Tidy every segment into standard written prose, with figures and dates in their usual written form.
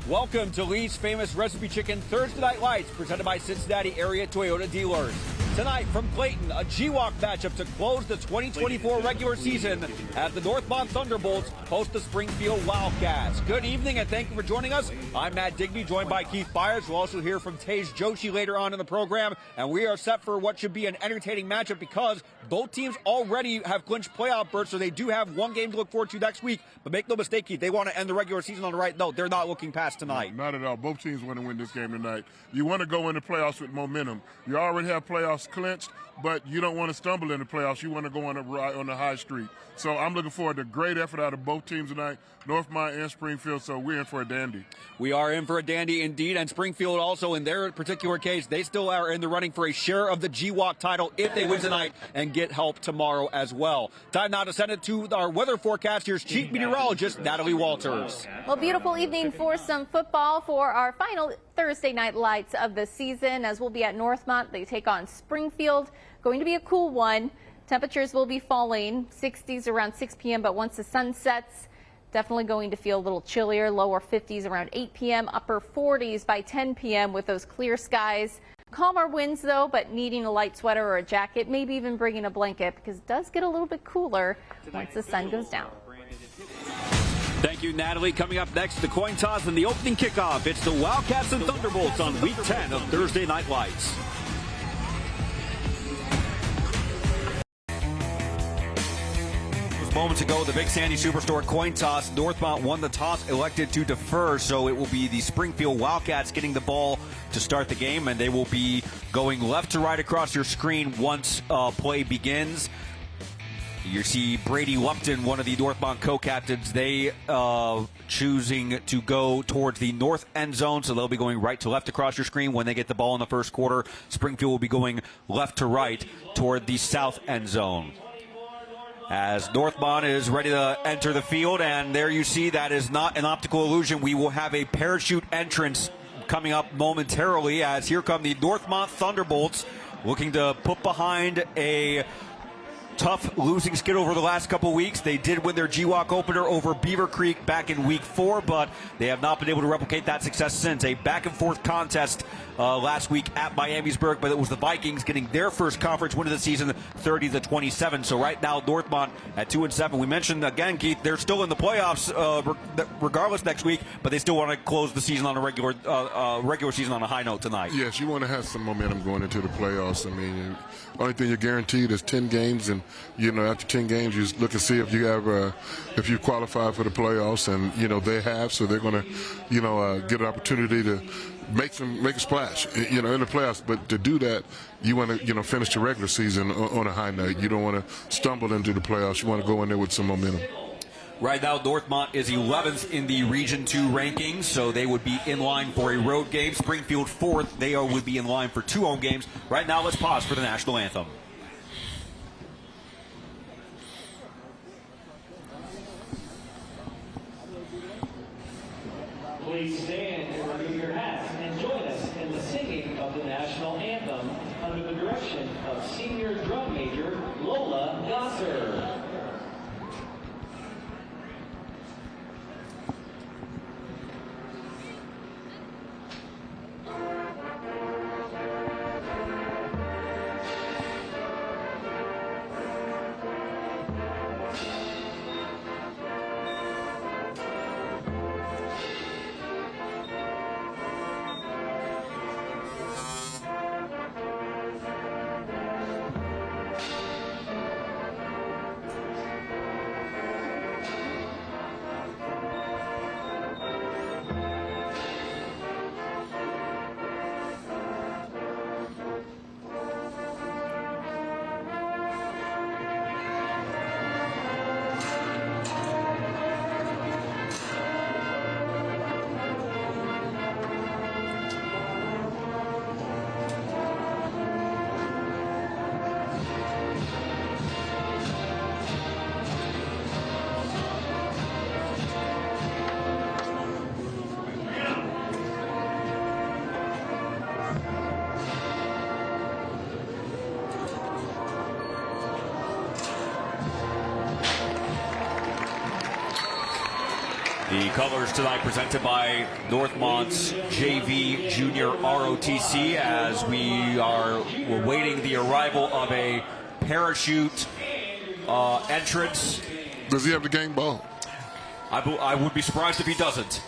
Welcome to Lee's Famous Recipe Chicken Thursday Night Lights, presented by Cincinnati Area Toyota Dealers. Tonight from Clayton, a GWalk matchup to close the 2024 regular season as the Northmont Thunderbolts host the Springfield Wildcats. Good evening and thank you for joining us. I'm Matt Digby, joined by Keith Byars. We'll also hear from Joshi later on in the program. And we are set for what should be an entertaining matchup because both teams already have clinched playoff berths, so they do have one game to look forward to next week. But make no mistake, Keith, they want to end the regular season on the right note. They're not looking past tonight. No, not at all. Both teams want to win this game tonight. You want to go into playoffs with momentum. You already have playoffs clinched, but you don't want to stumble in the playoffs. You want to go on the high street. So I'm looking forward to a great effort out of both teams tonight, Northmont and Springfield, so we're in for a dandy. We are in for a dandy indeed, and Springfield also, in their particular case, they still are in the running for a share of the GWalk title if they win tonight and get help tomorrow as well. Time now to send it to our weather forecast. Here's Chief Meteorologist Natalie Walters. Well, beautiful evening for some football for our final Thursday night lights of the season, as we'll be at Northmont. They take on Springfield. Going to be a cool one. Temperatures will be falling, 60s around 6 p.m., but once the sun sets, definitely going to feel a little chillier. Lower 50s around 8 p.m., upper 40s by 10 p.m. with those clear skies. Calmer winds, though, but needing a light sweater or a jacket, maybe even bringing a blanket, because it does get a little bit cooler once the sun goes down. Thank you, Natalie. Coming up next, the coin toss and the opening kickoff. It's the Wildcats and Thunderbolts on Week 10 of Thursday Night Lights. Moments ago, the Big Sandy Superstore coin toss. Northmont won the toss, elected to defer, so it will be the Springfield Wildcats getting the ball to start the game, and they will be going left to right across your screen once play begins. You see Brady Lupton, one of the Northmont co-captains, they choosing to go towards the north end zone, so they'll be going right to left across your screen when they get the ball in the first quarter. Springfield will be going left to right toward the south end zone. As Northmont is ready to enter the field, and there you see that is not an optical illusion. We will have a parachute entrance coming up momentarily, as here come the Northmont Thunderbolts looking to put behind a tough losing skid over the last couple weeks. They did win their GWalk opener over Beaver Creek back in week 4, but they have not been able to replicate that success since. A back-and-forth contest last week at Miamisburg, but it was the Vikings getting their first conference win of the season, 30-27. So right now, Northmont at 2-7. We mentioned again, Keith, they're still in the playoffs regardless next week, but they still want to close the season on a regular season on a high note tonight. Yes, you want to have some momentum going into the playoffs. I mean, the only thing you're guaranteed is 10 games, and after 10 games, you look and see if you have if you qualify for the playoffs, and they have, so they're going to get an opportunity to make a splash in the playoffs. But to do that, you want to finish the regular season on a high note. You don't want to stumble into the playoffs. You want to go in there with some momentum. Right now, Northmont is 11th in the Region 2 rankings, so they would be in line for a road game. Springfield 4th, they would be in line for 2 home games. Right now, let's pause for the national anthem. Please stand and remove your hats and join us in the singing of the national anthem under the direction of Senior Drum Major Lola Gosser. The colors tonight presented by Northmont's JV Junior ROTC as we're waiting the arrival of a parachute entrance. Does he have the gang ball? I would be surprised if he doesn't.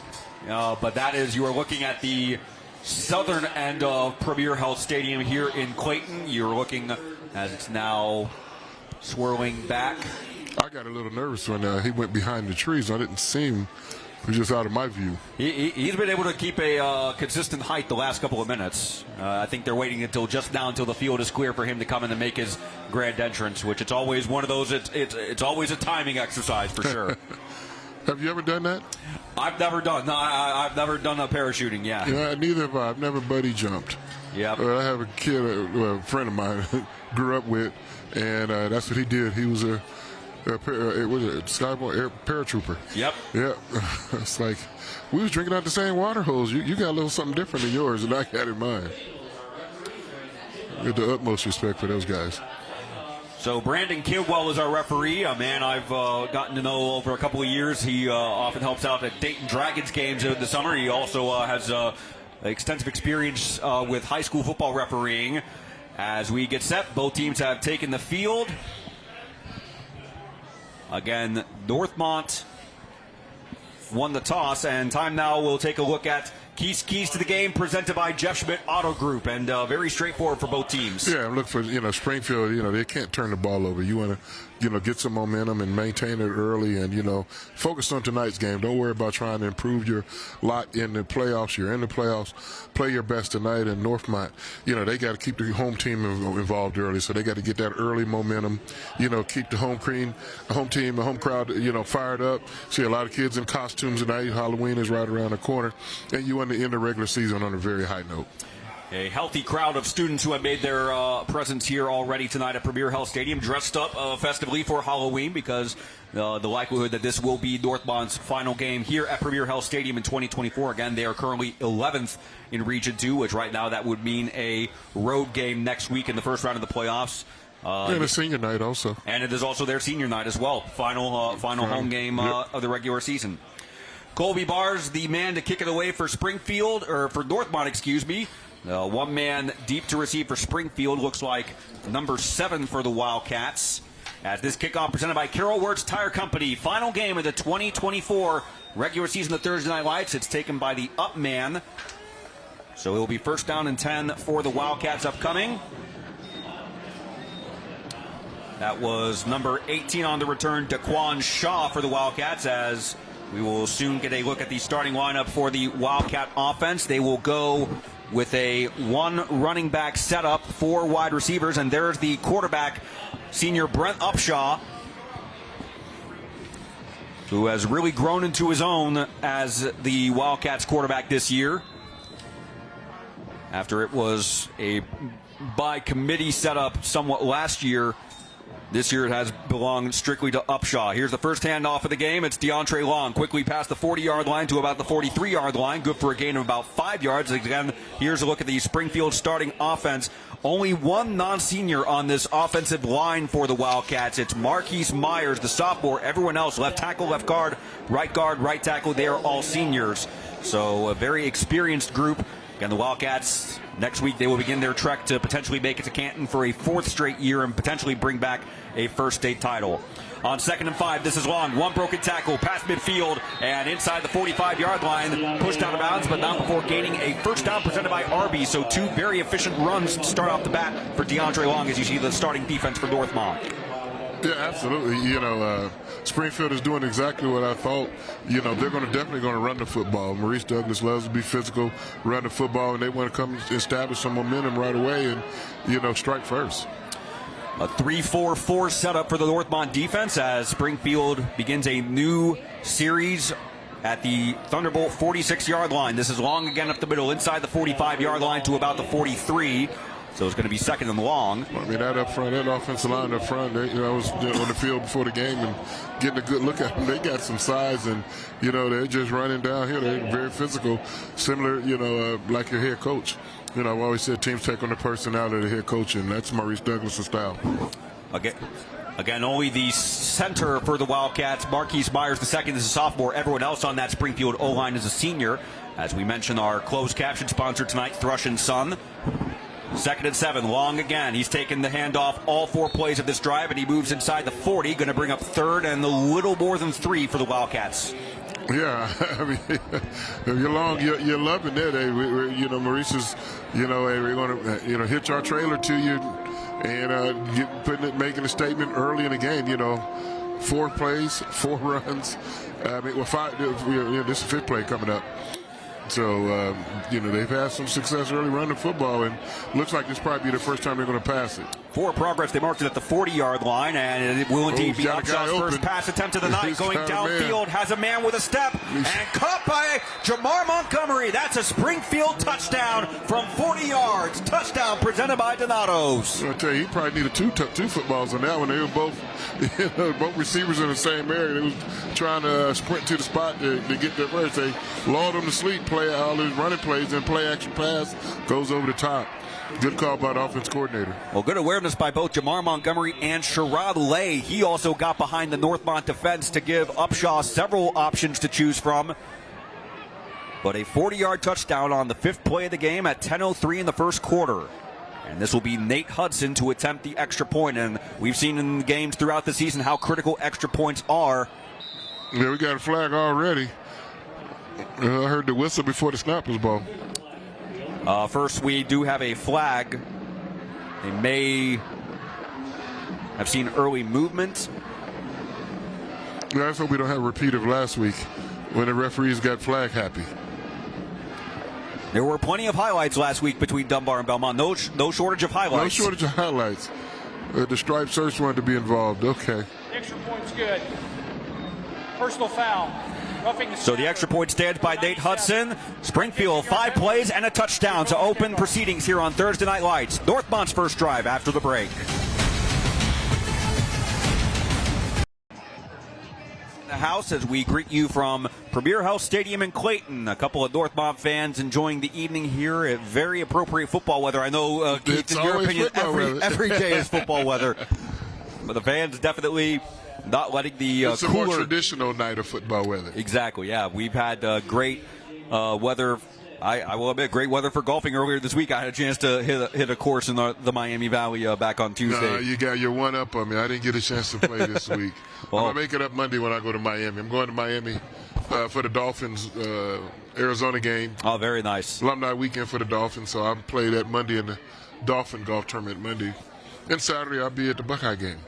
But that is, you are looking at the southern end of Premier Health Stadium here in Clayton. You're looking as it's now swirling back. I got a little nervous when he went behind the trees. I didn't see him. He was just out of my view. He's been able to keep a consistent height the last couple of minutes. I think they're waiting until the field is clear for him to come in and make his grand entrance, which it's always one of those, it's always a timing exercise for sure. Have you ever done that? I've never done a parachuting, yeah. Yeah, neither have I. I've never buddy jumped. Yeah. I have a kid, a friend of mine, grew up with, and that's what he did. He was a Skyborn paratrooper. Yep. Yeah. It's like we was drinking out the same water hose. You got a little something different than yours than I had in mine. With the utmost respect for those guys. So Brandon Kidwell is our referee, a man I've gotten to know over a couple of years. He often helps out at Dayton Dragons games in the summer. He also has extensive experience with high school football refereeing. As we get set, both teams have taken the field. Again, Northmont won the toss, and time now we'll take a look at keys to the game presented by Jeff Schmidt Auto Group, and very straightforward for both teams. Yeah, I'm looking for, Springfield, they can't turn the ball over. You want to, get some momentum and maintain it early and, focus on tonight's game. Don't worry about trying to improve your lot in the playoffs. You're in the playoffs. Play your best tonight. And Northmont, they got to keep the home team involved early, so they got to get that early momentum, keep the home team, the home crowd, fired up. See a lot of kids in costumes tonight. Halloween is right around the corner. And you want to end the regular season on a very high note. A healthy crowd of students who have made their presence here already tonight at Premier Health Stadium, dressed up festively for Halloween, because the likelihood that this will be Northmont's final game here at Premier Health Stadium in 2024. Again, they are currently 11th in Region 2, which right now that would mean a road game next week in the first round of the playoffs. And a senior night also. And it is also their senior night as well. Final home game of the regular season. Keith Byars, the man to kick it away for Northmont, excuse me. One man deep to receive for Springfield, looks like number 7 for the Wildcats. As this kickoff presented by Carol Wirtz Tire Company. Final game of the 2024 regular season of Thursday Night Lights. It's taken by the up man. So it will be first down and 10 for the Wildcats upcoming. That was number 18 on the return, Daquan Shaw for the Wildcats, as we will soon get a look at the starting lineup for the Wildcat offense. They will go with a 1 running back setup, 4 wide receivers, and there's the quarterback, senior Brent Upshaw, who has really grown into his own as the Wildcats quarterback this year. After it was a by committee setup somewhat last year, this year it has belonged strictly to Upshaw. Here's the first handoff of the game. It's DeAndre Long, quickly past the 40-yard line to about the 43-yard line. Good for a gain of about 5 yards. Again, here's a look at the Springfield starting offense. Only one non-senior on this offensive line for the Wildcats. It's Marquise Myers, the sophomore. Everyone else, left tackle, left guard, right tackle, they are all seniors. So a very experienced group. Again, the Wildcats, next week they will begin their trek to potentially make it to Canton for a 4th straight year and potentially bring back a first state title. On 2nd and 5, this is Long. One broken tackle, past midfield, and inside the 45-yard line, pushed out of bounds, but not before gaining a first down presented by Arby. So 2 very efficient runs to start off the bat for DeAndre Long as you see the starting defense for Northmont. Yeah, absolutely. Springfield is doing exactly what I thought. They're definitely going to run the football. Maurice Douglas loves to be physical, run the football, and they want to come establish some momentum right away and, strike first. A 3-4-4 setup for the Northmont defense as Springfield begins a new series at the Thunderbolt 46-yard line. This is Long again up the middle, inside the 45-yard line to about the 43. So it's going to be 2nd and long. That up front, that offensive line up front, I was on the field before the game and getting a good look at them. They got some size and, they're just running down here. They're very physical, similar, like your head coach. I've always said teams take on the personality of the head coach, and that's Maurice Douglas' style. Again, only the center for the Wildcats, Marquise Myers II, is a sophomore. Everyone else on that Springfield O-line is a senior. As we mentioned, our closed caption sponsor tonight, Thrush and Son. 2nd and 7, Long again. He's taken the handoff all 4 plays of this drive, and he moves inside the 40, going to bring up 3rd and a little more than 3 for the Wildcats. Yeah, I mean, if you're Long, you're loving it. Hey, Maurice is, hey, we're going to, hitch our trailer to you and making a statement early in the game. 4 plays, 4 runs. I mean, 5. This is 5th play coming up. So, they've had some success early running football, and looks like this probably be the first time they're going to pass it. For progress, they marked it at the 40-yard line, and it will indeed be Upshaw's first pass attempt of the night. Going downfield, has a man with a step, and caught by Jamar Montgomery. That's a Springfield touchdown from 40 yards. Touchdown presented by Donatos. I'll tell you, he probably needed two footballs on that one. They were both receivers in the same area. They was trying to sprint to the spot to get there first. They lulled them to sleep, play all these running plays, and play action pass goes over the top. Good call by the offense coordinator. Well, good awareness by both Jamar Montgomery and Sherrod Lay. He also got behind the Northmont defense to give Upshaw several options to choose from. But a 40-yard touchdown on the 5th play of the game at 10:03 in the first quarter. And this will be Nate Hudson to attempt the extra point. And we've seen in games throughout the season how critical extra points are. Yeah, we got a flag already. I heard the whistle before the snap was ball. First, we do have a flag. They may have seen early movement. Yeah, let's hope we don't have a repeat of last week when the referees got flag happy. There were plenty of highlights last week between Dunbar and Belmont. No shortage of highlights. No shortage of highlights. The stripe search wanted to be involved. Okay. Extra point's good. Personal foul. So the extra point stands by Nate Hudson. Springfield, 5 plays and a touchdown to open proceedings here on Thursday Night Lights. Northmont's first drive after the break. The house as we greet you from Premier Health Stadium in Clayton. A couple of Northmont fans enjoying the evening here at very appropriate football weather. I know, Keith, in your opinion, every day is football weather. But the fans definitely not letting the it's a cooler, more traditional night of football weather. Exactly, yeah. We've had great weather. I will admit, great weather for golfing earlier this week. I had a chance to hit a course in the Miami Valley back on Tuesday. No, you got your one up on me. I didn't get a chance to play this week. Well, I'm going to make it up Monday when I go to Miami. I'm going to Miami for the Dolphins Arizona game. Oh, very nice. Alumni weekend for the Dolphins, so I'll play that Monday in the Dolphin golf tournament Monday. And Saturday I'll be at the Buckeye game.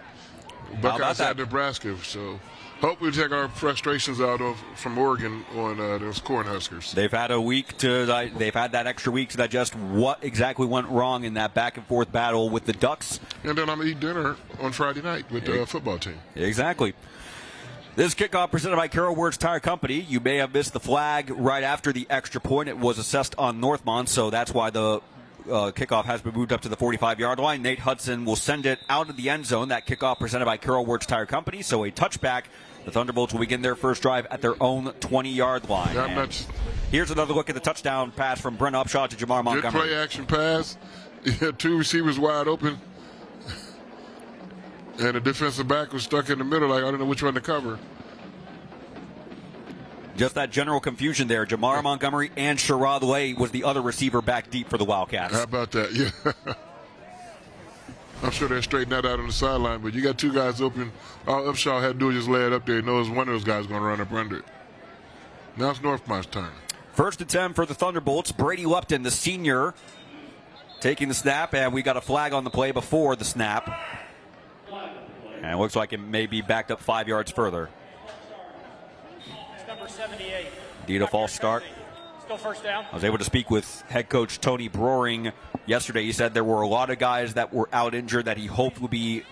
Buckeyes at Nebraska, so hope we take our frustrations out from Oregon on those Cornhuskers. They've had a week they've had that extra week to digest what exactly went wrong in that back and forth battle with the Ducks. And then I'm going to eat dinner on Friday night with the football team. Exactly. This kickoff presented by Carol Wirtz Tire Company. You may have missed the flag right after the extra point. It was assessed on Northmont, so that's why the kickoff has been moved up to the 45-yard line. Nate Hudson will send it out of the end zone. That kickoff presented by Carol Wirtz Tire Company. So a touchback. The Thunderbolts will begin their first drive at their own 20-yard line. Here's another look at the touchdown pass from Brent Upshaw to Jamar Montgomery. Good play action pass. You had 2 receivers wide open. And the defensive back was stuck in the middle. Like, I don't know which one to cover. Just that general confusion there. Jamar Montgomery and Sherrod Lay was the other receiver back deep for the Wildcats. How about that? Yeah. I'm sure they'll straighten that out on the sideline, but you got 2 guys open. All Upshaw had to do was just lay it up there. He knows one of those guys is going to run up under it. Now it's Northmont's turn. First and 10 for the Thunderbolts. Brady Lupton, the senior, taking the snap, and we got a flag on the play before the snap. And it looks like it may be backed up 5 yards further. Number 78. Indeed, a false start. Still first down. I was able to speak with head coach Tony Broering yesterday. He said there were a lot of guys that were out injured that he hoped would be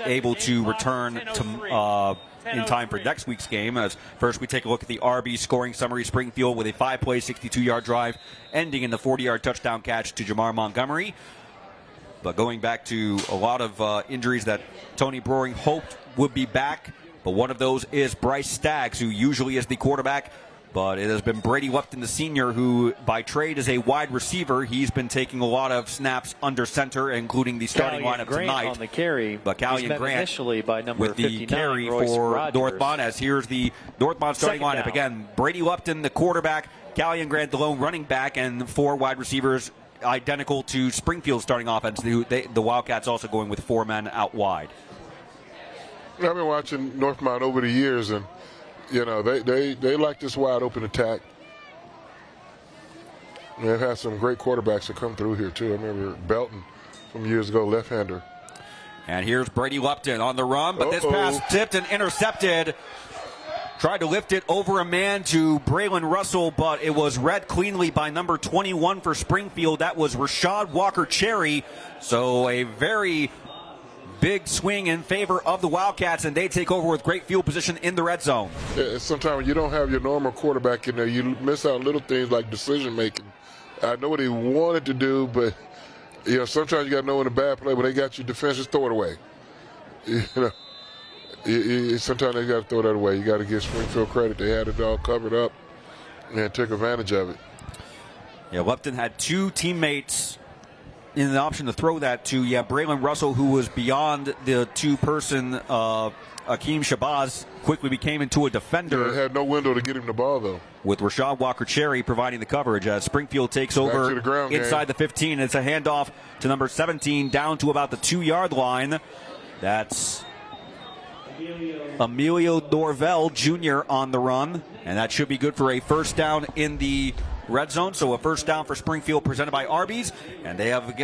able to return to in time for next week's game. As first we take a look at the RB scoring summary. Springfield with a 5-play, 62-yard drive, ending in the 40-yard touchdown catch to Jamar Montgomery. But going back to a lot of injuries that Tony Broering hoped would be back, but one of those is Bryce Staggs, who usually is the quarterback But it has been Brady Lupton, the senior, who by trade is a wide receiver. He's been taking a lot of snaps under center, including the starting lineup tonight. On the carry, but Callion Grant initially by number with the 59, carry Royce for Rogers. Northmont, as here's the Northmont starting Second lineup. down. Again, Brady Lupton, the quarterback, Callion Grant, the lone running back, and 4 wide receivers identical to Springfield's starting offense. The Wildcats also going with 4 men out wide. I've been watching Northmont over the years, and they like this wide open attack. They've had some great quarterbacks that come through here too. I remember Belton from years ago, left-hander. And here's Brady Lupton on the run, but this pass tipped and intercepted. Tried to lift it over a man to Braylon Russell, but it was read cleanly by number 21 for Springfield. That was Rashad Walker-Cherry. So a very big swing in favor of the Wildcats, and they take over with great field position in the red zone. Yeah, sometimes when you don't have your normal quarterback in there, you miss out little things like decision making. I know what he wanted to do, but sometimes you got to know when a bad play, but they got your defense, just throw it away. Sometimes they got to throw that away. You got to give Springfield credit. They had it all covered up and took advantage of it. Yeah, Lupton had 2 teammates in the option to throw that to. Braylon Russell, who was beyond the 2-person Akeem Shabazz, quickly became into a defender. They had no window to get him the ball, though. With Rashad Walker-Cherry providing the coverage as Springfield takes over inside the 15. It's a handoff to number 17 down to about the 2-yard line. That's Emilio Dorvell Jr. on the run, and that should be good for a first down in the red zone. So a first down for Springfield presented by Arby's, and they have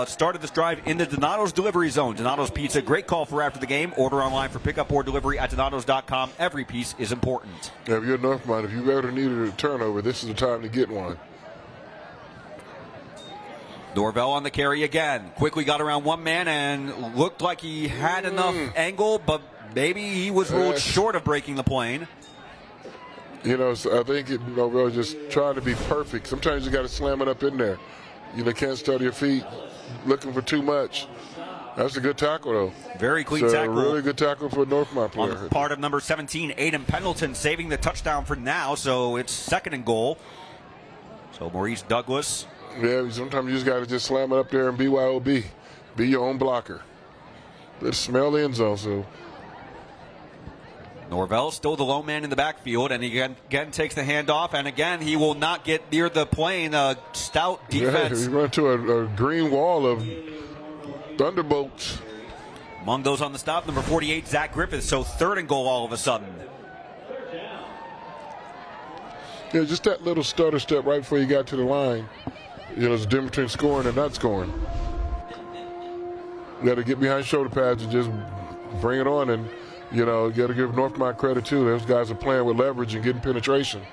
started this drive in the Donato's delivery zone. Donato's Pizza, great call for after the game. Order online for pickup or delivery at donatos.com. Every piece is important. Yeah, if you're Northmont, if you've ever needed a turnover, this is the time to get one. Dorvell on the carry again. Quickly got around one man and looked like he had enough angle, but maybe he was ruled short of breaking the plane. So I think Dorvell just trying to be perfect. Sometimes you got to slam it up in there. Can't study your feet looking for too much. That's a good tackle, though. Very clean tackle. Really good tackle for a Northmont player. On the part of number 17, Aiden Pendleton, saving the touchdown for now, so it's 2nd and goal. So Maurice Douglas. Yeah, sometimes you just got to just slam it up there and BYOB. Be your own blocker. Let's smell the end zone, so. Norvell still the lone man in the backfield, and he again takes the handoff, and again he will not get near the plane. Stout defense. Yeah, he run to a green wall of Thunderbolts. Among those on the stop, number 48, Zach Griffith. So 3rd and goal all of a sudden. Yeah, just that little stutter step right before you got to the line. There's a difference between scoring and not scoring. You got to get behind shoulder pads and just bring it on, and you got to give Northmont credit too. Those guys are playing with leverage and getting penetration.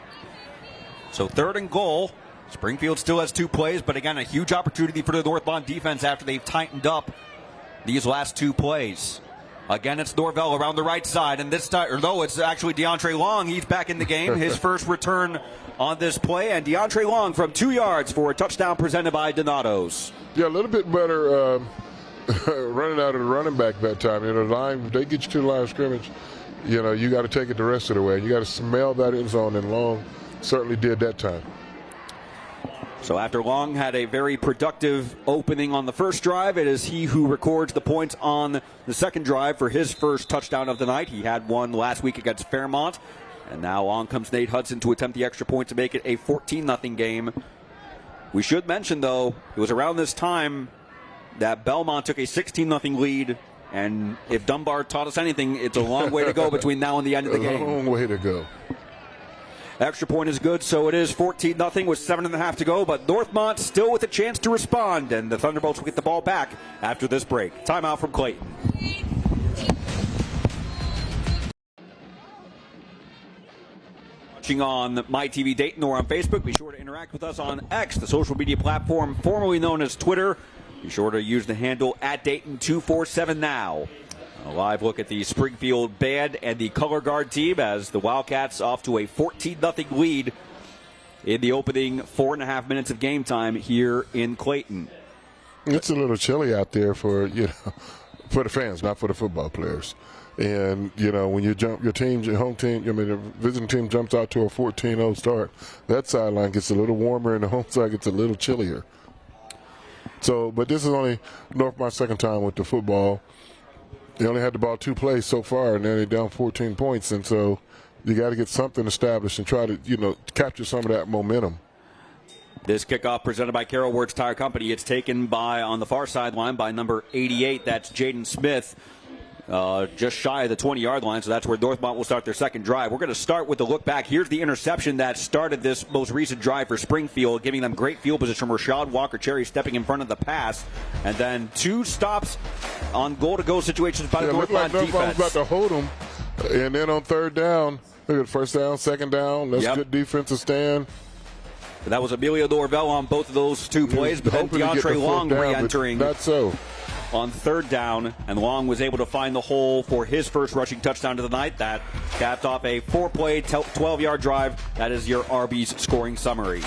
So 3rd and goal. Springfield still has 2 plays, but again, a huge opportunity for the Northmont defense after they've tightened up these last 2 plays. Again, it's Norvell around the right side, and this time, it's actually DeAndre Long. He's back in the game. His first return on this play, and DeAndre Long from 2 yards for a touchdown presented by Donato's. Yeah, a little bit better running out of the running back that time. The line, if they get you to the line of scrimmage, you got to take it the rest of the way. You got to smell that end zone, and Long certainly did that time. So after Long had a very productive opening on the first drive, it is he who records the points on the second drive for his first touchdown of the night. He had one last week against Fairmont. And now on comes Nate Hudson to attempt the extra point to make it a 14-0 game. We should mention, though, it was around this time that Belmont took a 16-0 lead. And if Dunbar taught us anything, it's a long way to go between now and the end of the game. A long way to go. Extra point is good, so it is 14-0 with 7.5 to go, but Northmont still with a chance to respond, and the Thunderbolts will get the ball back after this break. Timeout from Clayton. Watching on MyTV Dayton or on Facebook, be sure to interact with us on X, the social media platform formerly known as Twitter. Be sure to use the handle @Dayton247now. A live look at the Springfield band and the color guard team as the Wildcats off to a 14-0 lead in the opening 4.5 minutes of game time here in Clayton. It's a little chilly out there for for the fans, not for the football players. And, you know, when you jump, your home team, the visiting team jumps out to a 14-0 start, that sideline gets a little warmer and the home side gets a little chillier. So, but this is only Northmont's second time with the football. They only had the ball 2 plays so far, and then they're down 14 points. And so you got to get something established and try to, you know, capture some of that momentum. This kickoff presented by Carol Wirtz Tire Company. It's taken by, on the far sideline, by number 88. That's Jaden Smith. Just shy of the 20-yard line, so that's where Northmont will start their second drive. We're going to start with a look back. Here's the interception that started this most recent drive for Springfield, giving them great field position. Rashad Walker-Cherry stepping in front of the pass, and then 2 stops on goal-to-go situations by the Northmont defense. Northmont was about to hold them, and then on third down, look at first down, second down. That's good defensive stand. That was Emilio Norvell on both of those 2 plays, but then DeAndre Long re-entering. Not so. On third down, and Long was able to find the hole for his first rushing touchdown of the night. That capped off a 4-play, 12-yard drive. That is your Arby's scoring summary.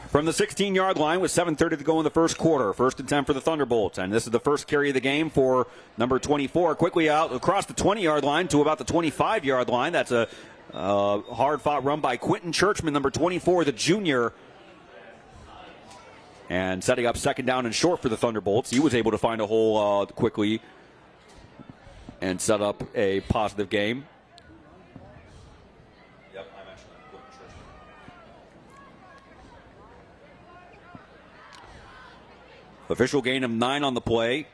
From the 16-yard line with 7:30 to go in the first quarter. 1st and 10 for the Thunderbolts. And this is the first carry of the game for number 24. Quickly out across the 20-yard line to about the 25-yard line. That's a hard-fought run by Quentin Churchman, number 24, the junior. And setting up second down and short for the Thunderbolts. He was able to find a hole quickly and set up a positive game. Yep, I mentioned that. Official gain of 9 on the play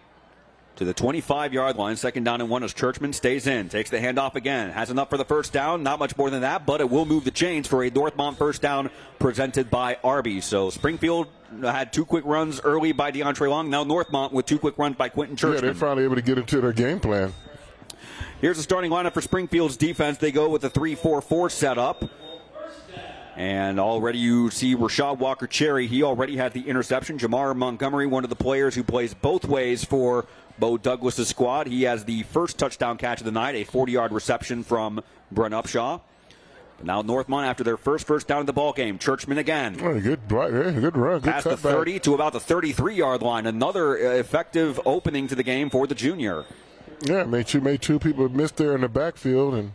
to the 25-yard line. 2nd down and 1 as Churchman stays in. Takes the handoff again. Has enough for the first down. Not much more than that, but it will move the chains for a Northmont first down presented by Arby's. So Springfield had 2 quick runs early by DeAndre Long. Now Northmont with 2 quick runs by Quentin Churchman. Yeah, they're finally able to get into their game plan. Here's the starting lineup for Springfield's defense. They go with a 3-4-4 setup. And already you see Rashad Walker-Cherry. He already had the interception. Jamar Montgomery, one of the players who plays both ways for Bo Douglas' squad. He has the first touchdown catch of the night, a 40-yard reception from Brent Upshaw. But now Northmont after their first down of the ball game. Churchman again. Oh, good run. Good past the 30 to about the 33-yard line. Another effective opening to the game for the junior. Yeah, made two people miss there in the backfield. And,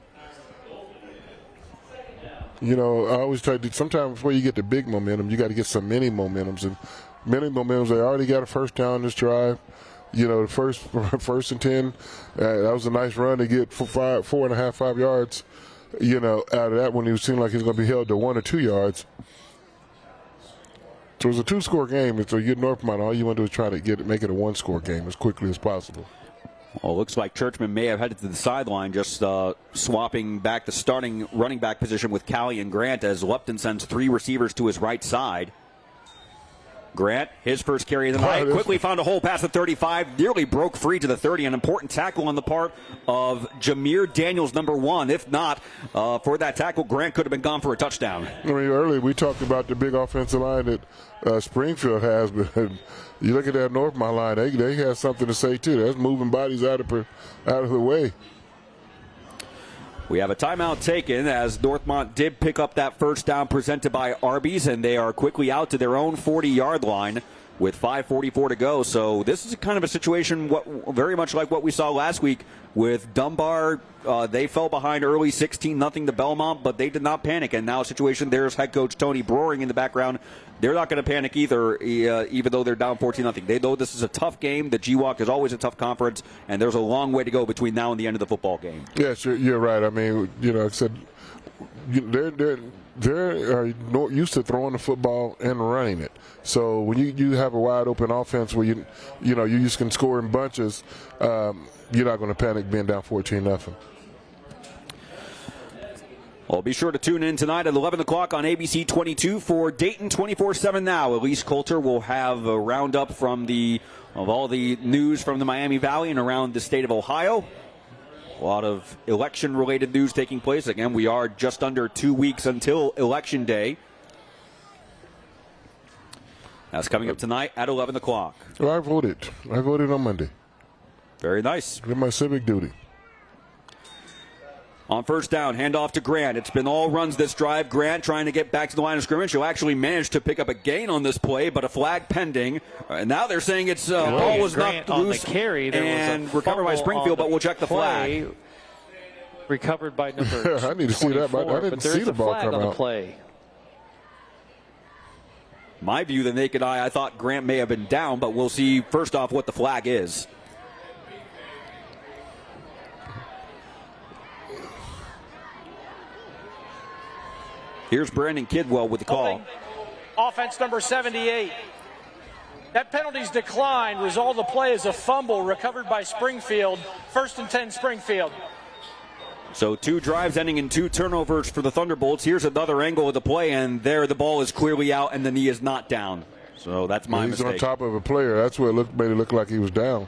you know, I always try to, sometimes before you get the big momentum, you got to get some mini momentums. And mini momentums, they already got a first down this drive. You know, the first and 10, that was a nice run to get 4.5, 5 yards, you know, out of that one. He seemed like he's going to be held to 1 or 2 yards. So it was a 2-score game. So you Northmont, all you want to do is try to make it a 1-score game as quickly as possible. Well, it looks like Churchman may have headed to the sideline, just swapping back the starting running back position with Callie and Grant as Lupton sends 3 receivers to his right side. Grant, his first carry of the night, quickly found a hole past the 35, nearly broke free to the 30. An important tackle on the part of Jameer Daniels, number 1. If not, for that tackle, Grant could have been gone for a touchdown. I mean, earlier we talked about the big offensive line that Springfield has, but you look at that Northmont line, they have something to say, too. That's moving bodies out of the way. We have a timeout taken as Northmont did pick up that first down presented by Arby's, and they are quickly out to their own 40-yard line with 5:44 to go. So this is kind of a situation very much like what we saw last week with Dunbar. They fell behind early 16-0 to Belmont, but they did not panic. And now a situation, there's head coach Tony Broering in the background. They're not going to panic either, even though they're down 14-0. They know this is a tough game. The GWAC is always a tough conference, and there's a long way to go between now and the end of the football game. Yes, you're right. I mean, you know, like I said, they're used to throwing the football and running it. So when you have a wide open offense where you just can score in bunches, you're not going to panic being down 14-0. Well, be sure to tune in tonight at 11 o'clock on ABC 22 for Dayton 24/7 Now. Elise Coulter will have a roundup of all the news from the Miami Valley and around the state of Ohio. A lot of election-related news taking place. Again, we are just under 2 weeks until Election Day. That's coming up tonight at 11 o'clock. Well, I voted on Monday. Very nice. Did my civic duty. On first down, handoff to Grant. It's been all runs this drive. Grant trying to get back to the line of scrimmage. He'll actually manage to pick up a gain on this play, but a flag pending. And now they're saying it's ball was Grant knocked on loose the carry. There and was a recovered by Springfield, but we'll check the flag. Recovered by number I need to see that, but I didn't see the ball come out. Play. My view, the naked eye, I thought Grant may have been down, but we'll see first off what the flag is. Here's Brandon Kidwell with the call. Offense number 78. That penalty's decline. Result of the play is a fumble recovered by Springfield. 1st and 10 Springfield. So 2 drives ending in 2 turnovers for the Thunderbolts. Here's another angle of the play, and there the ball is clearly out and the knee is not down. So that's my mistake. He's on top of a player. That's what made it look like he was down.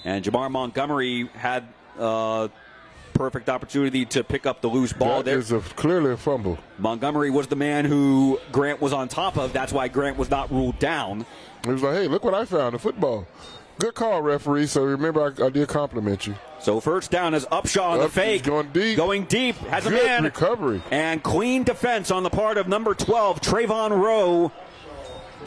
And Jamar Montgomery had perfect opportunity to pick up the loose ball. That is clearly a fumble. Montgomery was the man who Grant was on top of. That's why Grant was not ruled down. He was like, hey, look what I found, a football. Good call, referee. So remember, I did compliment you. So first down is Upshaw on the fake. Going deep. Going deep. Has a Good man. recovery. And clean defense on the part of number 12, Trayvon Rowe,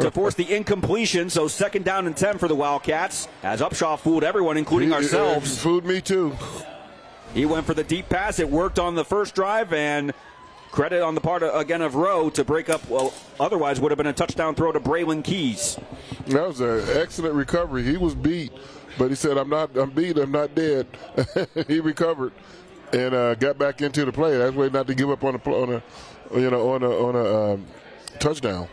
to force the incompletion. So 2nd down and 10 for the Wildcats. As Upshaw fooled everyone, including ourselves. Fooled me too. He went for the deep pass. It worked on the first drive, and credit on the part, again, of Rowe to break up, well, otherwise would have been a touchdown throw to Braylon Keys. That was an excellent recovery. He was beat, but he said, I'm beat, I'm not dead. He recovered and got back into the play. That's way not to give up on a touchdown.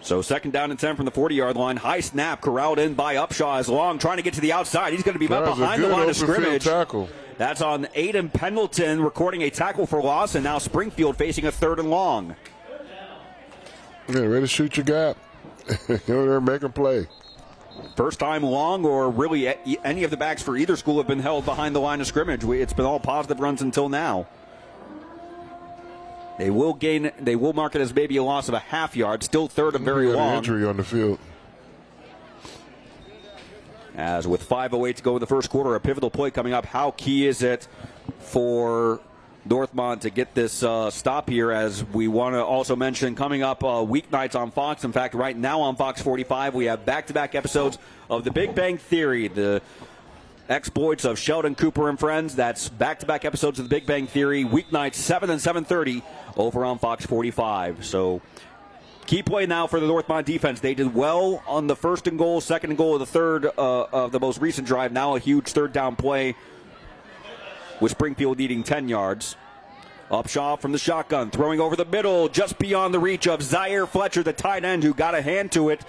So 2nd down and 10 from the 40-yard line. High snap corralled in by Upshaw as Long trying to get to the outside. He's going to be behind the line of scrimmage. Tackle. That's on Aiden Pendleton recording a tackle for loss, and now Springfield facing a 3rd and long. Yeah, ready to shoot your gap. Go there and make them play. First time Long or really any of the backs for either school have been held behind the line of scrimmage. It's been all positive runs until now. They will mark it as maybe a loss of a half yard. Still 3rd and very long. Injury on the field. As with 5:08 to go in the first quarter, a pivotal play coming up. How key is it for Northmont to get this stop here? As we want to also mention, coming up weeknights on Fox. In fact, right now on Fox 45, we have back-to-back episodes of The Big Bang Theory, the exploits of Sheldon Cooper and friends. That's back-to-back episodes of The Big Bang Theory, weeknights 7 and 7:30 over on Fox 45. So key play now for the Northmont defense. They did well on the 1st and goal, 2nd and goal of the 3rd of the most recent drive. Now a huge 3rd down play with Springfield needing 10 yards. Upshaw from the shotgun, throwing over the middle, just beyond the reach of Zaire Fletcher, the tight end, who got a hand to it,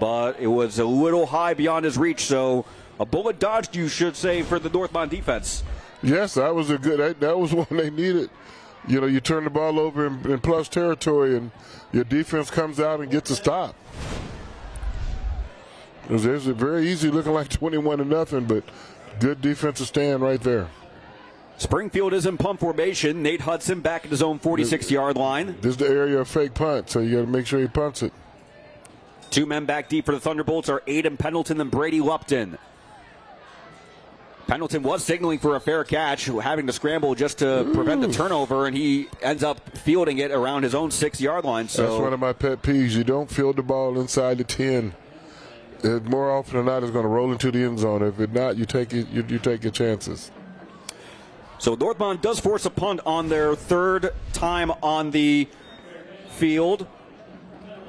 but it was a little high beyond his reach. So a bullet dodged, you should say, for the Northmont defense. Yes, that was that was one they needed. You know, you turn the ball over in plus territory, and your defense comes out and gets a stop. It was very easy, looking like 21-0, but good defensive stand right there. Springfield is in punt formation. Nate Hudson back at his own 46-yard line. This is the area of fake punt, so you got to make sure he punts it. 2 men back deep for the Thunderbolts are Aiden Pendleton and Brady Lupton. Pendleton was signaling for a fair catch, having to scramble just to prevent the turnover, and he ends up fielding it around his own 6-yard line. So that's one of my pet peeves. You don't field the ball inside the 10. More often than not, it's going to roll into the end zone. If it's not, you take your chances. So Northmont does force a punt on their 3rd time on the field.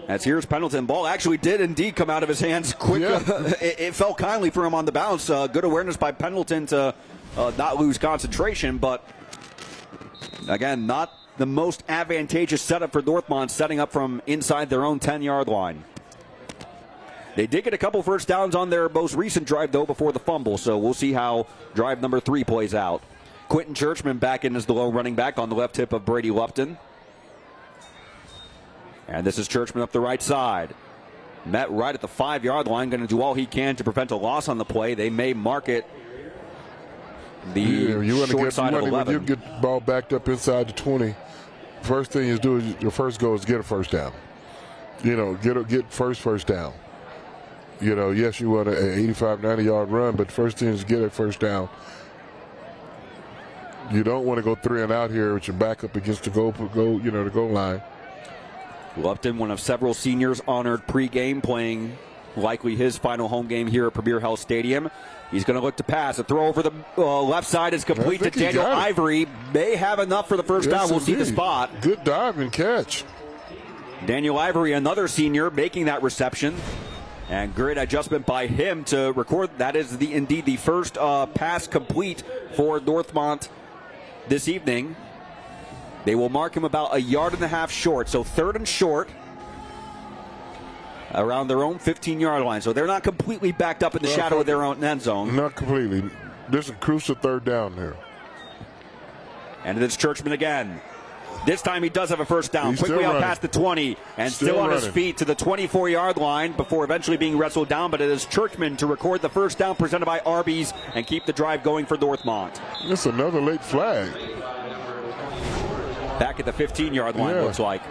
As here's Pendleton. Ball actually did indeed come out of his hands quick. Yeah. It fell kindly for him on the bounce. Good awareness by Pendleton to not lose concentration. But, again, not the most advantageous setup for Northmont, setting up from inside their own 10-yard line. They did get a couple first downs on their most recent drive, though, before the fumble. So we'll see how drive number 3 plays out. Quentin Churchman back in as the lone running back on the left hip of Brady Lupton. And this is Churchman up the right side. Met right at the 5-yard line, going to do all he can to prevent a loss on the play. They may mark it the short side of 11. When you get the ball backed up inside the 20, first thing you do is your first goal is get a first down. You know, get first down. You know, yes, you want an 85, 90-yard run, but first thing is get a first down. You don't want to go 3 and out here with your back up against the goal line. Lupton, one of several seniors honored pregame, playing likely his final home game here at Premier Health Stadium. He's going to look to pass. A throw over the left side is complete to Daniel Ivory. May have enough for the first down. We'll see the spot. Good dive and catch. Daniel Ivory, another senior, making that reception. And great adjustment by him to record. That is indeed the first pass complete for Northmont this evening. They will mark him about 1.5 yards short. So 3rd and short around their own 15-yard line. So they're not completely backed up in the shadow of their own end zone. Not completely. This is a crucial 3rd down here. And it's Churchman again. This time he does have a first down. He's Quickly out running. past the 20 and still on his feet to the 24-yard line before eventually being wrestled down. But it is Churchman to record the first down presented by Arby's and keep the drive going for Northmont. That's another late flag. Back at the 15-yard line, looks like.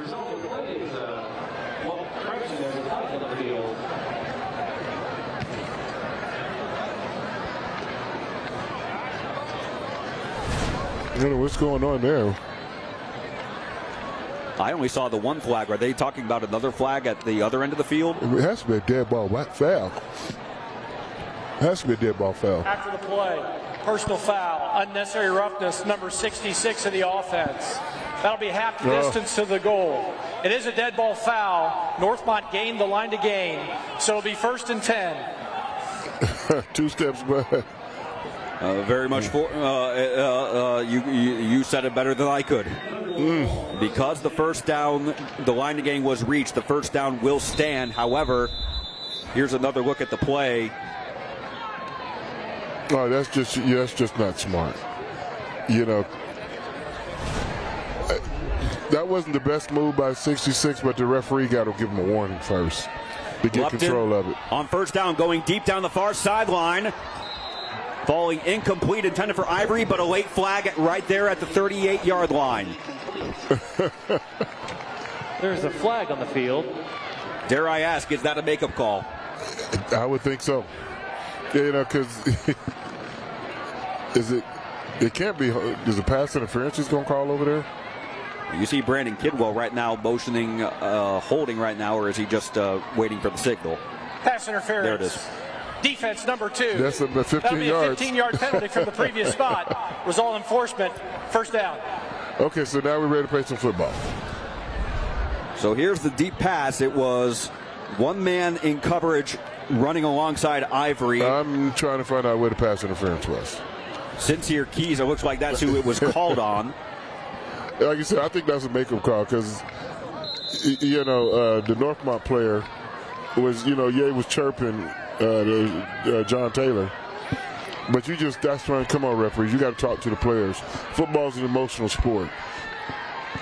I don't know what's going on there. I only saw the one flag. Are they talking about another flag at the other end of the field? It has to be a dead ball foul. Has to be a dead ball foul. After the play, personal foul, unnecessary roughness, number 66 of the offense. That'll be half the distance to the goal. It is a dead ball foul. Northmont gained the line to gain, so it'll be 1st and 10. 2 steps back. Very much for you said it better than I could. Because the first down, the line to gain was reached, the first down will stand. However, here's another look at the play. Oh, that's just not smart. That wasn't the best move by 66, but the referee got to give him a warning first to get Lupton control of it. On first down, going deep down the far sideline. Falling incomplete, intended for Ivory, but a late flag right there at the 38-yard line. There's a flag on the field. Dare I ask, is that a makeup call? I would think so. Because it can't be. Is a pass interference he's going to call over there? You see Brandon Kidwell right now motioning, holding right now, or is he just waiting for the signal? Pass interference. There it is. Defense number 2. That's a 15 That'll be yards. a 15-yard penalty from the previous spot. Result enforcement, first down. Okay, so now we're ready to play some football. So here's the deep pass. It was one man in coverage running alongside Ivory. I'm trying to find out where the pass interference was. Sincere Keys, it looks like that's who it was called on. Like you said, I think that's a makeup call because, the Northmont player was, Ye was chirping John Taylor. But that's when, come on, referees, you got to talk to the players. Football's an emotional sport,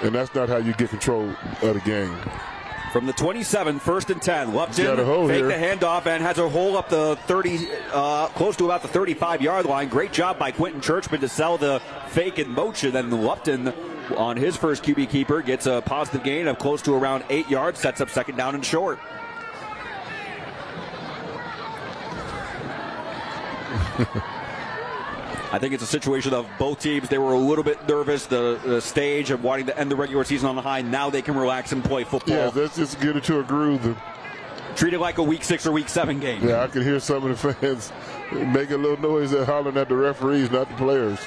and that's not how you get control of the game. From the 27, 1st and 10. Lupton faked the handoff and has a hole up the 30, close to about the 35-yard line. Great job by Quentin Churchman to sell the fake in motion. And Lupton, on his first QB keeper, gets a positive gain of close to around 8 yards, sets up 2nd down and short. I think it's a situation of both teams. They were a little bit nervous, the stage of wanting to end the regular season on the high. Now they can relax and play football. Yeah, let's just get into a groove. Treat it like a Week 6 or Week 7 game. Yeah, I can hear some of the fans make a little noise and hollering at the referees, not the players.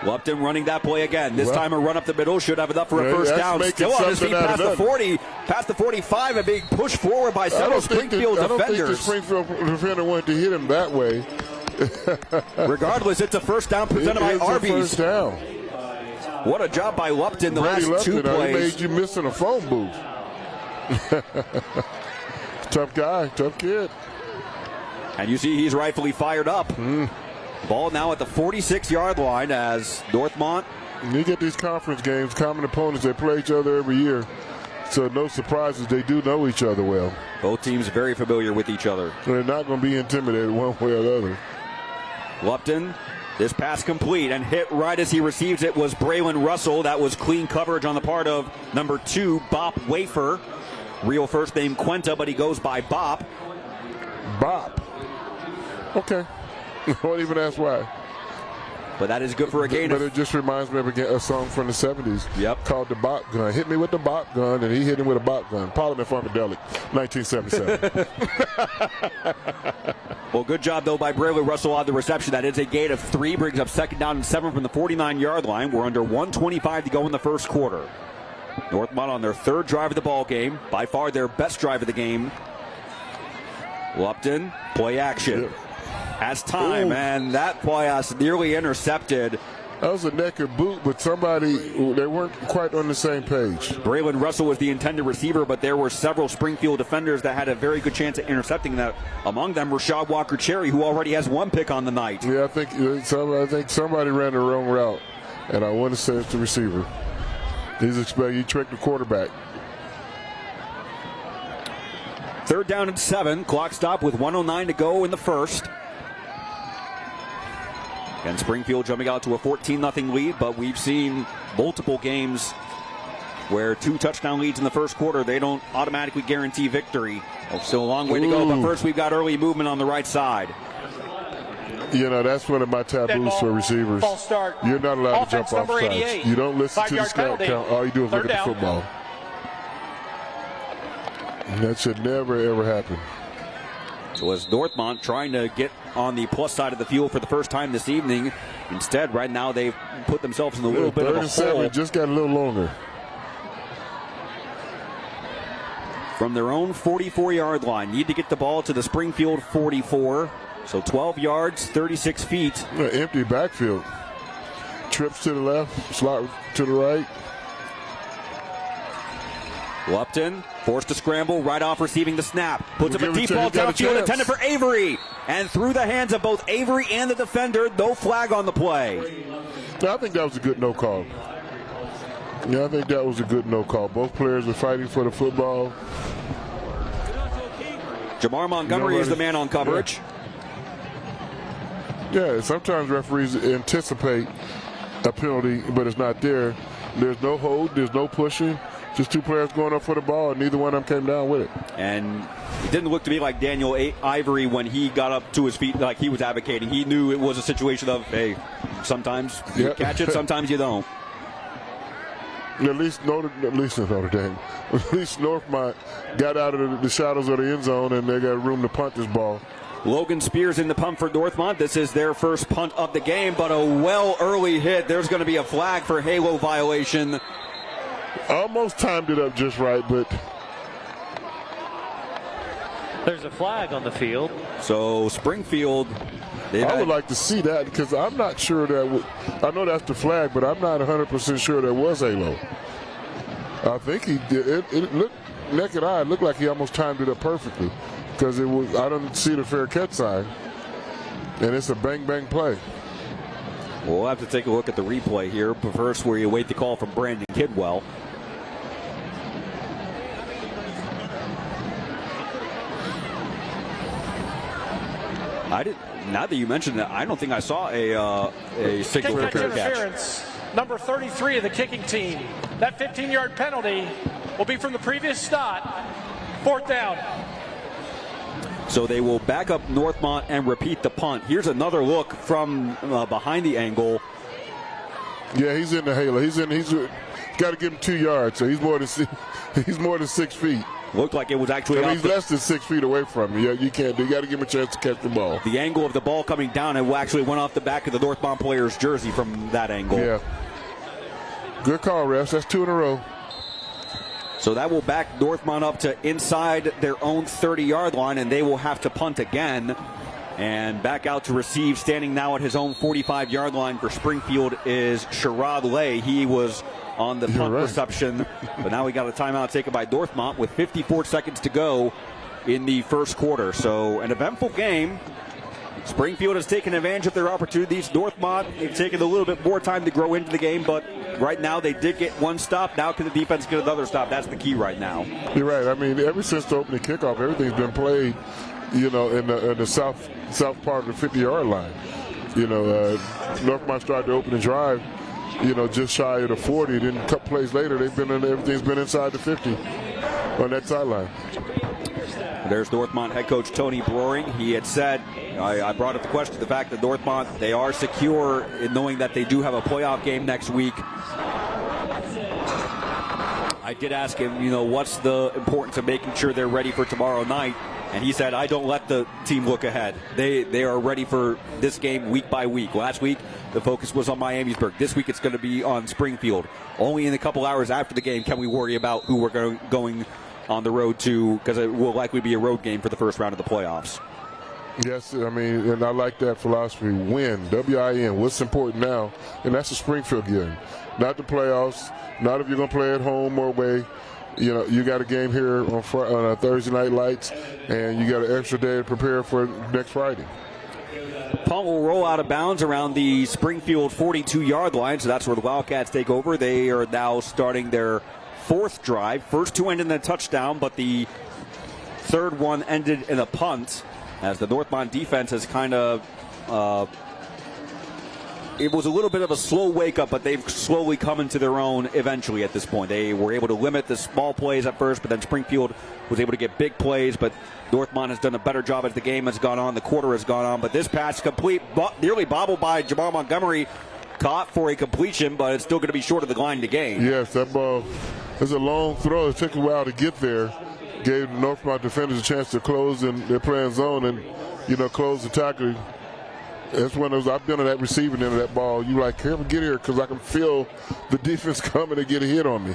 Lupton running that play again. This time a run up the middle. Should have enough for a first down. Still on his feet past the 40, past the 45, and being pushed forward by several Springfield defenders. I don't think the Springfield defender wanted to hit him that way. Regardless, it's a first down presented by Arby's. First down. What a job by Lupton the Brady last two Lupton, plays. He made you miss in a phone booth. Tough guy, tough kid. And you see he's rightfully fired up. Ball now at the 46-yard line as Northmont. You get these conference games, common opponents, they play each other every year. So no surprises, they do know each other well. Both teams very familiar with each other. They're not going to be intimidated one way or the other. Lupton, this pass complete and hit right as he receives it was Braylon Russell. That was clean coverage on the part of number 2, Bop Wafer. Real first name Quenta, but he goes by Bop. Bop. Okay. I won't even ask why. But that is good for a gain. But it just reminds me of a song from the 70s. Yep. Called The Bop Gun. Hit me with the Bop Gun, and he hit him with a Bop Gun. Parliament Funkadelic, 1977. Well, good job, though, by Braylon Russell on the reception. That is a gain of 3, brings up 2nd down and 7 from the 49-yard line. We're under 1:25 to go in the first quarter. Northmont on their 3rd drive of the ball game, by far their best drive of the game. Lupton, play action. Has time, and that pass nearly intercepted. That was a naked boot, but they weren't quite on the same page. Braylon Russell was the intended receiver, but there were several Springfield defenders that had a very good chance at intercepting that. Among them, Rashad Walker-Cherry, who already has 1 pick on the night. Yeah, I think somebody ran the wrong route, and I want to say it's the receiver. He tricked the quarterback. 3rd down and 7. Clock stop with 1:09 to go in the first. And Springfield jumping out to a 14-0 lead, but we've seen multiple games where 2 touchdown leads in the first quarter, they don't automatically guarantee victory. Still a long way to go, but first we've got early movement on the right side. That's one of my taboos for receivers. False start. You're not allowed to jump off sides. 88. You don't listen to the 5-yard snap penalty. count. All you do is look at the football. That should never, ever happen. So as Northmont trying to get on the plus side of the field for the first time this evening, instead, right now they've put themselves in a little bit of a hole. 7 just got a little longer. From their own 44-yard line, need to get the ball to the Springfield 44. So 12 yards, 36 feet. Empty backfield. Trips to the left, slot to the right. Lupton forced to scramble right off receiving the snap. Puts up a deep ball downfield intended for Avery. And through the hands of both Avery and the defender, no flag on the play. I think that was a good no call. Yeah, I think that was a good no call. Both players were fighting for the football. Jamar Montgomery is the man on coverage. Yeah, sometimes referees anticipate a penalty, but it's not there. There's no hold, there's no pushing. Just 2 players going up for the ball, and neither one of them came down with it. And it didn't look to me like Daniel Ivory, when he got up to his feet, like he was advocating. He knew it was a situation of, hey, sometimes you catch it, sometimes you don't. At least Notre Dame. At least Northmont got out of the shadows of the end zone, and they got room to punt this ball. Logan Spears in the punt for Northmont. This is their first punt of the game, but a early hit. There's going to be a flag for halo violation. Almost timed it up just right, but There's a flag on the field. So Springfield, I would like to see that, because I'm not sure that I know that's the flag, but I'm not 100% sure there was halo. I think he did. It looked, naked eye, it looked like he almost timed it up perfectly, because it was. I don't see the fair catch sign, and it's a bang bang play. We'll have to take a look at the replay here, but first we await the call from Brandon Kidwell. Now that you mentioned that, I don't think I saw a signal for fair catch. Interference, number 33 of the kicking team. That 15-yard penalty will be from the previous stop. 4th down. So they will back up Northmont and repeat the punt. Here's another look from behind the angle. Yeah, he's in the halo. He's got to give him 2 yards. So he's more than 6 feet. Looked like it was actually. He's less than 6 feet away from you. Yeah, you can't. You got to give him a chance to catch the ball. The angle of the ball coming down, it actually went off the back of the Northmont player's jersey from that angle. Yeah. Good call, refs. That's 2 in a row. So that will back Northmont up to inside their own 30-yard line, and they will have to punt again. And back out to receive, standing now at his own 45-yard line for Springfield, is Sherrod Lay. He was on the punt reception, but now we got a timeout taken by Northmont with 54 seconds to go in the first quarter. So an eventful game. Springfield has taken advantage of their opportunities. Northmont have taken a little bit more time to grow into the game, but right now they did get one stop. Now can the defense get another stop? That's the key right now. You're right. I mean, ever since the opening kickoff, everything's been played, in the south part of the 50-yard line. Northmont started to open the drive, just shy of the 40. Then a couple plays later, everything's been inside the 50 on that sideline. There's Northmont head coach Tony Broering. He had said, I brought up the question, the fact that Northmont, they are secure in knowing that they do have a playoff game next week. I did ask him, what's the importance of making sure they're ready for tomorrow night? And he said, I don't let the team look ahead. They are ready for this game week by week. Last week, the focus was on Miamisburg. This week, it's going to be on Springfield. Only in a couple hours after the game can we worry about who we're going on the road to, because it will likely be a road game for the first round of the playoffs. Yes, and I like that philosophy. Win, W-I-N, what's important now, and that's a Springfield game. Not the playoffs, not if you're going to play at home or away. You got a game here on a Thursday night lights, and you got an extra day to prepare for next Friday. Punt will roll out of bounds around the Springfield 42-yard line, so that's where the Wildcats take over. They are now starting their fourth drive. First two ended in a touchdown, but the third one ended in a punt, as the Northmont defense has kind of it was a little bit of a slow wake-up, but they've slowly come into their own eventually at this point. They were able to limit the small plays at first, but then Springfield was able to get big plays, but Northmont has done a better job as the game has gone on, the quarter has gone on. But this pass complete, nearly bobbled by Jamal Montgomery, caught for a completion, but it's still going to be short of the line to gain. Yes, that ball is a long throw. It took a while to get there. Gave the Northmont defenders a chance to close in their playing zone and, close the tackle. That's one of those, I've been on that receiving end of that ball. You like, here, get here, because I can feel the defense coming to get a hit on me.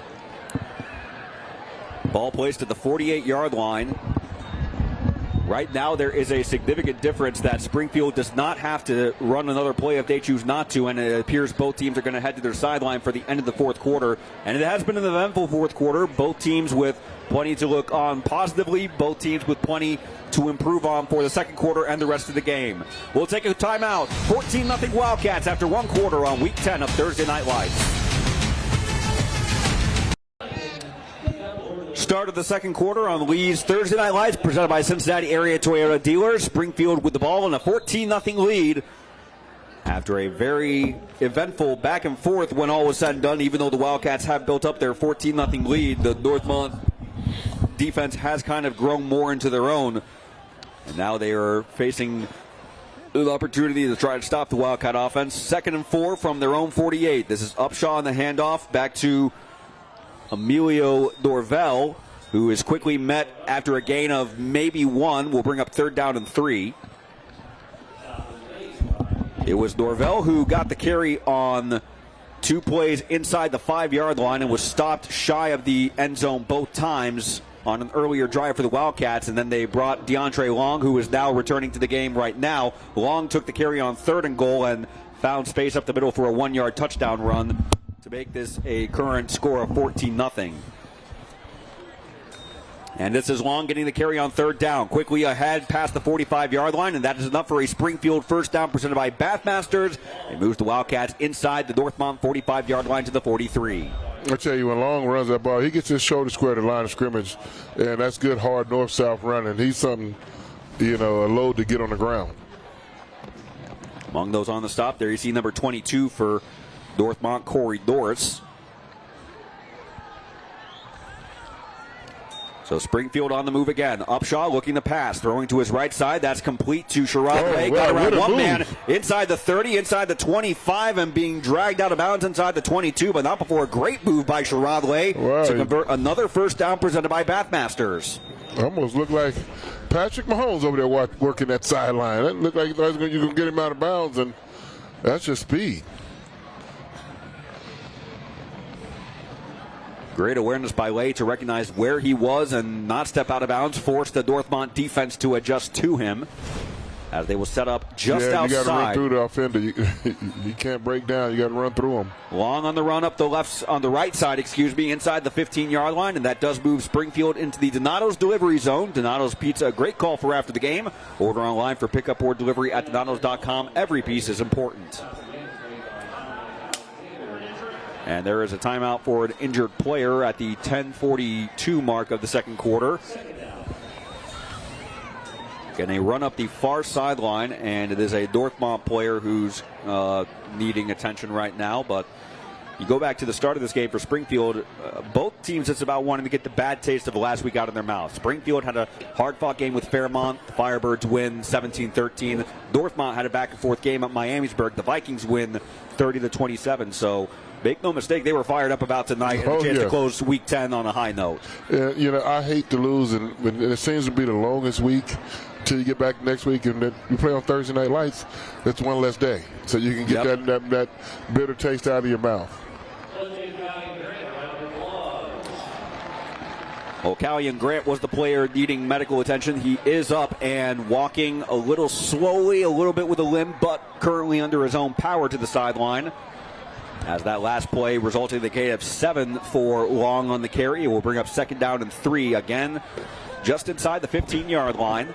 Ball placed at the 48-yard line. Right now, there is a significant difference that Springfield does not have to run another play if they choose not to, and it appears both teams are going to head to their sideline for the end of the fourth quarter. And it has been an eventful fourth quarter. Both teams with plenty to look on positively, both teams with plenty to improve on for the second quarter and the rest of the game. We'll take a timeout. 14-0 Wildcats after one quarter on Week 10 of Thursday Night Lights. Start of the second quarter on Lee's Thursday Night Lights, presented by Cincinnati Area Toyota Dealers. Springfield with the ball in a 14-0 lead after a very eventful back and forth when all was said and done. Even though the Wildcats have built up their 14-0 lead, the Northmont defense has kind of grown more into their own, and now they are facing the opportunity to try to stop the Wildcat offense. 2nd and 4 from their own 48. This is Upshaw on the handoff back to Emilio Dorvel, who is quickly met after a gain of maybe 1. Will bring up 3rd down and 3. It was Dorvel who got the carry on 2 plays inside the 5-yard line and was stopped shy of the end zone both times on an earlier drive for the Wildcats, and then they brought DeAndre Long, who is now returning to the game right now. Long took the carry on 3rd and goal and found space up the middle for a 1-yard touchdown run to make this a current score of 14-0. And this is Long getting the carry on 3rd down. Quickly ahead past the 45-yard line, and that is enough for a Springfield first down presented by Bathmasters. It moves the Wildcats inside the Northmont 45-yard line to the 43. I tell you, when Long runs that ball, he gets his shoulder square to the line of scrimmage, and that's good, hard north-south running. He's something, a load to get on the ground. Among those on the stop there, you see number 22 for Northmont, Corey Norris. So Springfield on the move again. Upshaw looking to pass, throwing to his right side. That's complete to Sherrod Lay. Got around one man inside the 30, inside the 25, and being dragged out of bounds inside the 22, but not before a great move by Sherrod Lay to convert another first down presented by Bathmasters. Almost looked like Patrick Mahomes over there working that sideline. It looked like you're going to get him out of bounds, and that's just speed. Great awareness by Lay to recognize where he was and not step out of bounds, force the Northmont defense to adjust to him as they will set up just outside. You got to run through the offender. You can't break down. You got to run through him. Long on the run up on the right side, inside the 15-yard line, and that does move Springfield into the Donato's delivery zone. Donato's Pizza, a great call for after the game. Order online for pickup or delivery at donatos.com. Every piece is important. And there is a timeout for an injured player at the 10:42 mark of the second quarter. Getting a run up the far sideline, and it is a Northmont player who's needing attention right now, but you go back to the start of this game for Springfield, both teams just about wanting to get the bad taste of last week out of their mouth. Springfield had a hard-fought game with Fairmont. The Firebirds win 17-13. Northmont had a back-and-forth game at Miamisburg. The Vikings win 30-27. So make no mistake, they were fired up about tonight and a chance to close Week 10 on a high note. Yeah, I hate to lose, and it seems to be the longest week until you get back next week, and then you play on Thursday Night Lights. That's one less day, so you can get that bitter taste out of your mouth. O'Callion Grant was the player needing medical attention. He is up and walking a little slowly, a little bit with a limp, but currently under his own power to the sideline. As that last play resulted in the gain of 7 for Long on the carry. It will bring up 2nd down and 3 again, just inside the 15-yard line.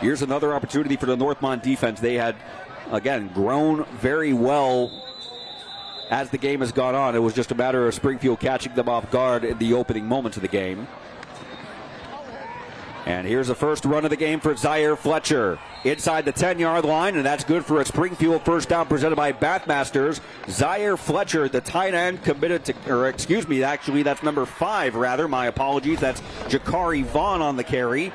Here's another opportunity for the Northmont defense. They had, again, grown very well as the game has gone on. It was just a matter of Springfield catching them off guard in the opening moments of the game. And here's the first run of the game for Zaire Fletcher. Inside the 10-yard line, and that's good for a Springfield first down presented by Bathmasters. Zaire Fletcher, the tight end, committed to, or excuse me, actually that's number 5, rather. My apologies. That's Jakari Vaughn on the carry.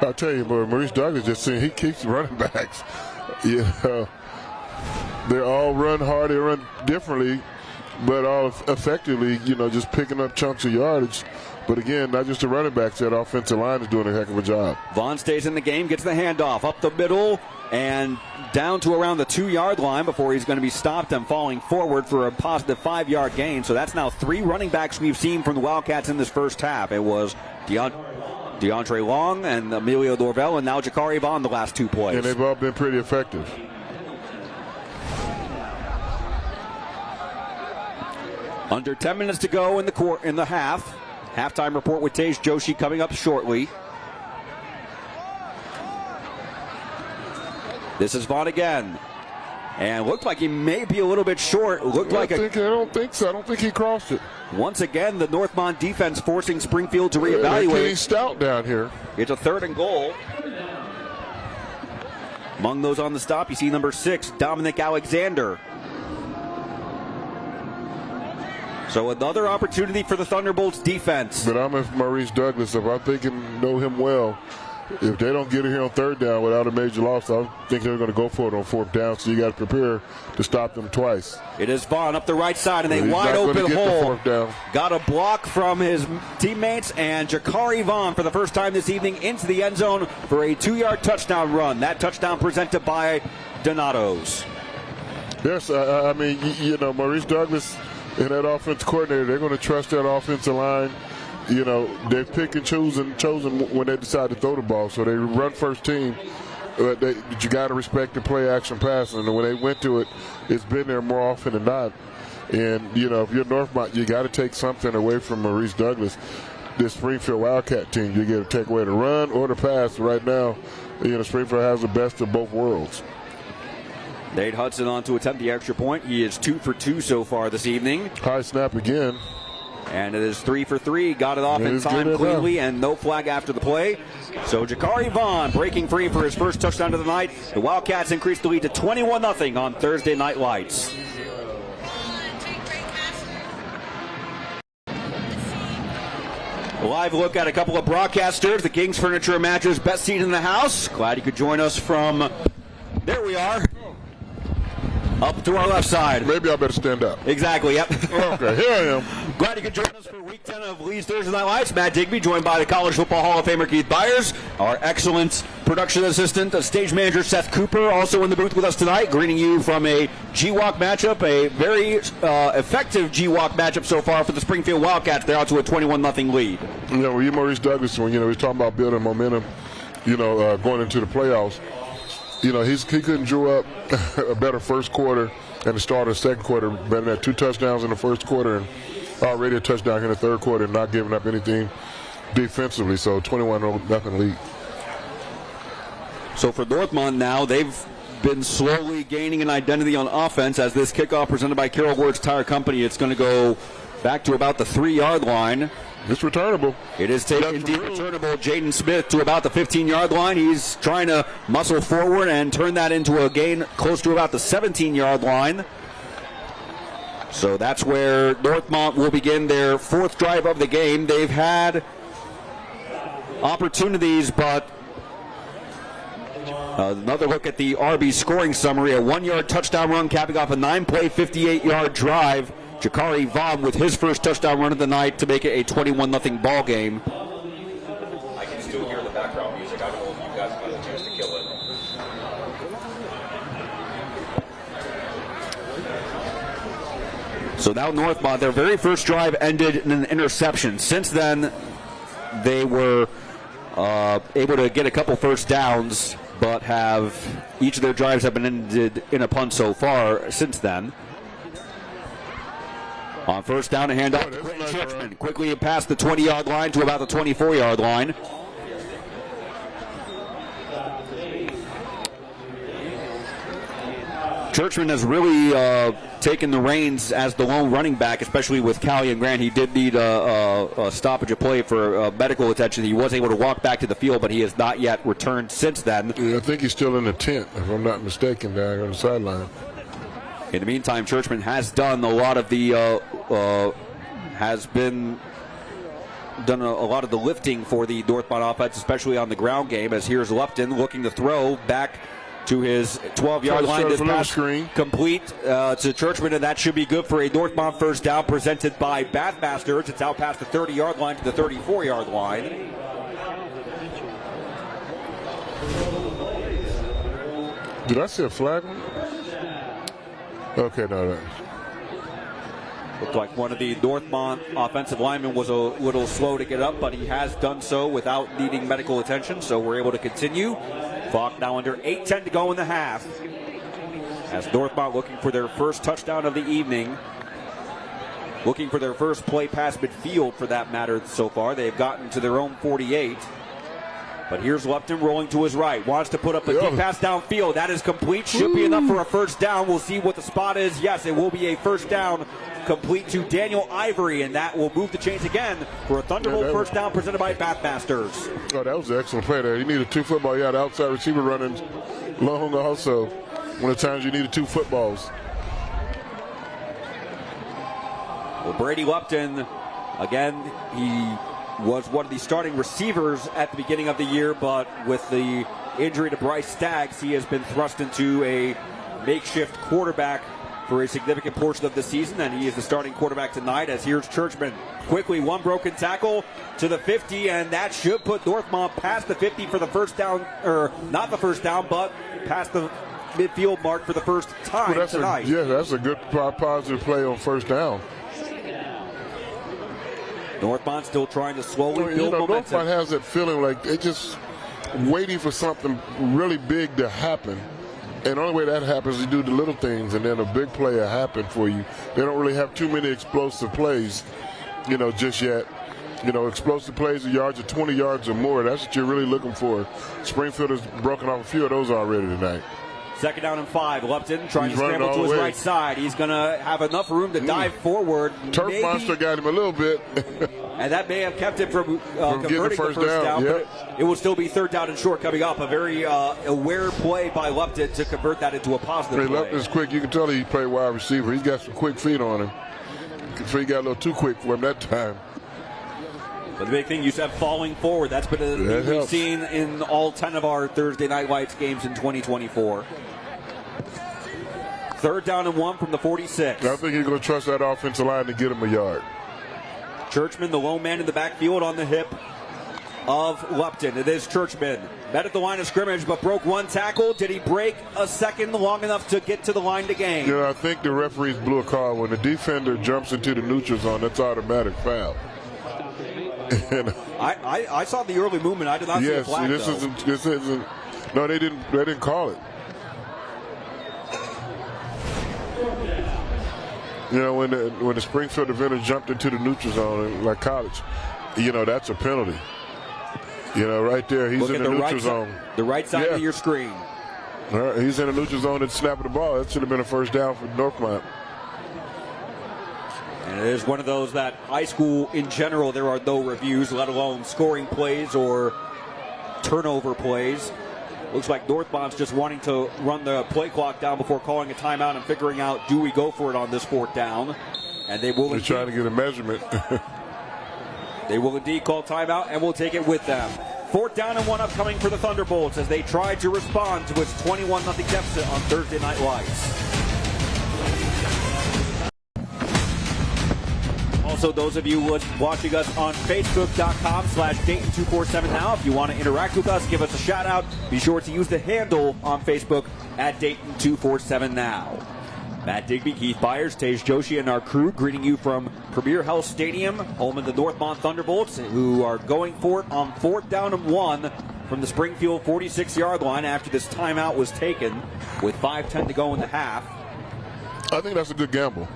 I'll tell you, boy, Maurice Douglas just saying he keeps running backs. You know, they all run hard, they run differently, but all effectively, just picking up chunks of yardage. But again, not just the running backs, that offensive line is doing a heck of a job. Vaughn stays in the game, gets the handoff up the middle and down to around the 2-yard line before he's going to be stopped and falling forward for a positive 5-yard gain. So that's now 3 running backs we've seen from the Wildcats in this first half. It was DeAndre Long and Emilio Dorvel, and now Jakari Vaughn the last 2 plays. And they've all been pretty effective. Under 10 minutes to go in the half. Halftime report with Tage Joshi coming up shortly. This is Vaughn again. And looked like he may be a little bit short. I don't think so. I don't think he crossed it. Once again, the Northmont defense forcing Springfield to reevaluate. He's stout down here. It's a 3rd and goal. Among those on the stop, you see number 6, Dominic Alexander. So another opportunity for the Thunderbolts defense. But I'm with Maurice Douglas. If I think and know him well, if they don't get it here on 3rd down without a major loss, I think they're going to go for it on 4th down. So you got to prepare to stop them twice. It is Vaughn up the right side, and a wide open hole. Got a block from his teammates, and Jakari Vaughn for the first time this evening into the end zone for a 2-yard touchdown run. That touchdown presented by Donatos. Yes, I mean, Maurice Douglas and that offensive coordinator, they're going to trust that offensive line. They pick and chosen when they decide to throw the ball. So they run first team. But you got to respect the play action passing. And when they went to it, it's been there more often than not. And, if you're Northmont, you got to take something away from Maurice Douglas. This Springfield Wildcat team, you got to take away the run or the pass. Right now, Springfield has the best of both worlds. Nate Hudson on to attempt the extra point. He is 2 for 2 so far this evening. High snap again. And it is 3 for 3. Got it off in time cleanly and no flag after the play. So Jakari Vaughn breaking free for his first touchdown of the night. The Wildcats increased the lead to 21-0 on Thursday Night Lights. A live look at a couple of broadcasters. The King's Furniture and Mattress best seat in the house. Glad you could join us from, there we are, up to our left side. Maybe I better stand up. Exactly, yep. Okay, here I am. Glad you could join us for Week 10 of Lee's Thursday Night Lights. Matt Digby, joined by the College Football Hall of Famer Keith Byars, our excellent production assistant, stage manager Seth Cooper, also in the booth with us tonight, greeting you from a GWalk matchup, a very effective GWalk matchup so far for the Springfield Wildcats. They're out to a 21-0 lead. You Maurice Douglas, when we're talking about building momentum, going into the playoffs. He couldn't draw up a better first quarter and the start of the second quarter, better than 2 touchdowns in the first quarter and already a touchdown in the third quarter and not giving up anything defensively. So 21-0 lead. So for Northmont now, they've been slowly gaining an identity on offense as this kickoff presented by Carroll Ward's Tire Company. It's going to go back to about the 3-yard line. It's returnable. It is taken indeed returnable. Jaden Smith to about the 15-yard line. He's trying to muscle forward and turn that into a gain close to about the 17-yard line. So that's where Northmont will begin their fourth drive of the game. They've had opportunities, but another look at the RB scoring summary. A 1-yard touchdown run capping off a 9-play, 58-yard drive. Jakari Vaughn with his first touchdown run of the night to make it a 21-0 ball game. I can still hear the background music. I don't know if you guys got a chance to kill it. So now Northmont, their very first drive ended in an interception. Since then, they were able to get a couple first downs, but each of their drives have been ended in a punt so far since then. On first down, a handoff to Quentin Churchman. Quickly past the 20-yard line to about the 24-yard line. Churchman has really taken the reins as the lone running back, especially with Callie and Grant. He did need a stoppage of play for medical attention. He was able to walk back to the field, but he has not yet returned since then. Yeah, I think he's still in the tent, if I'm not mistaken, down on the sideline. In the meantime, Churchman has done a lot of the done a lot of the lifting for the Northmont offense, especially on the ground game. As here's Lupton looking to throw back to his 12-yard line. This pass complete to Churchman, and that should be good for a Northmont first down presented by Bathmasters. It's out past the 30-yard line to the 34-yard line. Did I see a flag? Okay, no. Looked like one of the Northmont offensive linemen was a little slow to get up, but he has done so without needing medical attention, so we're able to continue. Clock now under 8:10 to go in the half. As Northmont looking for their first touchdown of the evening. Looking for their first play past midfield, for that matter, so far. They've gotten to their own 48. But here's Lupton rolling to his right. Wants to put up a deep pass downfield. That is complete. Should be enough for a first down. We'll see what the spot is. Yes, it will be a first down complete to Daniel Ivory, and that will move the chains again for a Thunderbolt first down presented by Bathmasters. Oh, that was an excellent play there. You needed 2 footballs. You had outside receiver running long also. One of the times you needed 2 footballs. Well, Brady Lupton, again, he was one of the starting receivers at the beginning of the year, but with the injury to Bryce Staggs, he has been thrust into a makeshift quarterback for a significant portion of the season, and he is the starting quarterback tonight. As here's Churchman. Quickly, one broken tackle to the 50, and that should put Northmont past the 50 for the first down, or not the first down, but past the midfield mark for the first time tonight. That's a good positive play on first down. Northmont still trying to slowly build momentum. Northmont has that feeling like they're just waiting for something really big to happen. And the only way that happens is you do the little things, and then a big play will happen for you. They don't really have too many explosive plays, just yet. Explosive plays, the yards of 20 yards or more. That's what you're really looking for. Springfield has broken off a few of those already tonight. Second down and 5. Lupton trying to scramble to his right side. He's going to have enough room to dive forward. Turf Monster got him a little bit. And that may have kept him from converting the first down. But it will still be third down and short coming up. A very aware play by Lupton to convert that into a positive play. Lupton's quick. You can tell he played wide receiver. He's got some quick feet on him. He got a little too quick for him that time. But the big thing, you said falling forward. That's been a thing we've seen in all 10 of our Thursday Night Lights games in 2024. Third down and 1 from the 46. I think you're going to trust that offensive line to get him a yard. Churchman, the lone man in the backfield on the hip of Lupton. It is Churchman. Met at the line of scrimmage, but broke one tackle. Did he break a second long enough to get to the line to gain? I think the referees blew a call. When the defender jumps into the neutral zone, that's automatic foul. I saw the early movement. I did not see a flag. This isn't. No, they didn't call it. When the Springfield defender jumped into the neutral zone, like college, that's a penalty. Right there, he's in the neutral zone. The right side of your screen. All right, he's in the neutral zone and snapping the ball. That should have been a first down for Northmont. And it is one of those that high school in general, there are no reviews, let alone scoring plays or turnover plays. Looks like Northmont's just wanting to run the play clock down before calling a timeout and figuring out, do we go for it on this 4th down? And they will. They're trying to get a measurement. They will indeed call timeout and will take it with them. 4th down and 1 upcoming for the Thunderbolts as they try to respond to its 21-0 deficit on Thursday Night Lights. Also, those of you watching us on Facebook.com/Dayton247 now, if you want to interact with us, give us a shout out. Be sure to use the handle on Facebook at Dayton247 now. Matt Digby, Keith Byars, Joshi, and our crew greeting you from Premier Health Stadium, home of the Northmont Thunderbolts, who are going for it on 4th down and 1 from the Springfield 46-yard line after this timeout was taken with 5:10 to go in the half. I think that's a good gamble.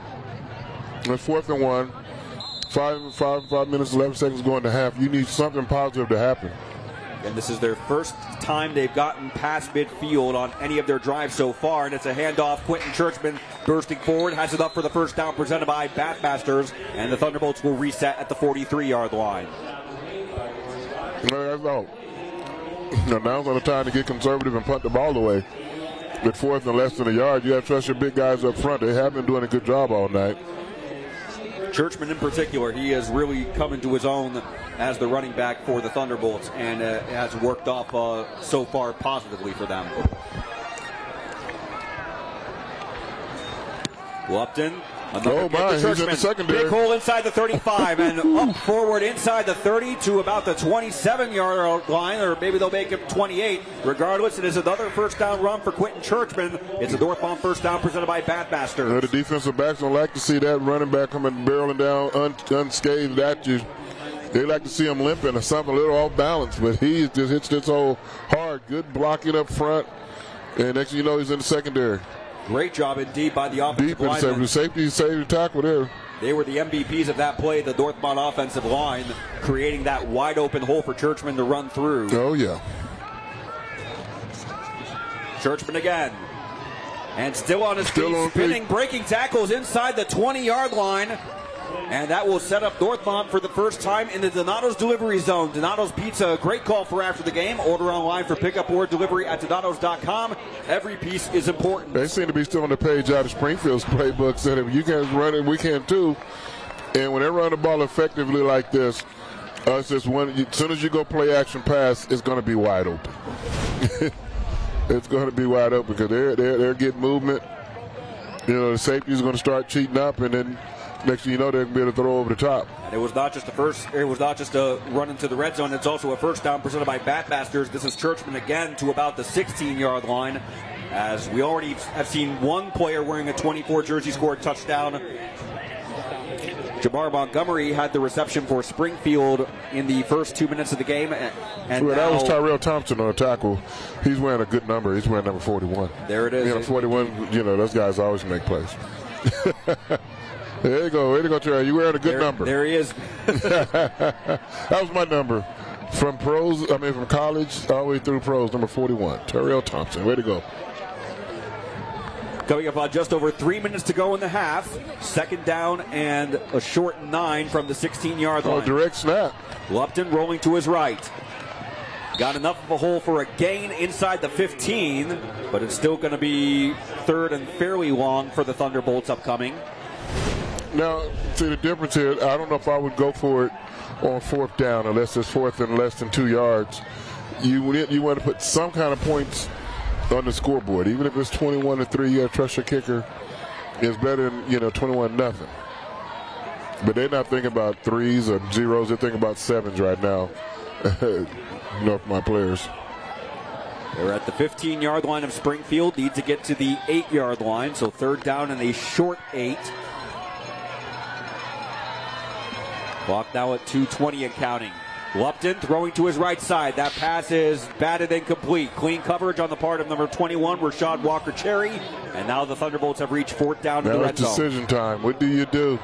It's 4th and 1, 5 minutes, 11 seconds going to half. You need something positive to happen. And this is their first time they've gotten past midfield on any of their drives so far. And it's a handoff. Quentin Churchman bursting forward, has it up for the first down presented by Bathmasters. And the Thunderbolts will reset at the 43-yard line. That's all. Now's not the time to get conservative and punt the ball away. With 4th and less than a yard, you got to trust your big guys up front. They have been doing a good job all night. Churchman in particular, he has really come into his own as the running back for the Thunderbolts and has worked off so far positively for them. Lupton. He's in the secondary. Big hole inside the 35 and up forward inside the 30 to about the 27-yard line, or maybe they'll make it 28. Regardless, it is another first down run for Quentin Churchman. It's a Northmont first down presented by Bathmasters. The defensive backs don't like to see that running back coming barreling down unscathed at you. They like to see him limping or something a little off balance, but he just hits this hole hard. Good blocking up front, and next thing you know, he's in the secondary. Great job indeed by the offensive lineman. The safety saved the tackle there. They were the MVPs of that play, the Northmont offensive line, creating that wide open hole for Churchman to run through. Oh, yeah. Churchman again. And still on his feet, spinning, breaking tackles inside the 20-yard line. And that will set up Northmont for the first time in the Donato's delivery zone. Donato's Pizza, a great call for after the game. Order online for pickup or delivery at Donatos.com. Every piece is important. They seem to be still on the page out of Springfield's playbook, saying if you guys run it, we can too. And when they run the ball effectively like this, it's just as soon as you go play action pass, it's going to be wide open. It's going to be wide open because they're getting movement. You know, the safety is going to start cheating up, and then next thing you know, they're going to be able to throw over the top. And it was not just a run into the red zone. It's also a first down presented by Bathmasters. This is Churchman again to about the 16-yard line, as we already have seen one player wearing a 24 jersey score a touchdown. Jamar Montgomery had the reception for Springfield in the first 2 minutes of the game. And that was Tyrell Thompson on a tackle. He's wearing a good number. He's wearing number 41. There it is. You know, 41, those guys always make plays. There you go. Way to go, Terry. You're wearing a good number. There he is. That was my number. From college all the way through pros, number 41. Tyrell Thompson. Way to go. Coming up on just over 3 minutes to go in the half. Second down and a short 9 from the 16-yard line. Oh, direct snap. Lupton rolling to his right. Got enough of a hole for a gain inside the 15, but it's still going to be third and fairly long for the Thunderbolts upcoming. Now, see the difference here, I don't know if I would go for it on 4th down unless it's 4th and less than 2 yards. You want to put some kind of points on the scoreboard. Even if it's 21-3, you got to trust your kicker. It's better than 21-0. But they're not thinking about 3s or 0s. They're thinking about 7s right now. My players. They're at the 15-yard line of Springfield. Need to get to the 8-yard line. So third down and a short 8. Clock now at 2:20 and counting. Lupton throwing to his right side. That pass is batted and complete. Clean coverage on the part of number 21, Rashad Walker-Cherry. And now the Thunderbolts have reached 4th down to the red zone. Now it's decision time. What do you do?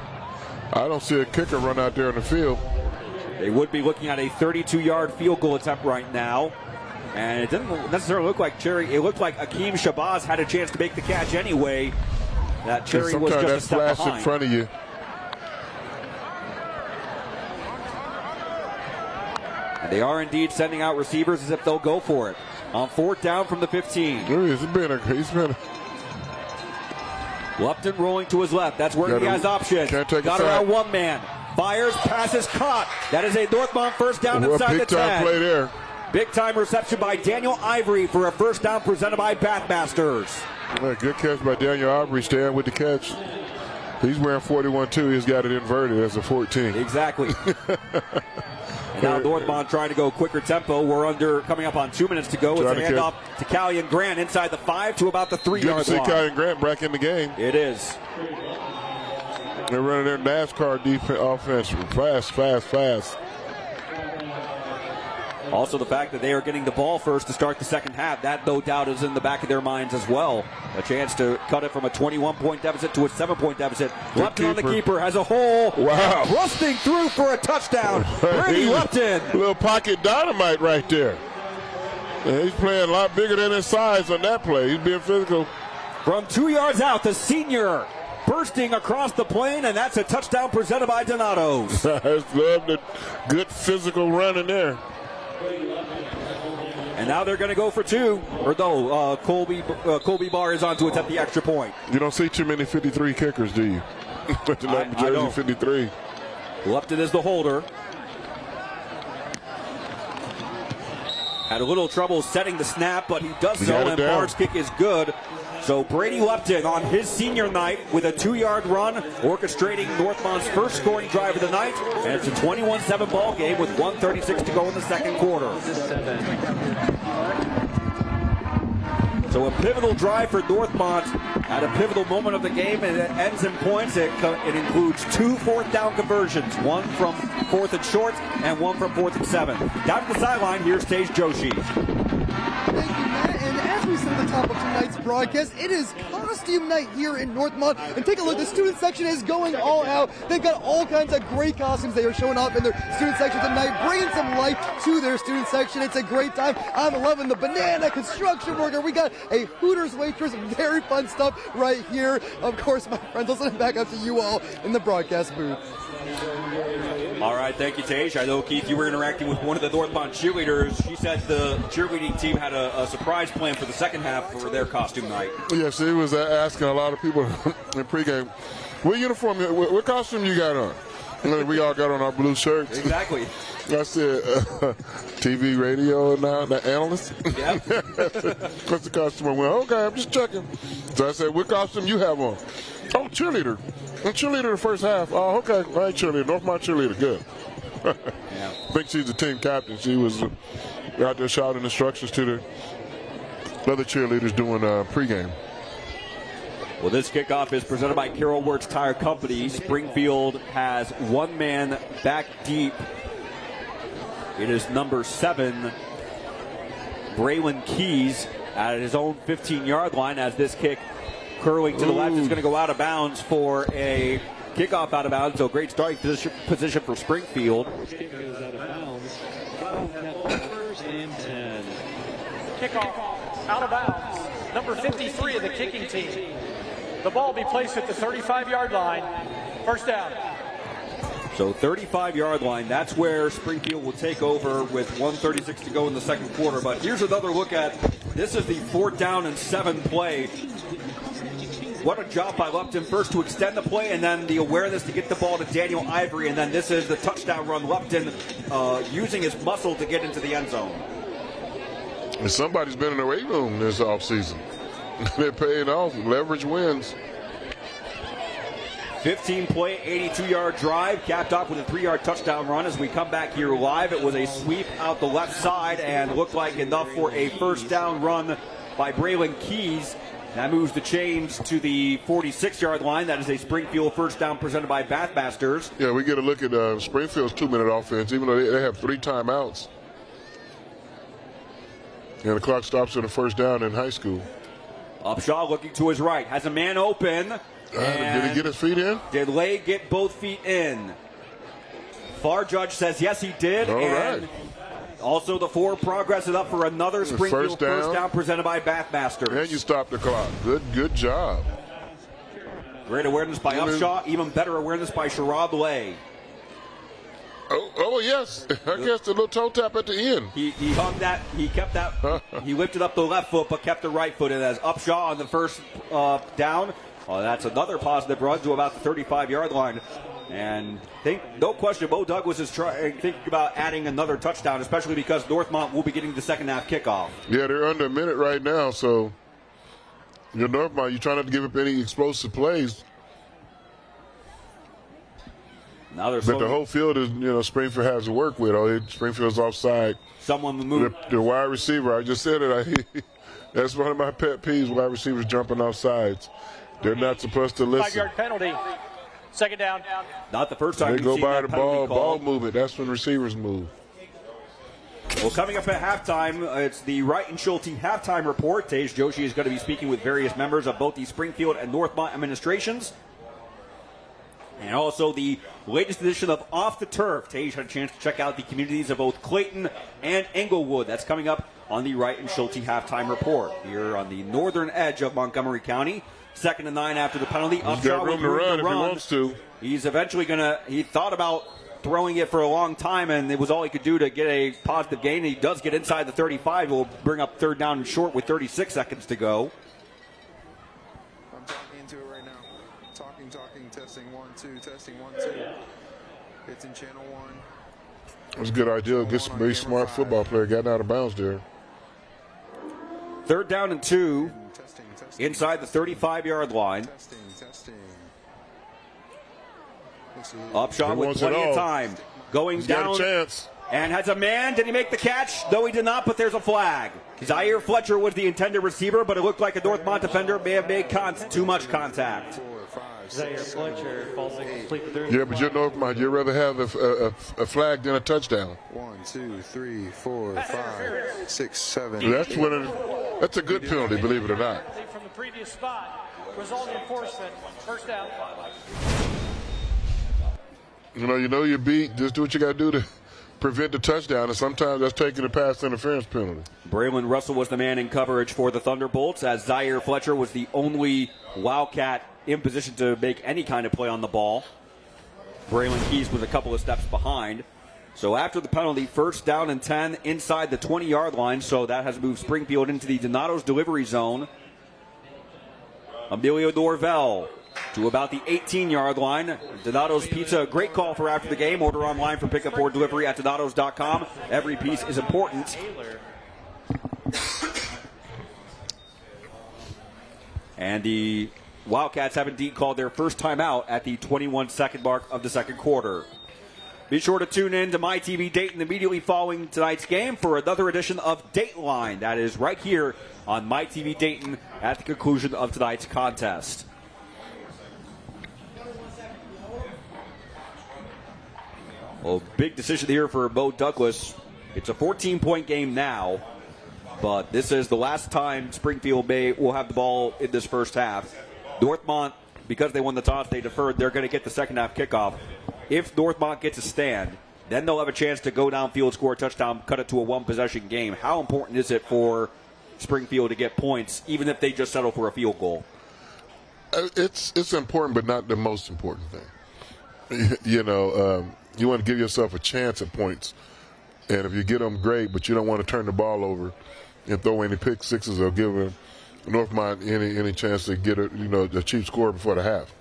I don't see a kicker run out there in the field. They would be looking at a 32-yard field goal attempt right now. And it didn't necessarily look like Cherry. It looked like Akeem Shabazz had a chance to make the catch anyway. That Cherry was just a step behind. In front of you. And they are indeed sending out receivers as if they'll go for it. On 4th down from the 15. He's been Lupton rolling to his left. That's where he has options. Got around one man. Fires, passes caught. That is a Northmont first down inside the 10. Big time play there. Big time reception by Daniel Ivory for a first down presented by Bathmasters. Good catch by Daniel Ivory, staying with the catch. He's wearing 41 too. He's got it inverted as a 14. Exactly. And now Northmont trying to go quicker tempo. We're coming up on 2 minutes to go. It's a handoff to Callian Grant inside the 5 to about the 3-yard line. Good to see Callian Grant back in the game. It is. They're running their NASCAR defense offense fast. Also the fact that they are getting the ball first to start the second half, that no doubt is in the back of their minds as well. A chance to cut it from a 21-point deficit to a 7-point deficit. Lupton on the keeper has a hole. Wow. Thrusting through for a touchdown. Brady Lupton. A little pocket dynamite right there. And he's playing a lot bigger than his size on that play. He's being physical. From 2 yards out, the senior bursting across the plane, and that's a touchdown presented by Donatos. I just love the good physical running there. And now they're going to go for 2. Or no, Colby Byars is on to attempt the extra point. You don't see too many 53 kickers, do you? With the number jersey 53. Lupton is the holder. Had a little trouble setting the snap, but he does so, and Barr's kick is good. So Brady Lupton on his senior night with a 2-yard run, orchestrating Northmont's first scoring drive of the night. And it's a 21-7 ball game with 1:36 to go in the second quarter. So a pivotal drive for Northmont at a pivotal moment of the game, and it ends in points. It includes 2 4th down conversions, one from 4th and short and one from 4th and 7. Down to the sideline, here's Tage Joshi. Thank you, Matt. And as we said at the top of tonight's broadcast, it is costume night here in Northmont. And take a look, the student section is going all out. They've got all kinds of great costumes. They are showing off in their student section tonight, bringing some life to their student section. It's a great time. I'm loving the banana construction worker. We got a Hooters waitress. Very fun stuff right here. Of course, my friends, I'll send it back up to you all in the broadcast booth. All right, thank you, Tage. I know, Keith, you were interacting with one of the Northmont cheerleaders. She said the cheerleading team had a surprise plan for the second half for their costume night. Yes, she was asking a lot of people in pregame, what uniform, what costume you got on? And we all got on our blue shirts. Exactly. I said, TV, radio, now the analyst. Yeah. What's the costume? I went, okay, I'm just checking. So I said, what costume you have on? Oh, cheerleader. I'm cheerleader the first half. Oh, okay. All right, cheerleader. Northmont cheerleader. Good. Yeah. I think she's the team captain. She was out there shouting instructions to the other cheerleaders doing pregame. Well, this kickoff is presented by Carroll Works Tire Company. Springfield has one man back deep. It is number 7, Braylon Keys, at his own 15-yard line, as this kick curling to the left is going to go out of bounds for a kickoff out of bounds. So great starting position for Springfield. Goes out of bounds. First and 10. Kickoff out of bounds. Number 53 of the kicking team. The ball will be placed at the 35-yard line. First down. So 35-yard line, that's where Springfield will take over with 1:36 to go in the second quarter. But here's another look at, this is the 4th down and 7 play. What a job by Lupton, first to extend the play, and then the awareness to get the ball to Daniel Ivory, and then this is the touchdown run. Lupton using his muscle to get into the end zone. And somebody's been in the weight room this offseason. They're paying off. Leverage wins. 15-play, 82-yard drive, capped off with a 3-yard touchdown run. As we come back here live, it was a sweep out the left side and looked like enough for a first down run by Braylon Keys. That moves the chains to the 46-yard line. That is a Springfield first down presented by Bathmasters. Yeah, we get a look at Springfield's 2-minute offense, even though they have 3 timeouts. And the clock stops at a first down in high school. Upshaw looking to his right, has a man open. Did he get his feet in? Did Lay get both feet in? Far judge says yes, he did. All and right. Also, the 4 progresses up for another Springfield first down presented by Bathmasters. And you stop the clock. Good job. Great awareness by Upshaw. Even better awareness by Sherrod Lay. Oh yes. I guess the little toe tap at the end. He hung that. He kept that. He lifted up the left foot, but kept the right foot. And as Upshaw on the first down, that's another positive run to about the 35-yard line. And no question, Bo Douglas is thinking about adding another touchdown, especially because Northmont will be getting the second half kickoff. Yeah, they're under a minute right now, so Northmont, you're trying not to give up any explosive plays. Now they're but the whole field is, Springfield has to work with. Springfield's offside. Someone moved. The wide receiver, I just said it. That's one of my pet peeves, wide receivers jumping off sides. They're not supposed to listen. 5-yard penalty. Second down. Not the first time they go by the ball movement. That's when receivers move. Well, coming up at halftime, it's the Wright and Schulte halftime report. Tage Joshi is going to be speaking with various members of both the Springfield and Northmont administrations. And also the latest edition of Off the Turf. Tage had a chance to check out the communities of both Clayton and Englewood. That's coming up on the Wright and Schulte halftime report here on the northern edge of Montgomery County. 2nd and 9 after the penalty. He's got room to run if he wants to. He's eventually he thought about throwing it for a long time, and it was all he could do to get a positive gain. He does get inside the 35. Will bring up 3rd down and short with 36 seconds to go. I'm talking into it right now. Talking, testing, 1, 2, testing, 1, 2. It's in channel 1. It was a good idea. Get some very smart football player getting out of bounds there. 3rd down and 2. Inside the 35-yard line. Upshaw with plenty of time. Going down. Got a chance. And has a man. Did he make the catch? No, he did not, but there's a flag. Zaire Fletcher was the intended receiver, but it looked like a Northmont defender may have made too much contact. Zaire Fletcher falls incomplete. Yeah, but you're Northmont. You'd rather have a flag than a touchdown. 1, 2, 3, 4, 5, 6, 7. That's a good penalty, believe it or not. From the previous spot, result enforcement, first down. You know you're beat. Just do what you got to do to prevent the touchdown, and sometimes that's taking a pass interference penalty. Braylon Russell was the man in coverage for the Thunderbolts, as Zaire Fletcher was the only Wildcat in position to make any kind of play on the ball. Braylon Keys was a couple of steps behind. So after the penalty, 1st down and 10 inside the 20-yard line. So that has moved Springfield into the Donato's delivery zone. Emilio Norvell to about the 18-yard line. Donato's Pizza, a great call for after the game. Order online for pickup or delivery at donatos.com. Every piece is important. And the Wildcats have indeed called their first timeout at the 21-second mark of the second quarter. Be sure to tune in to MyTV Dayton immediately following tonight's game for another edition of Dateline. That is right here on MyTV Dayton at the conclusion of tonight's contest. Well, big decision here for Bo Douglas. It's a 14-point game now, but this is the last time Springfield will have the ball in this first half. Northmont, because they won the toss, they deferred. They're going to get the second half kickoff. If Northmont gets a stand, then they'll have a chance to go downfield, score a touchdown, cut it to a one-possession game. How important is it for Springfield to get points, even if they just settle for a field goal? It's important, but not the most important thing. You want to give yourself a chance at points. And if you get them, great, but you don't want to turn the ball over and throw any pick sixes or give Northmont any chance to get a cheap score before the half.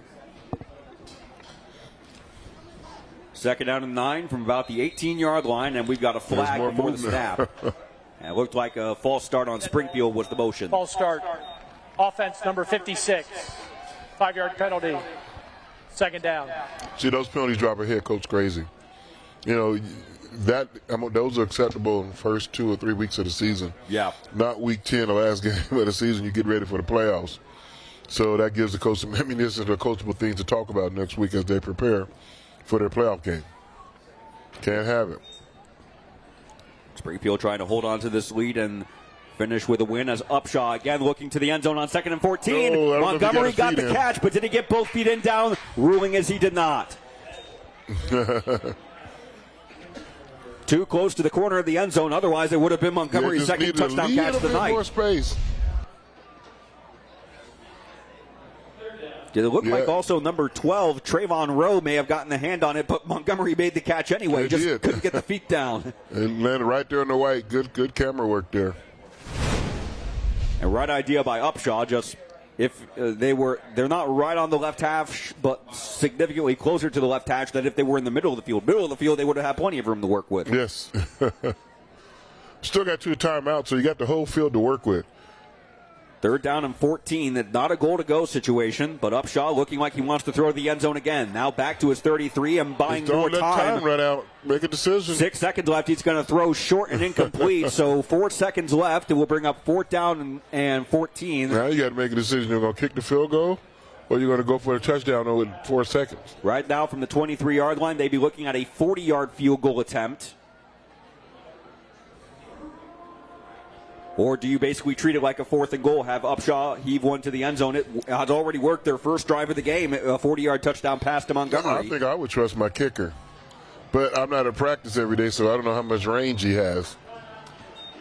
2nd down and 9 from about the 18-yard line, and we've got a flag before the snap. And it looked like a false start on Springfield was the motion. False start. Offense number 56. 5-yard penalty. 2nd down. See, those penalties drive a head coach crazy. Those are acceptable in the first 2 or 3 weeks of the season. Yeah. Not week 10, the last game of the season. You get ready for the playoffs. So that gives the coach some ammunition or coachable things to talk about next week as they prepare for their playoff game. Can't have it. Springfield trying to hold on to this lead and finish with a win as Upshaw again looking to the end zone on 2nd and 14. Montgomery got the catch, but did he get both feet in down? Ruling as he did not. Too close to the corner of the end zone. Otherwise, it would have been Montgomery's second touchdown catch of the night. More space. Did it look like also number 12, Trayvon Rowe, may have gotten a hand on it, but Montgomery made the catch anyway. Couldn't get the feet down. And landed right there in the white. Good camera work there. And right idea by Upshaw. Just if they're not right on the left hash, but significantly closer to the left hash than if they were in the middle of the field. Middle of the field, they would have had plenty of room to work with. Yes. Still got 2 timeouts, so you got the whole field to work with. 3rd down and 14. Not a goal-to-go situation, but Upshaw looking like he wants to throw to the end zone again. Now back to his 33 and buying more time. Don't let time run out. Make a decision. 6 seconds left. He's going to throw short and incomplete. So 4 seconds left. It will bring up 4th down and 14. Now you got to make a decision. You're going to kick the field goal, or you're going to go for a touchdown with 4 seconds. Right now from the 23-yard line, they'd be looking at a 40-yard field goal attempt. Or do you basically treat it like a 4th and goal, have Upshaw heave one to the end zone? It has already worked their first drive of the game, a 40-yard touchdown pass to Montgomery. I think I would trust my kicker. But I'm not at practice every day, so I don't know how much range he has.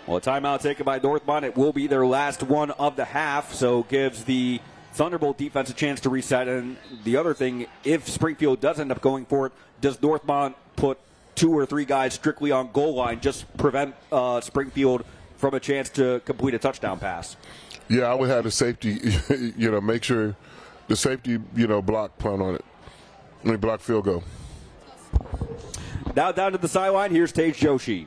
Well, a timeout taken by Northmont. It will be their last one of the half, so gives the Thunderbolt defense a chance to reset. And the other thing, if Springfield does end up going for it, does Northmont put 2 or 3 guys strictly on goal line, just prevent Springfield from a chance to complete a touchdown pass? Yeah, I would have the safety, make sure the safety, block punt on it. Block field goal. Now down to the sideline, here's Tage Joshi.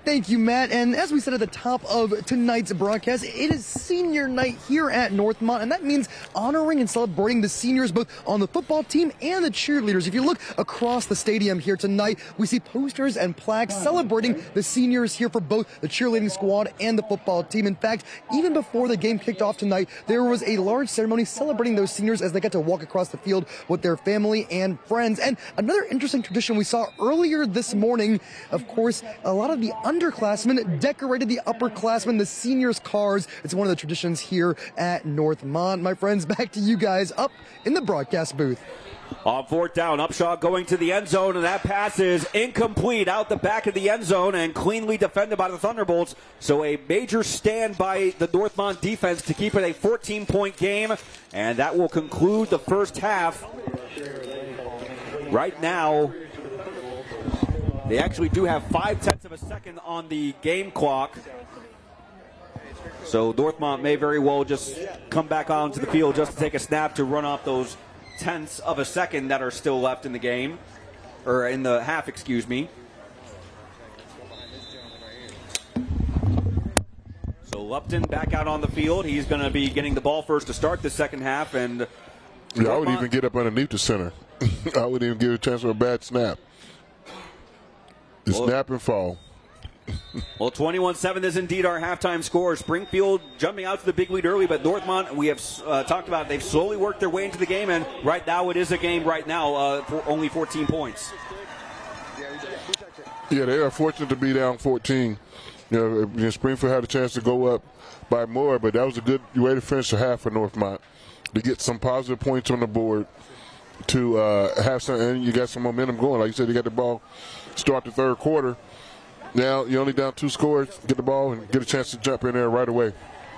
Thank you, Matt. And as we said at the top of tonight's broadcast, it is senior night here at Northmont, and that means honoring and celebrating the seniors both on the football team and the cheerleaders. If you look across the stadium here tonight, we see posters and plaques celebrating the seniors here for both the cheerleading squad and the football team. In fact, even before the game kicked off tonight, there was a large ceremony celebrating those seniors as they got to walk across the field with their family and friends. And another interesting tradition we saw earlier this morning, of course, a lot of the underclassmen decorated the upperclassmen, the seniors' cars. It's one of the traditions here at Northmont. My friends, back to you guys up in the broadcast booth. On 4th down, Upshaw going to the end zone, and that pass is incomplete out the back of the end zone and cleanly defended by the Thunderbolts. So a major stand by the Northmont defense to keep it a 14-point game, and that will conclude the first half. Right now, they actually do have 0.5 of a second on the game clock. So Northmont may very well just come back onto the field just to take a snap to run off those 0.1 of a second that are still left in the game, or in the half, excuse me. So Lupton back out on the field. He's going to be getting the ball first to start the second half. And yeah, I would even get up underneath the center. I wouldn't even give a chance for a bad snap. The snap and fall. Well, 21-7 is indeed our halftime score. Springfield jumping out to the big lead early, but Northmont, we have talked about, they've slowly worked their way into the game, and right now it is a game right now, for only 14 points. Yeah, they are fortunate to be down 14. Springfield had a chance to go up by more, but that was a good way to finish the half for Northmont, to get some positive points on the board, to have some, and you got some momentum going. Like you said, you got the ball start the third quarter. Now you're only down 2 scores. Get the ball and get a chance to jump in there right away.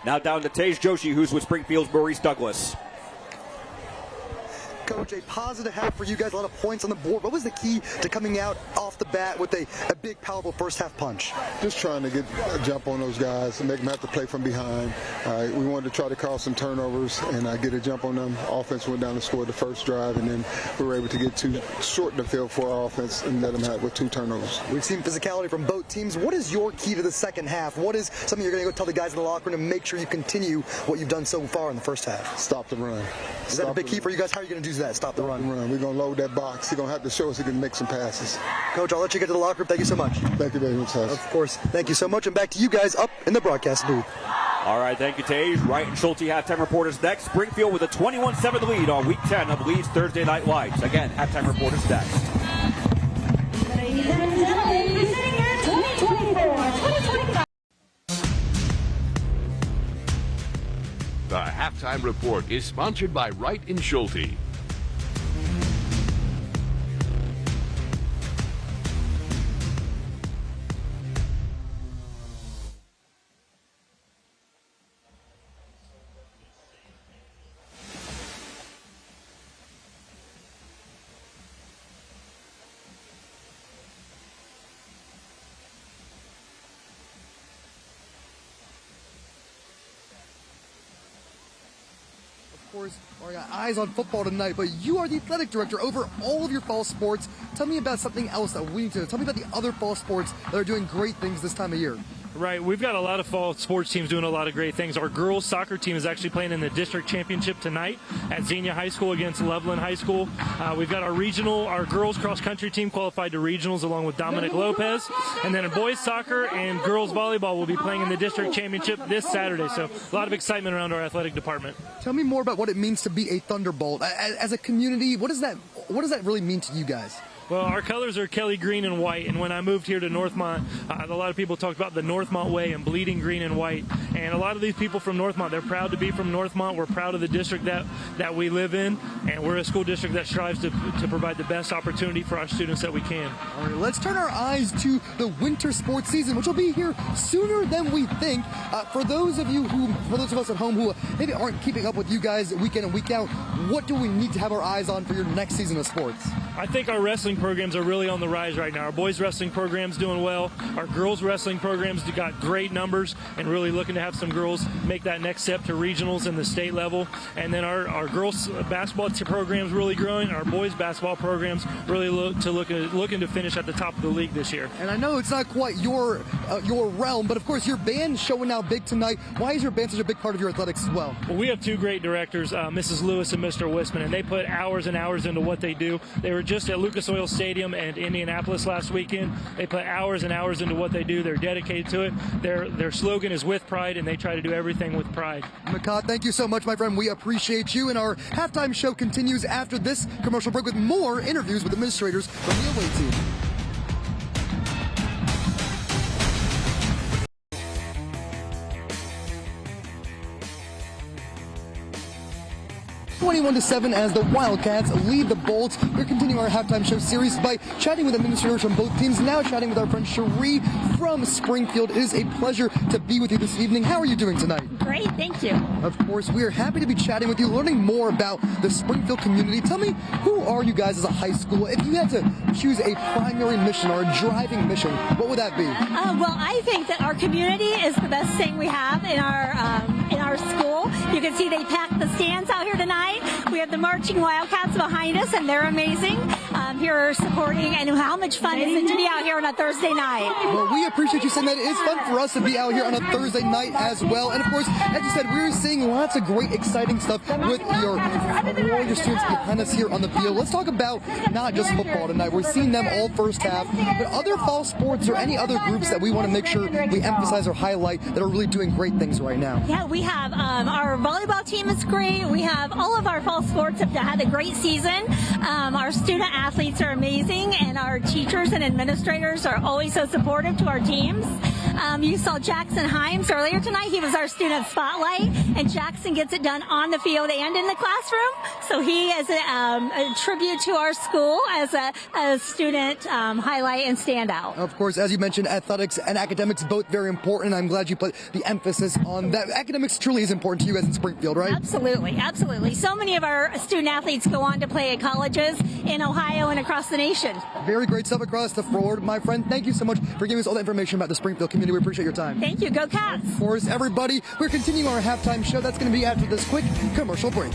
Now down to Tage Joshi, who's with Springfield's Maurice Douglas. Coach, a positive half for you guys, a lot of points on the board. What was the key to coming out off the bat with a big, powerful first half punch? Just trying to get a jump on those guys and make them have to play from behind. We wanted to try to cause some turnovers and get a jump on them. Offense went down and scored the first drive, and then we were able to get too short in the field for our offense and let them have with 2 turnovers. We've seen physicality from both teams. What is your key to the second half? What is something you're going to go tell the guys in the locker room to make sure you continue what you've done so far in the first half? Stop the run. Is that a big key for you guys? How are you going to do that? Stop the run. We're going to load that box. He's going to have to show us he can make some passes. Coach, I'll let you get to the locker room. Thank you so much. Thank you very much, Huss. Of course. Thank you so much. And back to you guys up in the broadcast booth. All right, thank you, Tage. Wright and Schulte halftime reporters next. Springfield with a 21-7 lead on Week 10 of Leeds Thursday Night Lights. Again, halftime reporters next. Ladies and gentlemen, presenting your 2024-2025. The halftime report is sponsored by Wright and Schulte. course, we got eyes on football tonight, but you are the athletic director over all of your fall sports. Tell me about something else that we need to know. Tell me about the other fall sports that are doing great things this time of year. Right, we've got a lot of fall sports teams doing a lot of great things. Our girls soccer team is actually playing in the district championship tonight at Xenia High School against Loveland High School. We've got our girls cross country team qualified to regionals along with Dominic Lopez. And then in boys soccer and girls volleyball will be playing in the district championship this Saturday. So a lot of excitement around our athletic department. Tell me more about what it means to be a Thunderbolt. As a community, what does that really mean to you guys? Well, our colors are Kelly green and white, and when I moved here to Northmont, a lot of people talked about the Northmont way and bleeding green and white. And a lot of these people from Northmont, they're proud to be from Northmont. We're proud of the district that we live in, and we're a school district that strives to provide the best opportunity for our students that we can. All right, let's turn our eyes to the winter sports season, which will be here sooner than we think. For those of us at home who maybe aren't keeping up with you guys week in and week out, what do we need to have our eyes on for your next season of sports? I think our wrestling programs are really on the rise right now. Our boys wrestling program's doing well. Our girls wrestling programs got great numbers and really looking to have some girls make that next step to regionals and the state level. And then our girls basketball program's really growing. Our boys basketball programs really looking to finish at the top of the league this year. And I know it's not quite your realm, but of course your band's showing out big tonight. Why is your band such a big part of your athletics as well? Well, we have two great directors, Mrs. Lewis and Mr. Wisman, and they put hours and hours into what they do. They were just at Lucas Oil Stadium and Indianapolis last weekend. They put hours and hours into what they do. They're dedicated to it. Their slogan is with pride, and they try to do everything with pride. Makad, thank you so much, my friend. We appreciate you. And our halftime show continues after this commercial break with more interviews with administrators from the away team. 21-7 as the Wildcats lead the Bolts. We're continuing our halftime show series by chatting with administrators from both teams, now chatting with our friend Cherie from Springfield. It is a pleasure to be with you this evening. How are you doing tonight? Great, thank you. Of course, we are happy to be chatting with you, learning more about the Springfield community. Tell me, who are you guys as a high school? If you had to choose a primary mission or a driving mission, what would that be? Well, I think that our community is the best thing we have in our school. You can see they packed the stands out here tonight. We have the marching Wildcats behind us, and they're amazing. Here supporting, and how much fun is it to be out here on a Thursday night? Well, we appreciate you saying that. It is fun for us to be out here on a Thursday night as well. And of course, as you said, we're seeing lots of great, exciting stuff with all your students behind us here on the field. Let's talk about not just football tonight. We're seeing them all first half, but other fall sports or any other groups that we want to make sure we emphasize or highlight that are really doing great things right now. Yeah, we have our volleyball team is great. We have all of our fall sports have had a great season. Our student athletes are amazing, and our teachers and administrators are always so supportive to our teams. You saw Jackson Himes earlier tonight. He was our student spotlight, and Jackson gets it done on the field and in the classroom. So he is a tribute to our school as a student highlight and standout. Of course, as you mentioned, athletics and academics both very important. I'm glad you put the emphasis on that. Academics truly is important to you guys in Springfield, right? Absolutely, absolutely. So many of our student athletes go on to play at colleges in Ohio and across the nation. Very great stuff across the board, my friend. Thank you so much for giving us all the information about the Springfield community. We appreciate your time. Thank you. Go Cats. Of course, everybody. We're continuing our halftime show. That's going to be after this quick commercial break.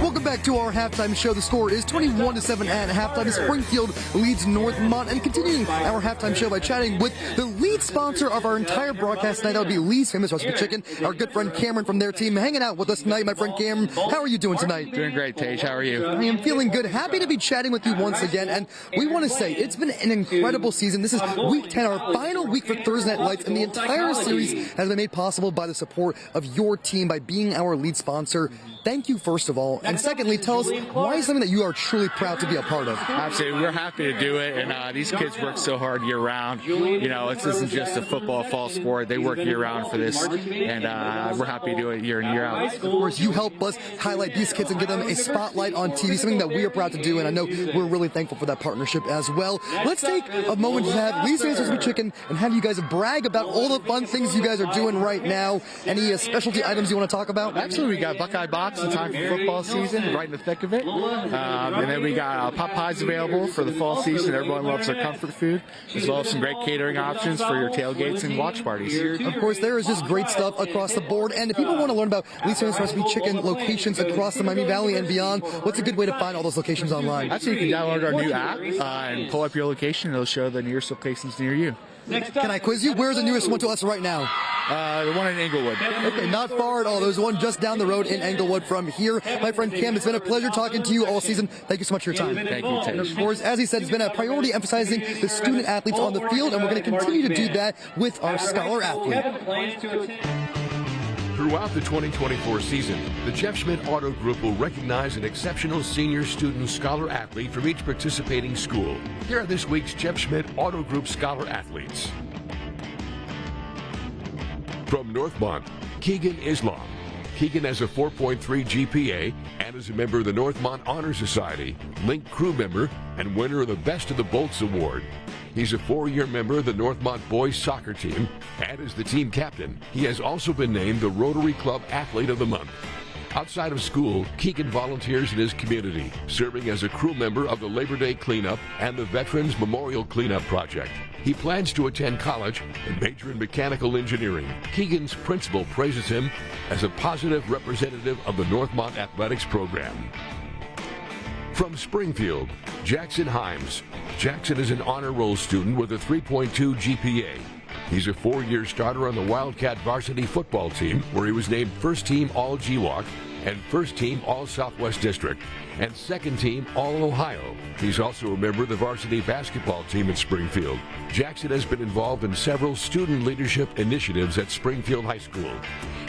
Welcome back to our halftime show. The score is 21-7 at halftime. Springfield leads Northmont, and continuing our halftime show by chatting with the lead sponsor of our entire broadcast tonight. That would be Lee's Famous Recipe Chicken, our good friend Cameron from their team, hanging out with us tonight. My friend Cameron, how are you doing tonight? Doing great, Tage. How are you? I am feeling good. Happy to be chatting with you once again, and we want to say it's been an incredible season. This is week 10, our final week for Thursday Night Lights, and the entire series has been made possible by the support of your team by being our lead sponsor. Thank you, first of all. And secondly, tell us why is something that you are truly proud to be a part of? Absolutely. We're happy to do it. And these kids work so hard year round. You know, this isn't just a football fall sport. They work year round for this. And we're happy to do it year in, year out. Of course, you help us highlight these kids and give them a spotlight on TV, something that we are proud to do. And I know we're really thankful for that partnership as well. Let's take a moment to have Lee's Famous Recipe Chicken and have you guys brag about all the fun things you guys are doing right now. Any specialty items you want to talk about? Absolutely. We got Buckeye Box in time for football season. season, right in the thick of it. And then we got pot pies available for the fall season. Everyone loves their comfort food, as well as some great catering options for your tailgates and watch parties. Of course, there is just great stuff across the board. And if people want to learn about Lisa's Recipe Chicken locations across the Miami Valley and beyond, what's a good way to find all those locations online? Actually, you can download our new app and pull up your location. It'll show the nearest locations near you. Can I quiz you? Where's the nearest one to us right now? The one in Englewood. Okay, not far at all. There's one just down the road in Englewood from here. My friend Cam, it's been a pleasure talking to you all season. Thank you so much for your time. Thank you, Tim. And of course, as he said, it's been a priority emphasizing the student athletes on the field, and we're going to continue to do that with our scholar athlete. Throughout the 2024 season, the Jeff Schmidt Auto Group will recognize an exceptional senior student scholar athlete from each participating school. Here are this week's Jeff Schmidt Auto Group scholar athletes. From Northmont, Keegan Islam. Keegan has a 4.3 GPA and is a member of the Northmont Honor Society, Link crew member, and winner of the Best of the Bolts Award. He's a 4-year member of the Northmont boys soccer team and is the team captain. He has also been named the Rotary Club Athlete of the Month. Outside of school, Keegan volunteers in his community, serving as a crew member of the Labor Day Cleanup and the Veterans Memorial Cleanup Project. He plans to attend college and major in mechanical engineering. Keegan's principal praises him as a positive representative of the Northmont Athletics program. From Springfield, Jackson Himes. Jackson is an honor roll student with a 3.2 GPA. He's a 4-year starter on the Wildcat varsity football team, where he was named first team All-GWAC and first team All-Southwest District and second team All-Ohio. He's also a member of the varsity basketball team at Springfield. Jackson has been involved in several student leadership initiatives at Springfield High School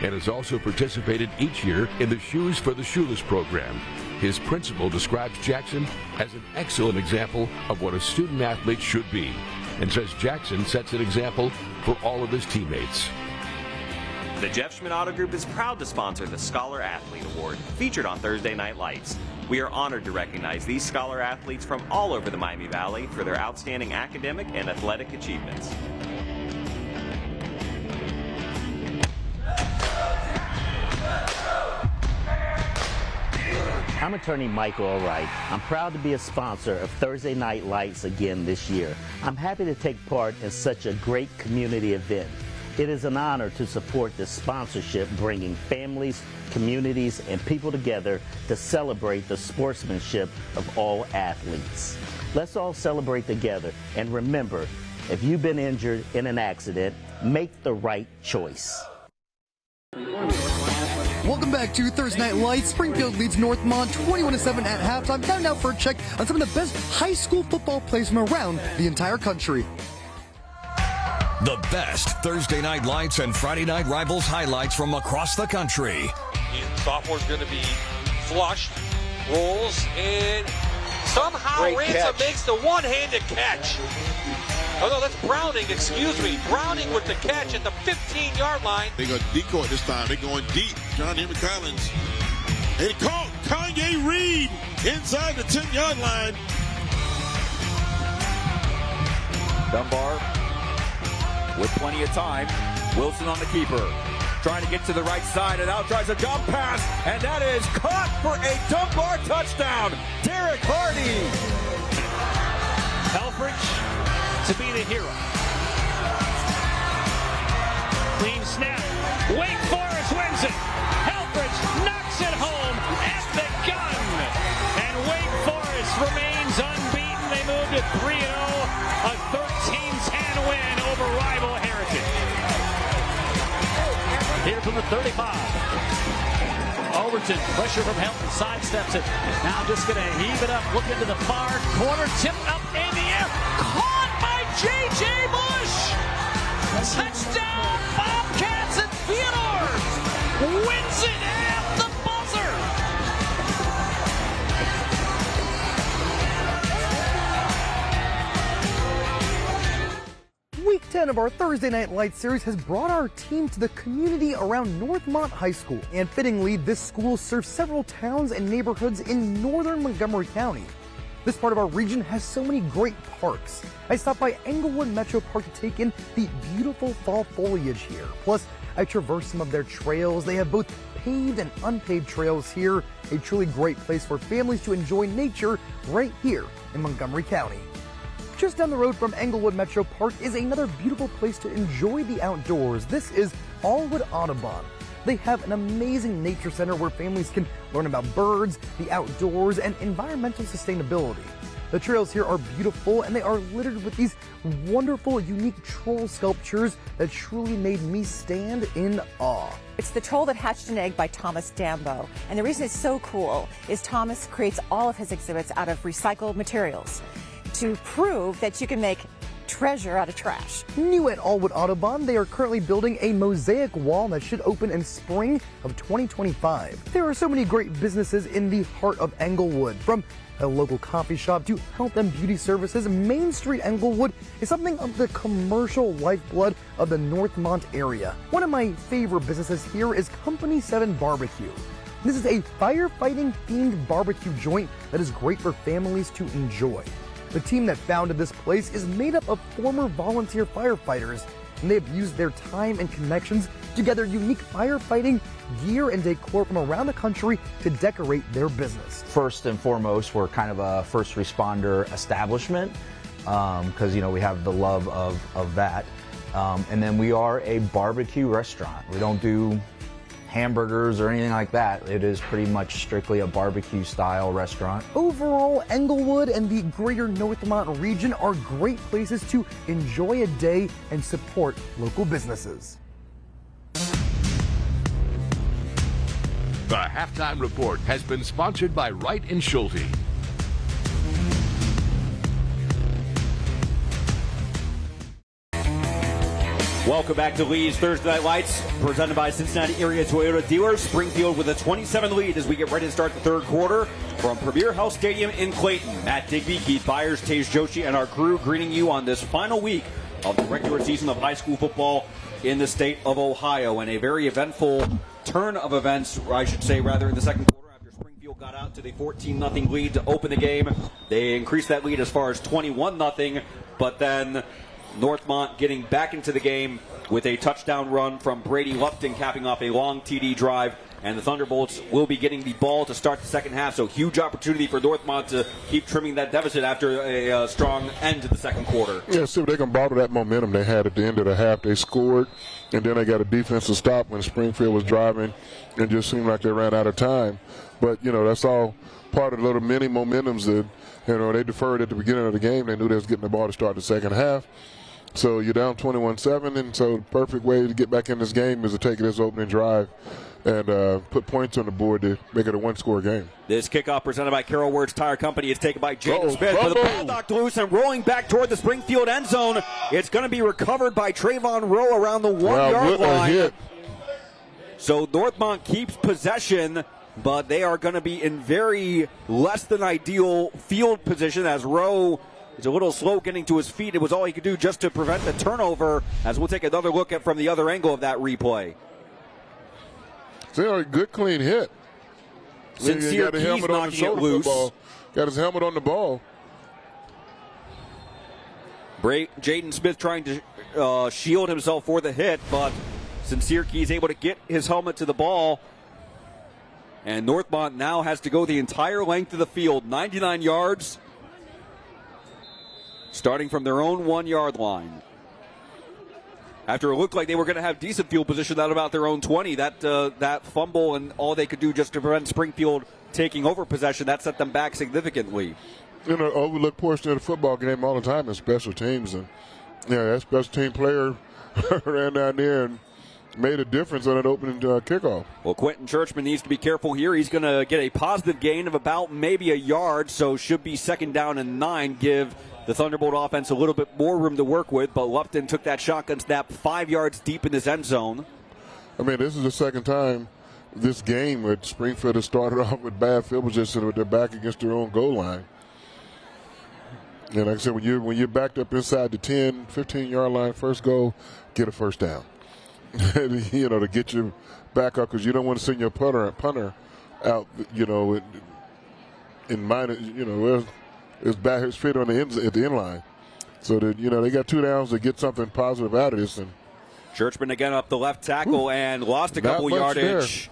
and has also participated each year in the Shoes for the Shoeless program. His principal describes Jackson as an excellent example of what a student athlete should be and says Jackson sets an example for all of his teammates. The Jeff Schmidt Auto Group is proud to sponsor the Scholar Athlete Award, featured on Thursday Night Lights. We are honored to recognize these scholar athletes from all over the Miami Valley for their outstanding academic and athletic achievements. I'm attorney Michael Allwright. I'm proud to be a sponsor of Thursday Night Lights again this year. I'm happy to take part in such a great community event. It is an honor to support this sponsorship, bringing families, communities, and people together to celebrate the sportsmanship of all athletes. Let's all celebrate together, and remember, if you've been injured in an accident, make the right choice. Welcome back to Thursday Night Lights. Springfield leads Northmont 21-7 at halftime. Time now for a check on some of the best high school football plays from around the entire country. The best Thursday Night Lights and Friday Night Rivals highlights from across the country. Sophomore's going to be flushed, rolls, and somehow Ransom makes the one-handed catch. Oh, no, that's Browning, excuse me. Browning with the catch at the 15-yard line. They got decoy this time. They're going deep. John Henry Collins. And he caught Kanye Reed inside the 10-yard line. Dunbar with plenty of time. Wilson on the keeper. Trying to get to the right side, and out tries a dump pass, and that is caught for a Dunbar touchdown. Derek Hardy. Helfrich to be the hero. Clean snap. Wake Forest wins it. Helfrich knocks it home at the gun. And Wake Forest remains unbeaten. They move to 3-0, a 13-10 win over rival Heritage. Here from the 35. Overton, pressure from Helton, sidesteps it. Now just going to heave it up, look into the far corner, tipped up in the air, caught by J.J. Bush. Touchdown, Bobcats, and Theodore wins it at the buzzer. Week 10 of our Thursday Night Lights series has brought our team to the community around Northmont High School. And fittingly, this school serves several towns and neighborhoods in northern Montgomery County. This part of our region has so many great parks. I stopped by Englewood Metro Park to take in the beautiful fall foliage here. Plus, I traversed some of their trails. They have both paved and unpaved trails here. A truly great place for families to enjoy nature right here in Montgomery County. Just down the road from Englewood Metro Park is another beautiful place to enjoy the outdoors. This is Allwood Audubon. They have an amazing nature center where families can learn about birds, the outdoors, and environmental sustainability. The trails here are beautiful, and they are littered with these wonderful, unique troll sculptures that truly made me stand in awe. It's the troll that hatched an egg by Thomas Dambo. And the reason it's so cool is Thomas creates all of his exhibits out of recycled materials to prove that you can make treasure out of trash. New at Allwood Audubon, they are currently building a mosaic wall that should open in spring of 2025. There are so many great businesses in the heart of Englewood, from a local coffee shop to health and beauty services. Main Street Englewood is something of the commercial lifeblood of the Northmont area. One of my favorite businesses here is Company 7 Barbecue. This is a firefighting themed barbecue joint that is great for families to enjoy. The team that founded this place is made up of former volunteer firefighters, and they have used their time and connections to gather unique firefighting gear and decor from around the country to decorate their business. First and foremost, we're kind of a first responder establishment because, we have the love of that. And then we are a barbecue restaurant. We don't do hamburgers or anything like that. It is pretty much strictly a barbecue style restaurant. Overall, Englewood and the greater Northmont region are great places to enjoy a day and support local businesses. The Halftime Report has been sponsored by Wright & Schulte. Welcome back to Lee's Thursday Night Lights, presented by Cincinnati Area Toyota Dealers. Springfield with a 27 lead as we get ready to start the third quarter from Premier Health Stadium in Clayton. Matt Digby, Keith Byars, Joshi, and our crew greeting you on this final week of the regular season of high school football in the state of Ohio, and a very eventful turn of events, I should say, rather, in the second quarter. After Springfield got out to the 14-0 lead to open the game, they increased that lead as far as 21-0, but then Northmont getting back into the game with a touchdown run from Brady Lupton, capping off a long TD drive, and the Thunderbolts will be getting the ball to start the second half, so huge opportunity for Northmont to keep trimming that deficit after a strong end to the second quarter. Yeah, see if they can bottle that momentum they had at the end of the half. They scored, and then they got a defensive stop when Springfield was driving, and just seemed like they ran out of time. But, that's all part of the little mini momentums that, they deferred at the beginning of the game. They knew they was getting the ball to start the second half. So you're down 21-7, and so the perfect way to get back in this game is to take this opening drive and put points on the board to make it a one-score game. This kickoff presented by Carroll Words Tire Company is taken by Jaden Smith with the ball knocked loose and rolling back toward the Springfield end zone. It's going to be recovered by Trayvon Rowe around the 1-yard line. So Northmont keeps possession, but they are going to be in very less than ideal field position as Rowe is a little slow getting to his feet. It was all he could do just to prevent the turnover, as we'll take another look at from the other angle of that replay. So, a good clean hit. Sincere got a helmet on the shoulder football. Got his helmet on the ball. Jaden Smith trying to shield himself for the hit, but Sincere Key is able to get his helmet to the ball. And Northmont now has to go the entire length of the field, 99 yards, starting from their own 1-yard line. After it looked like they were going to have decent field position at about their own 20, that fumble and all they could do just to prevent Springfield taking over possession, that set them back significantly. Overlooked portion of the football game all the time is special teams. And, that special team player ran down there and made a difference on that opening kickoff. Well, Quentin Churchman needs to be careful here. He's going to get a positive gain of about maybe a yard, so should be 2nd down and 9, give the Thunderbolt offense a little bit more room to work with, but Lupton took that shotgun snap 5 yards deep in his end zone. This is the second time this game with Springfield has started off with bad field position with their back against their own goal line. And like I said, when you're backed up inside the 10, 15-yard line, first goal, get a first down. To get you back up, because you don't want to send your punter out, in minus, his feet on the at the end line. So that, you know, they got 2 downs to get something positive out of this. And Churchman again up the left tackle and lost a couple yardage.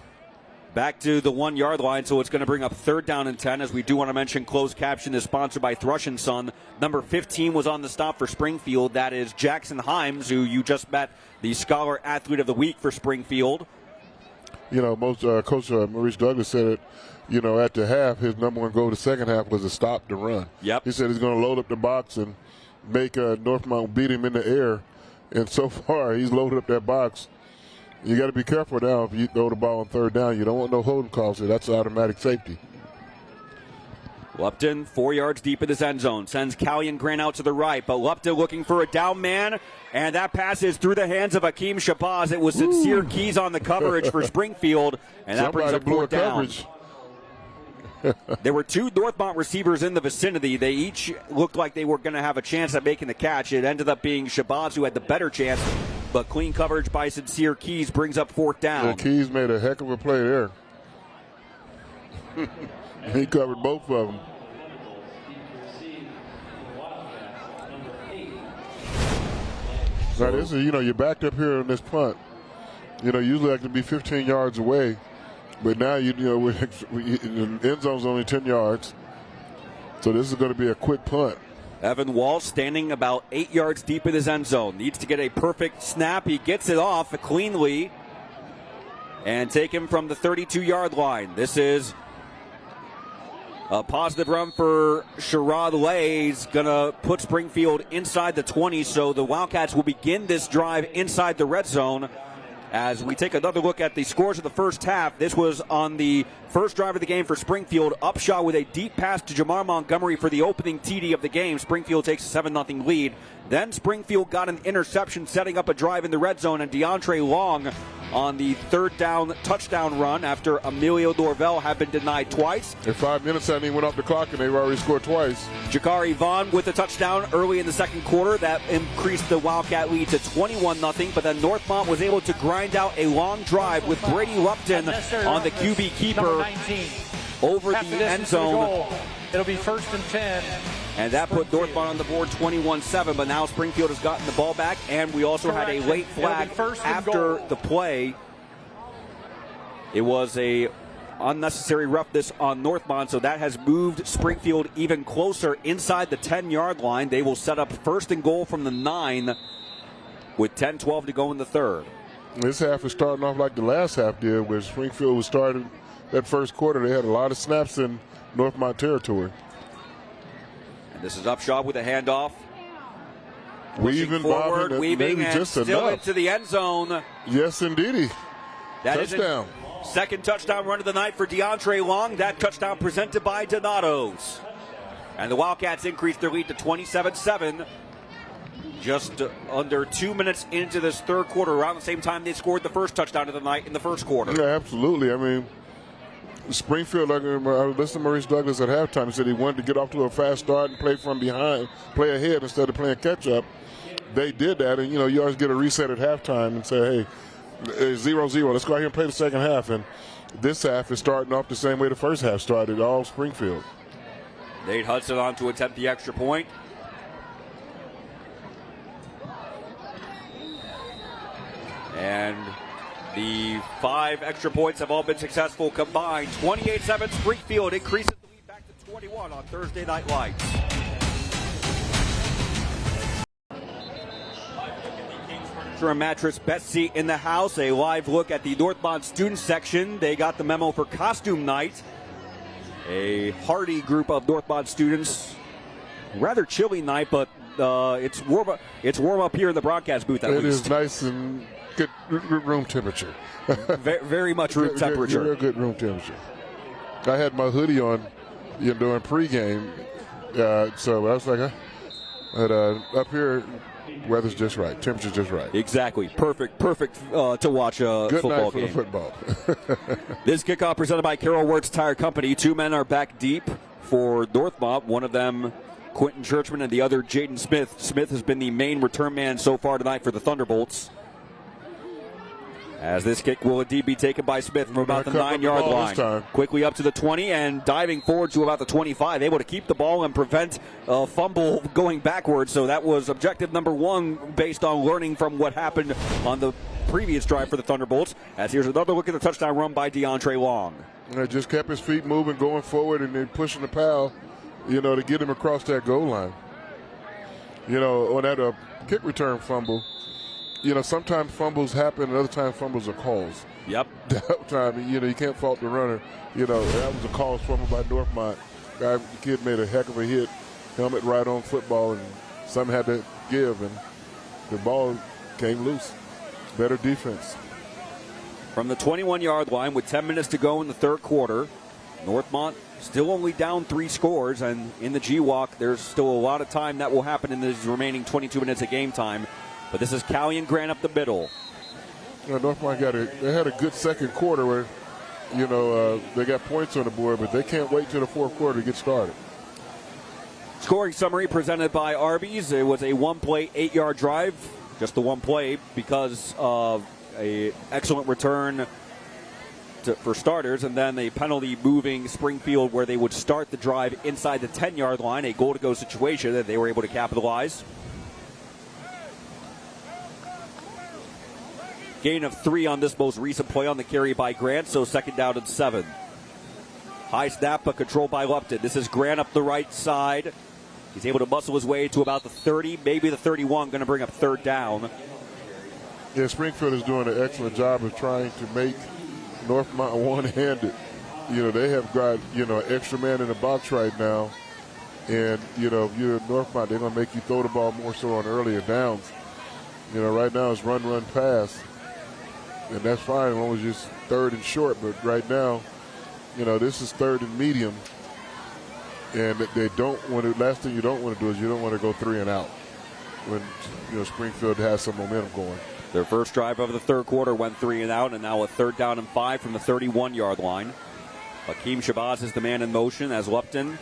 Back to the 1 yard line, so it's going to bring up 3rd down and 10. As we do want to mention, closed caption is sponsored by Thrush & Son. Number 15 was on the stop for Springfield. That is Jackson Himes, who you just met, the Scholar Athlete of the Week for Springfield. You know, Coach Maurice Douglas said it, you know, at the half, his number 1 goal the second half was to stop the run. Yep. He said he's going to load up the box and make Northmont beat him in the air. And so far, he's loaded up that box. You got to be careful now if you throw the ball on 3rd down. You don't want no holding calls there. That's automatic safety. Lupton 4 yards deep in his end zone. Sends Callion Grant out to the right, but Lupton looking for a down man. And that pass is through the hands of Akeem Shabazz. It was Sincere Keys on the coverage for Springfield. And that brings up 4th down. There were 2 Northmont receivers in the vicinity. They each looked like they were going to have a chance at making the catch. It ended up being Shabazz who had the better chance, but clean coverage by Sincere Keys brings up 4th down. Yeah, Keys made a heck of a play there. He covered both of them. Now, this is, you know, you're backed up here on this punt. You know, usually I can be 15 yards away. But now, the end zone's only 10 yards. So this is going to be a quick punt. Evan Walsh standing about 8 yards deep in his end zone. Needs to get a perfect snap. He gets it off cleanly and take him from the 32-yard line. This is a positive run for Sherrod Lay. He's going to put Springfield inside the 20. So the Wildcats will begin this drive inside the red zone. As we take another look at the scores of the first half, this was on the first drive of the game for Springfield. Upshaw with a deep pass to Jamar Montgomery for the opening TD of the game. Springfield takes a 7-0 lead. Then Springfield got an interception setting up a drive in the red zone, and DeAndre Long on the 3rd down touchdown run after Emilio Dorvell had been denied twice. In 5 minutes, and he went off the clock, and they've already scored twice. Jakari Vaughn with a touchdown early in the second quarter. That increased the Wildcat lead to 21-0, but then Northmont was able to grind out a long drive with Brady Lupton on the QB keeper over the end zone. It'll be 1st and 10. And that put Northmont on the board 21-7, but now Springfield has gotten the ball back, and we also had a late flag after the play. It was a unnecessary roughness on Northmont, so that has moved Springfield even closer inside the 10-yard line. They will set up 1st and goal from the 9 with 10-12 to go in the 3rd. This half is starting off like the last half did, where Springfield was starting that first quarter. They had a lot of snaps in Northmont territory. This is Upshaw with a handoff. Weaving, forward, bobbing, weaving, maybe and just still enough. Into the end zone. Yes, indeedy. Touchdown. Second touchdown run of the night for DeAndre Long. That touchdown presented by Donato's. And the Wildcats increased their lead to 27-7. Just under 2 minutes into this 3rd quarter, around the same time they scored the first touchdown of the night in the 1st quarter. Yeah, absolutely. I mean, Springfield, like I listened to Maurice Douglas at halftime, he said he wanted to get off to a fast start and play from behind, play ahead instead of playing catch-up. They did that, and, you know, you always get a reset at halftime and say, hey, 0-0, let's go out here and play the second half. And this half is starting off the same way the first half started, all Springfield. Nate Hudson on to attempt the extra point. And the 5 extra points have all been successful combined. 28-7 Springfield increases the lead back to 21 on Thursday Night Lights. Furniture and Mattress best seat in the house. A live look at the Northmont student section. They got the memo for costume night. A hearty group of Northmont students. Rather chilly night, but it's warm up here in the broadcast booth at least. It is nice and good room temperature. Very much room temperature. Real good room temperature. I had my hoodie on, during pregame, so I was like, up here, weather's just right, temperature's just right. Exactly, perfect to watch a good football night for game. the football. This kickoff presented by Carol Wirtz Tire Company. 2 men are back deep for Northmont. One of them, Quentin Churchman, and the other, Jaden Smith. Smith has been the main return man so far tonight for the Thunderbolts. As this kick will indeed be taken by Smith from about the 9-yard line. Quickly up to the 20 and diving forward to about the 25. Able to keep the ball and prevent a fumble going backwards. So that was objective number 1 based on learning from what happened on the previous drive for the Thunderbolts. As here's another look at the touchdown run by DeAndre Long. And just kept his feet moving, going forward, and then pushing the pal, to get him across that goal line. On that kick return fumble, sometimes fumbles happen and other times fumbles are calls. Yep. That time, you can't fault the runner. That was a called fumble by Northmont. The kid made a heck of a hit, helmet right on football, and something had to give, and the ball came loose. Better defense. From the 21-yard line with 10 minutes to go in the third quarter, Northmont still only down 3 scores, and in the G-Walk, there's still a lot of time that will happen in these remaining 22 minutes of game time. But this is Callion Grant up the middle. Northmont they had a good second quarter where, they got points on the board, but they can't wait till the fourth quarter to get started. Scoring summary presented by Arby's. It was a 1-play, 8-yard drive. Just the 1 play because of an excellent return for starters, and then a penalty moving Springfield where they would start the drive inside the 10-yard line, a goal-to-go situation that they were able to capitalize. Gain of 3 on this most recent play on the carry by Grant, so second down and 7. High snap, but controlled by Lupton. This is Grant up the right side. He's able to muscle his way to about the 30, maybe the 31, going to bring up third down. Yeah, Springfield is doing an excellent job of trying to make Northmont one-handed. They have got, an extra man in the box right now. And, if you're Northmont, they're going to make you throw the ball more so on earlier downs. Right now it's run, pass. And that's fine as long as it's third and short. But right now, this is third and medium. And they don't want to. Last thing you don't want to do is you don't want to go 3 and out when Springfield has some momentum going. Their first drive of the third quarter went 3 and out, and now a third down and 5 from the 31-yard line. Hakeem Shabazz is the man in motion as Lupton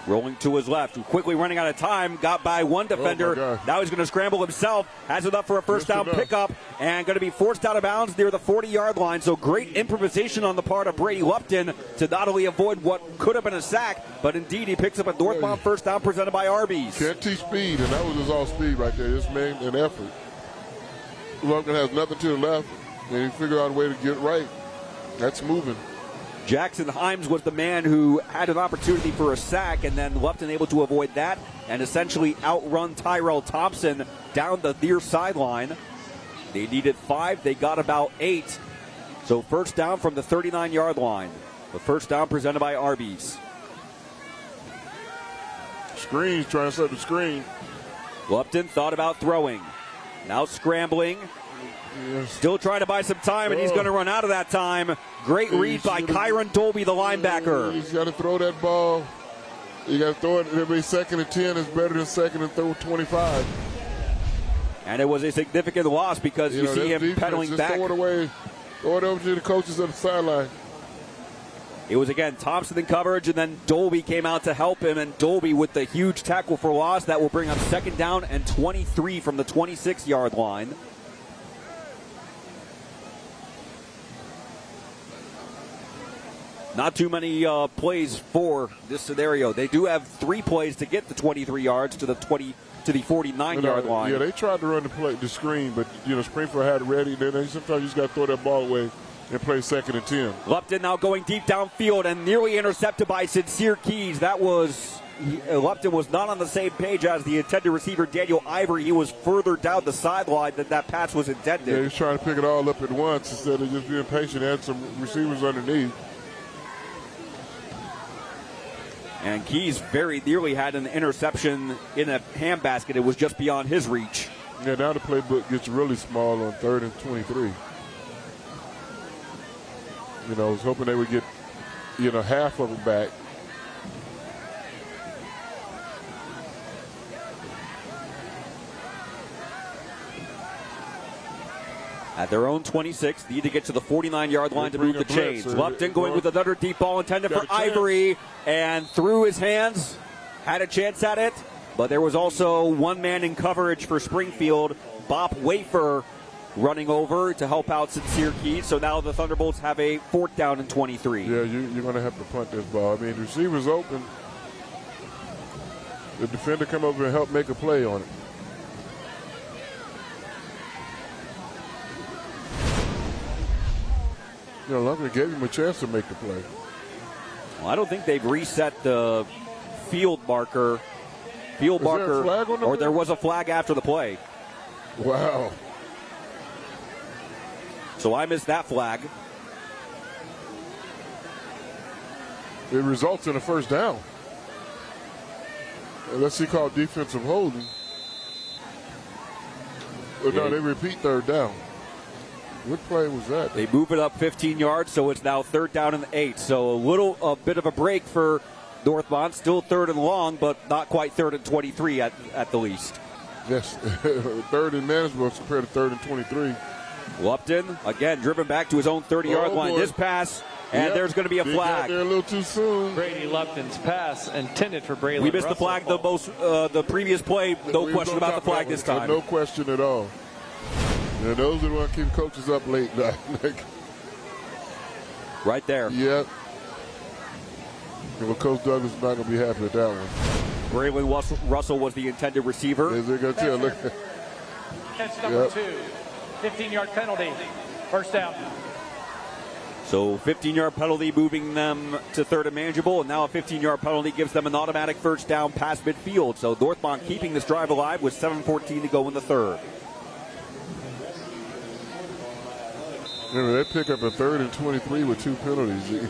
rolling to his left, quickly running out of time, got by one defender. Now he's going to scramble himself, has enough for a first down pickup, and going to be forced out of bounds near the 40-yard line. So great improvisation on the part of Brady Lupton to not only avoid what could have been a sack, but indeed he picks up a Northmont first down presented by Arby's. Can't teach speed, and that was his all speed right there. Just made an effort. Lupton has nothing to the left, and he figured out a way to get right. That's moving. Jackson Himes was the man who had an opportunity for a sack, and then Lupton able to avoid that and essentially outrun Tyrell Thompson down the near sideline. They needed 5. They got about 8. So first down from the 39-yard line. The first down presented by Arby's. Screen, trying to set the screen. Lupton thought about throwing. Now scrambling. Still trying to buy some time, and he's going to run out of that time. Great read by Kyron Dolby, the linebacker. He's got to throw that ball. You got to throw it. It'll be second and 10 is better than second and 25. And it was a significant loss because you see him pedaling back. Throw it away. Throw it over to the coaches on the sideline. It was, again, Thompson in coverage, and then Dolby came out to help him, and Dolby with the huge tackle for loss. That will bring up second down and 23 from the 26-yard line. Not too many plays for this scenario. They do have 3 plays to get the 23 yards to the 49-yard line. Yeah, they tried to run the screen, but Springfield had it ready. Then sometimes you just got to throw that ball away and play second and 10. Lupton now going deep downfield and nearly intercepted by Sincere Keys. Lupton was not on the same page as the intended receiver Daniel Ivory. He was further down the sideline than that pass was intended. Yeah, he was trying to pick it all up at once instead of just being patient. He had some receivers underneath. And Keys very nearly had an interception in a handbasket. It was just beyond his reach. Yeah, now the playbook gets really small on 3rd and 23. I was hoping they would get, half of it back. At their own 26, need to get to the 49-yard line to move the chains. Lupton going with another deep ball intended for Ivory, and through his hands, had a chance at it, but there was also one man in coverage for Springfield. Bop Wafer running over to help out Sincere Keith. So now the Thunderbolts have a 4th down and 23. Yeah, you're going to have to punt this ball. I mean, the receiver's open. The defender come over and help make a play on it. You know, luckily gave him a chance to make the play. Well, I don't think they've reset the field marker. There a flag on the or there was a flag after the play. Wow. So I missed that flag. It results in a 1st down. Let's see, called defensive holding. No, they repeat 3rd down. What play was that? They move it up 15 yards, so it's now 3rd down and 8. So a bit of a break for Northmont. Still 3rd and long, but not quite 3rd and 23 at the least. Yes, 3rd and manageable compared to 3rd and 23. Lupton, again, driven back to his own 30-yard line. Boy. This pass, and there's going to be a He flag. got there a little too soon. Brady Lupton's pass intended for Braylon. We missed the flag the previous play. No question about the flag this time. No question at all. And those are the ones keep coaches up late. Right there. Yep. Well, Coach Douglas is not going to be happy with that one. Braylon Russell was the intended receiver. Is it going to look? Catch number 2. 15-yard penalty. 1st down. So 15-yard penalty moving them to 3rd and manageable, and now a 15-yard penalty gives them an automatic 1st down past midfield. So Northmont keeping this drive alive with 7:14 to go in the 3rd. Remember, they pick up a 3rd and 23 with 2 penalties.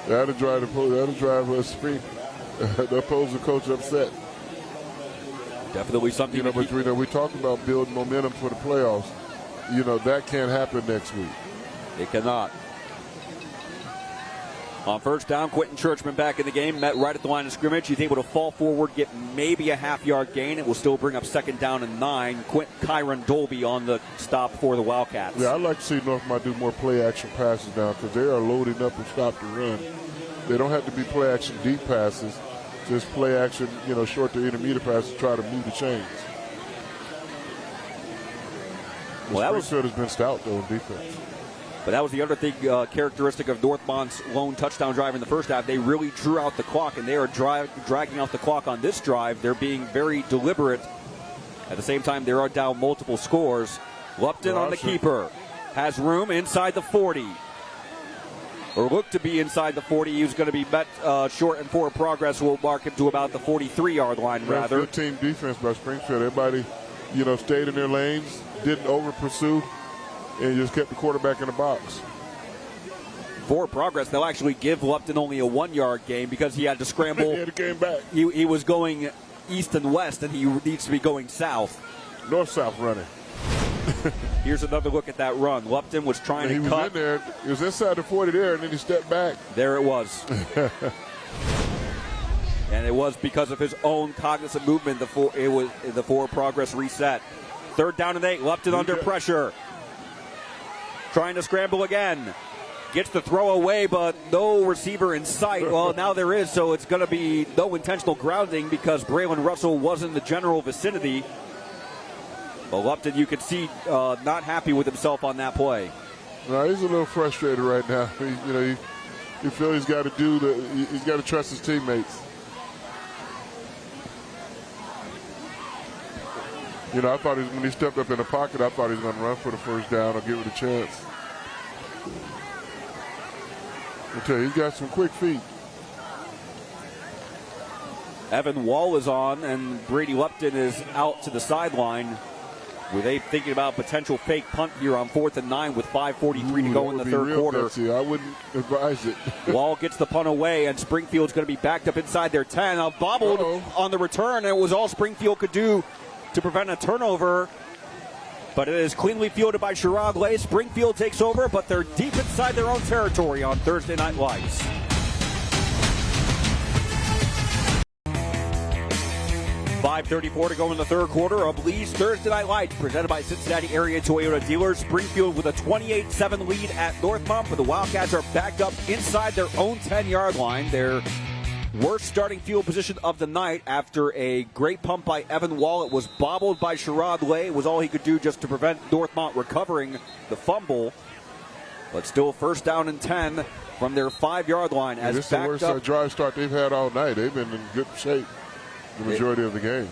That'll drive the opposing coach upset. Definitely something. But we talk about building momentum for the playoffs. That can't happen next week. It cannot. On 1st down, Quentin Churchman back in the game, met right at the line of scrimmage. He's able to fall forward, get maybe a half-yard gain. It will still bring up 2nd down and 9. Kyron Dolby on the stop for the Wildcats. Yeah, I'd like to see Northmont do more play-action passes now because they are loading up and stop the run. They don't have to be play-action deep passes, just play-action, short to intermediate passes to try to move the chains. Springfield has been stout, though, in defense. But that was the other thing, characteristic of Northmont's lone touchdown drive in the 1st half. They really drew out the clock, and they are dragging out the clock on this drive. They're being very deliberate. At the same time, they are down multiple scores. Lupton on the keeper. Has room inside the 40. Or looked to be inside the 40. He was going to be met short, and forward progress will mark him to about the 43-yard line, rather. Good team defense by Springfield. Everybody, stayed in their lanes, didn't over-pursue, and just kept the quarterback in the box. Forward progress, they'll actually give Lupton only a 1-yard gain because he had to scramble. He had to game back. He was going east and west, and he needs to be going south. North-south running. Here's another look at that run. Lupton was trying to cut. He was in there. He was inside the 40 there, and then he stepped back. There it was. And it was because of his own cognizant movement. The forward progress reset. 3rd down and 8. Lupton under pressure. Trying to scramble again. Gets the throw away, but no receiver in sight. Well, now there is, so it's going to be no intentional grounding because Braylon Russell was in the general vicinity. But Lupton, you could see, not happy with himself on that play. No, he's a little frustrated right now. He feels he's got to he's got to trust his teammates. I thought when he stepped up in the pocket, I thought he was going to run for the 1st down or give it a chance. I tell you, he's got some quick feet. Evan Wall is on, and Brady Lupton is out to the sideline. Were they thinking about potential fake punt here on 4th and 9 with 5:43 to go in the 3rd quarter? I wouldn't advise it. Wall gets the punt away, and Springfield's going to be backed up inside their 10. Now bobbled on the return, and it was all Springfield could do to prevent a turnover. But it is cleanly fielded by Sherrod Lay. Springfield takes over, but they're deep inside their own territory on Thursday Night Lights. .534 to go in the 3rd quarter of Lee's Thursday Night Lights, presented by Cincinnati Area Toyota Dealers. Springfield with a 28-7 lead at Northmont, but the Wildcats are backed up inside their own 10-yard line. They're Worst starting field position of the night after a great pump by Evan Wall. It was bobbled by Sherrod Lay. It was all he could do just to prevent Northmont recovering the fumble. But still first down and 10 from their 5-yard line. As this is the worst drive start they've had all night. They've been in good shape the majority of the game.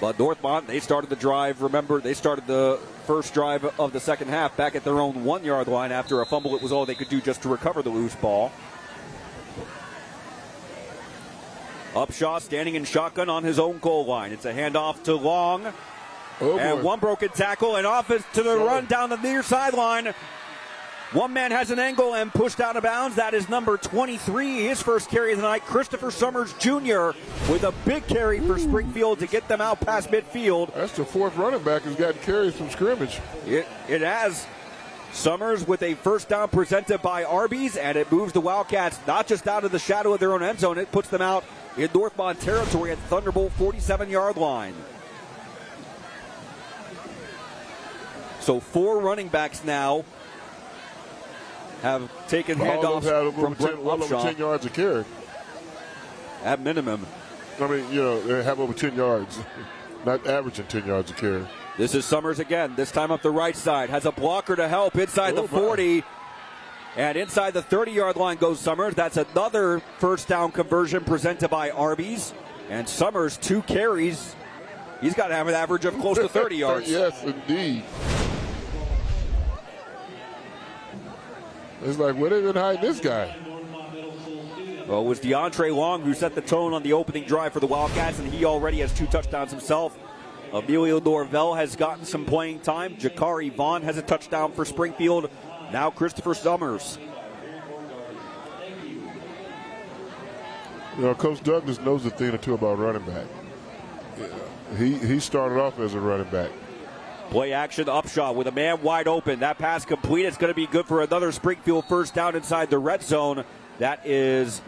But Northmont, they started the drive. Remember, they started the first drive of the second half back at their own 1-yard line after a fumble. It was all they could do just to recover the loose ball. Upshaw standing in shotgun on his own goal line. It's a handoff to Long. And one broken tackle and off to the run down the near sideline. One man has an angle and pushed out of bounds. That is number 23, his first carry of the night, Christopher Summers Jr. with a big carry for Springfield to get them out past midfield. That's the fourth running back who's gotten carries from scrimmage. It has. Summers with a first down presented by Arby's, and it moves the Wildcats not just out of the shadow of their own end zone, it puts them out in Northmont territory at Thunderbolt 47-yard line. So 4 running backs now have taken handoffs from Brent well over 10 yards a carry. At minimum. I mean, they have over 10 yards, not averaging 10 yards a carry. This is Summers again, this time up the right side. Has a blocker to help inside the 40. And inside the 30-yard line goes Summers. That's another first down conversion presented by Arby's. And Summers, 2 carries. He's got to have an average of close to 30 yards. Yes, indeed. It's like, where they been hiding this guy? Well, it was DeAndre Long who set the tone on the opening drive for the Wildcats, and he already has 2 touchdowns himself. Emilio Norvell has gotten some playing time. Jakari Vaughn has a touchdown for Springfield. Now Christopher Summers. Coach Douglas knows a thing or two about running back. He started off as a running back. Play action, Upshaw with a man wide open. That pass complete. It's going to be good for another Springfield first down inside the red zone. That is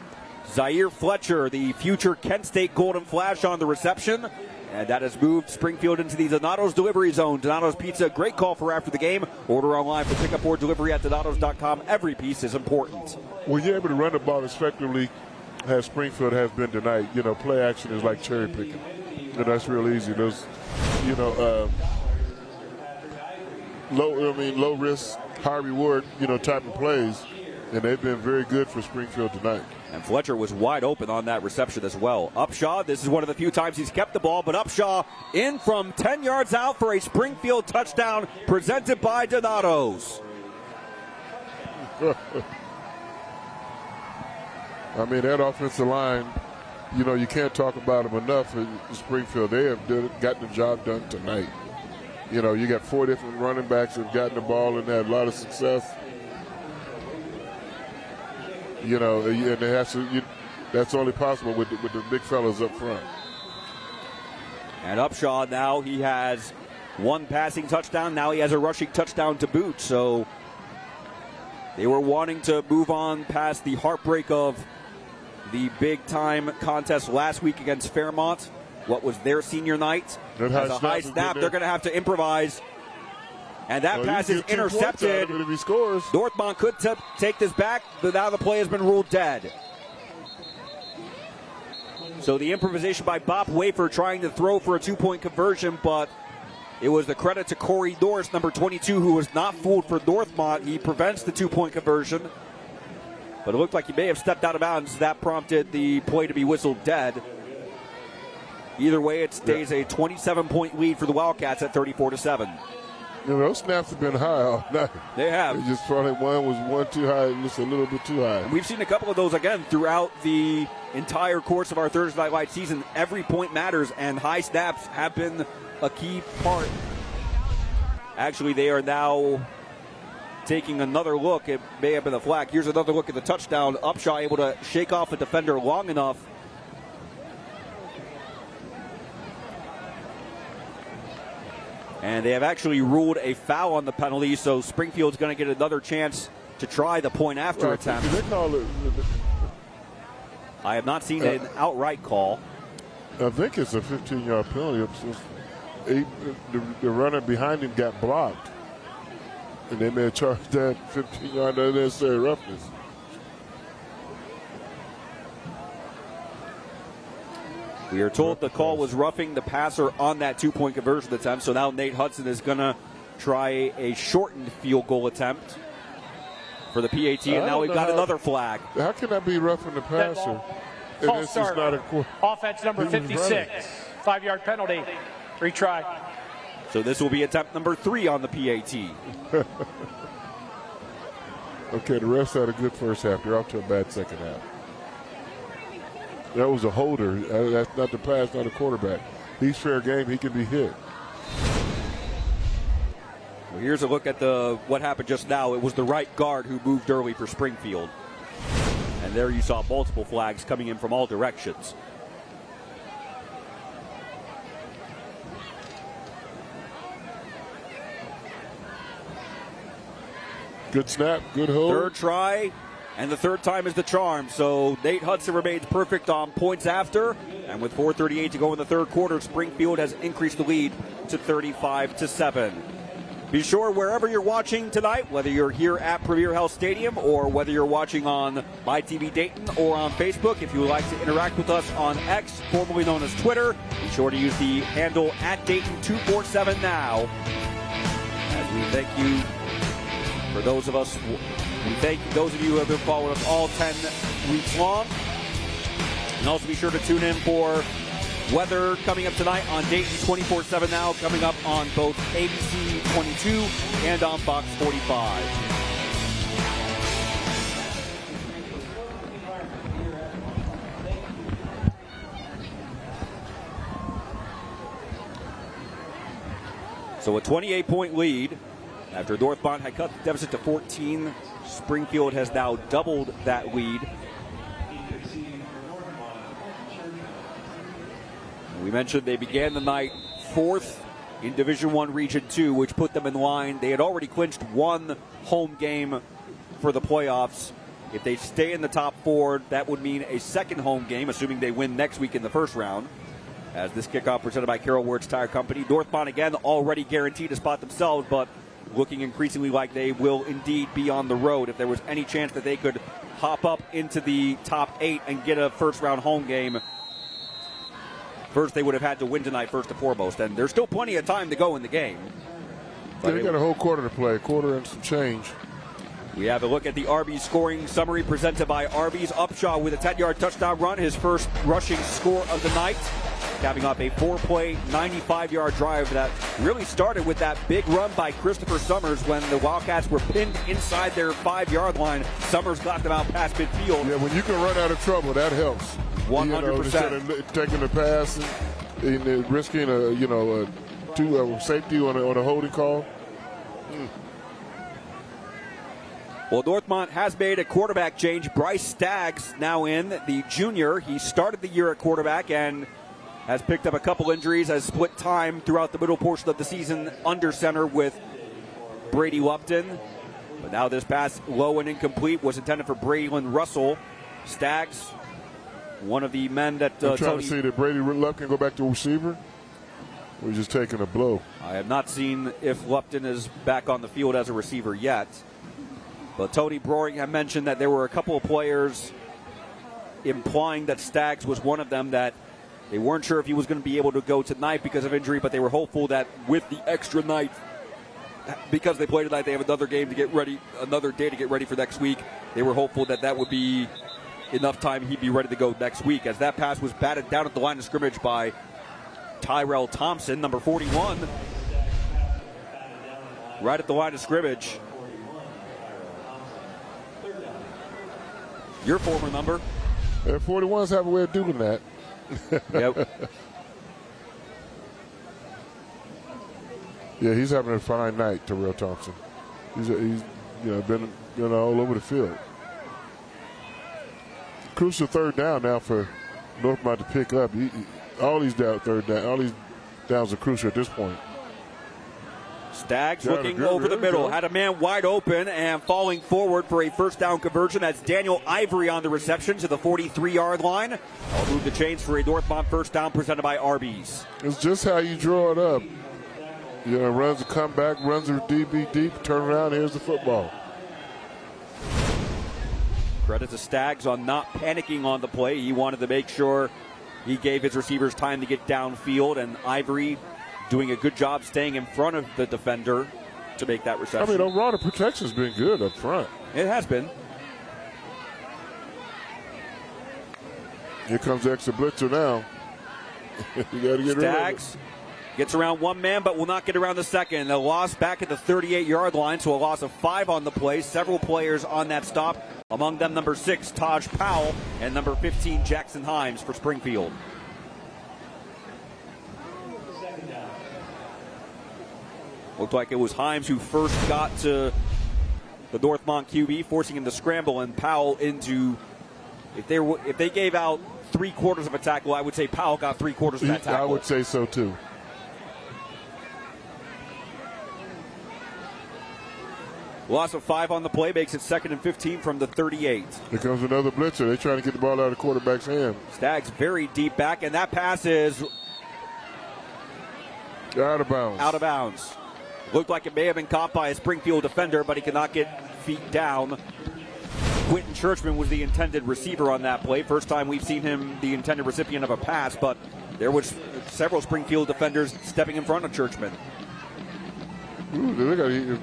Zaire Fletcher, the future Kent State Golden Flash, on the reception. And that has moved Springfield into the Donato's delivery zone. Donato's Pizza, great call for after the game. Order online for pickup or delivery at Donatos.com. Every piece is important. When you're able to run the ball effectively, as Springfield has been tonight, play action is like cherry picking. That's real easy. Those, low risk, high reward, type of plays. And they've been very good for Springfield tonight. And Fletcher was wide open on that reception as well. Upshaw, this is one of the few times he's kept the ball, but Upshaw in from 10 yards out for a Springfield touchdown presented by Donato's. I mean, that offensive line, you can't talk about them enough in Springfield. They have gotten the job done tonight. You got 4 different running backs that have gotten the ball and had a lot of success. And they have to, that's only possible with the big fellas up front. And Upshaw now, he has 1 passing touchdown. Now he has a rushing touchdown to boot. So they were wanting to move on past the heartbreak of the big-time contest last week against Fairmont. What was their senior night? As a high snap, they're going to have to improvise. And that pass is intercepted. If he scores. Northmont could take this back, but now the play has been ruled dead. So the improvisation by Bob Wafer trying to throw for a 2-point conversion, but it was the credit to Corey Norris, number 22, who was not fooled for Northmont. He prevents the 2-point conversion. But it looked like he may have stepped out of bounds. That prompted the play to be whistled dead. Either way, it stays a 27-point lead for the Wildcats at 34-7. Those snaps have been high all night. They have. They just probably one too high, just a little bit too high. And we've seen a couple of those again throughout the entire course of our Thursday Night Light season. Every point matters, and high snaps have been a key part. Actually, they are now taking another look. It may have been a flag. Here's another look at the touchdown. Upshaw able to shake off a defender long enough. And they have actually ruled a foul on the penalty, so Springfield's going to get another chance to try the point after attempt. I have not seen an outright call. I think it's a 15-yard penalty. The runner behind him got blocked. And they may have charged that 15-yard unnecessary roughness. We are told the call was roughing the passer on that 2-point conversion attempt, so now Nate Hudson is going to try a shortened field goal attempt for the PAT, and now we've got another flag. How can that be roughing the passer? False start. Offense number 56. 5-yard penalty. Retry. So this will be attempt number 3 on the PAT. Okay, the refs had a good first half. They're off to a bad second half. That was a holder. That's not the pass, not a quarterback. He's fair game. He can be hit. Well, here's a look at what happened just now. It was the right guard who moved early for Springfield. And there you saw multiple flags coming in from all directions. Good snap, good hold. Third try, and the third time is the charm. So Nate Hudson remains perfect on points after. And with 4:38 to go in the third quarter, Springfield has increased the lead to 35-7. Be sure wherever you're watching tonight, whether you're here at Premier Health Stadium or whether you're watching on MyTV Dayton or on Facebook, if you would like to interact with us on X, formerly known as Twitter, be sure to use the handle @Dayton247now. As we thank you for those of us, we thank those of you who have been following us all 10 weeks long. And also be sure to tune in for weather coming up tonight on Dayton 24/7 now, coming up on both ABC 22 and on Fox 45. So a 28-point lead. After Northmont had cut the deficit to 14, Springfield has now doubled that lead. We mentioned they began the night 4th in Division I Region 2, which put them in line. They had already clinched one home game for the playoffs. If they stay in the top 4, that would mean a second home game, assuming they win next week in the first round. As this kickoff presented by Carol Wirtz Tire Company. Northmont, again, already guaranteed a spot themselves, but looking increasingly like they will indeed be on the road. If there was any chance that they could hop up into the top 8 and get a first-round home game, first they would have had to win tonight first and foremost. And there's still plenty of time to go in the game. Yeah, they got a whole quarter to play, a quarter and some change. We have a look at the Arby's scoring summary presented by Arby's. Upshaw with a 10-yard touchdown run, his first rushing score of the night, capping off a 4-play, 95-yard drive that really started with that big run by Christopher Summers when the Wildcats were pinned inside their 5-yard line. Summers got them out past midfield. Yeah, when you can run out of trouble, that helps. 100%. Instead of taking the pass and risking a safety on a holding call. Well, Northmont has made a quarterback change. Bryce Staggs now in, the junior. He started the year at quarterback and has picked up a couple injuries, has split time throughout the middle portion of the season under center with Brady Lupton. But now this pass, low and incomplete, was intended for Braylon Russell. Staggs, one of the men that I'm trying to see that Brady Lupton go back to receiver. We're just taking a blow. I have not seen if Lupton is back on the field as a receiver yet. But Tony Broering had mentioned that there were a couple of players implying that Staggs was one of them, that they weren't sure if he was going to be able to go tonight because of injury, but they were hopeful that with the extra night, because they played tonight, they have another game to get ready, another day to get ready for next week. They were hopeful that that would be enough time he'd be ready to go next week, as that pass was batted down at the line of scrimmage by Tyrell Thompson, number 41, right at the line of scrimmage. Your former number. 41s have a way of doing that. Yep. Yeah, he's having a fine night, Tyrell Thompson. He's been all over the field. Crucial third down now for Northmont to pick up. All these downs are crucial at this point. Staggs looking over the middle, had a man wide open and falling forward for a first down conversion. That's Daniel Ivory on the reception to the 43-yard line. I'll move the chains for a Northmont first down presented by Arby's. It's just how you draw it up. Runs a comeback, runs a DB deep, turn around, here's the football. Credit to Staggs on not panicking on the play. He wanted to make sure he gave his receivers time to get downfield, and Ivory doing a good job staying in front of the defender to make that reception. I mean, overall, the protection's been good up front. It has been. Here comes the extra blitzer now. You got to get rid of it. Staggs gets around one man, but will not get around the second. A loss back at the 38-yard line, so a loss of 5 on the play. Several players on that stop, among them number 6, Taj Powell, and number 15, Jackson Himes for Springfield. Looked like it was Himes who first got to the Northmont QB, forcing him to scramble, and Powell into, if they gave out 3/4 of a tackle, I would say Powell got 3/4 of that tackle. I would say so too. Loss of 5 on the play makes it 2nd and 15 from the 38. Here comes another blitzer. They're trying to get the ball out of the quarterback's hand. Staggs very deep back, and that pass is out of bounds. Out of bounds. Looked like it may have been caught by a Springfield defender, but he could not get feet down. Quentin Churchman was the intended receiver on that play. First time we've seen him the intended recipient of a pass, but there was several Springfield defenders stepping in front of Churchman. Ooh, look at him.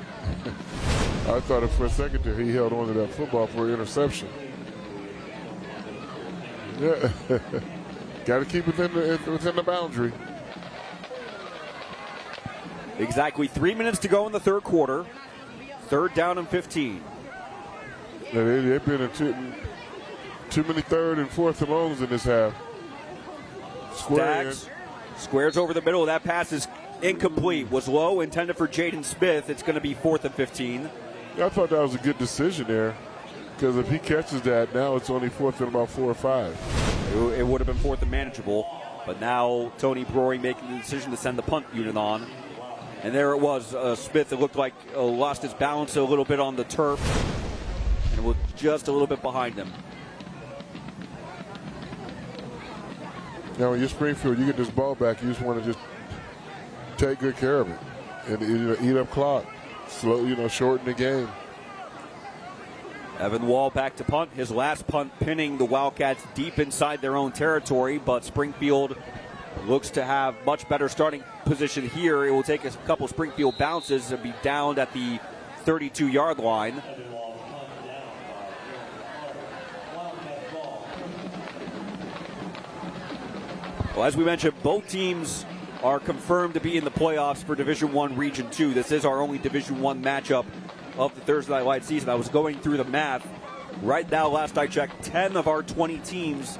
I thought for a second there he held on to that football for an interception. Yeah. Got to keep it within the boundary. Exactly 3 minutes to go in the third quarter. 3rd down and 15. Yeah, they've been in too many 3rd and 4th and longs in this half. Staggs squares over the middle. That pass is incomplete. Was low, intended for Jaden Smith. It's going to be 4th and 15. I thought that was a good decision there, because if he catches that, now it's only 4th and about 4 or 5. It would have been 4th and manageable, but now Tony Brory making the decision to send the punt unit on. And there it was. Smith, it looked like lost his balance a little bit on the turf, and was just a little bit behind him. Now, when you're Springfield, you get this ball back, you just want to just take good care of it and eat up clock, shorten the game. Evan Wall back to punt. His last punt pinning the Wildcats deep inside their own territory, but Springfield looks to have much better starting position here. It will take a couple Springfield bounces and be down at the 32-yard line. Well, as we mentioned, both teams are confirmed to be in the playoffs for Division I Region 2. This is our only Division I matchup of the Thursday Night Light season. I was going through the math. Right now, last I checked, 10 of our 20 teams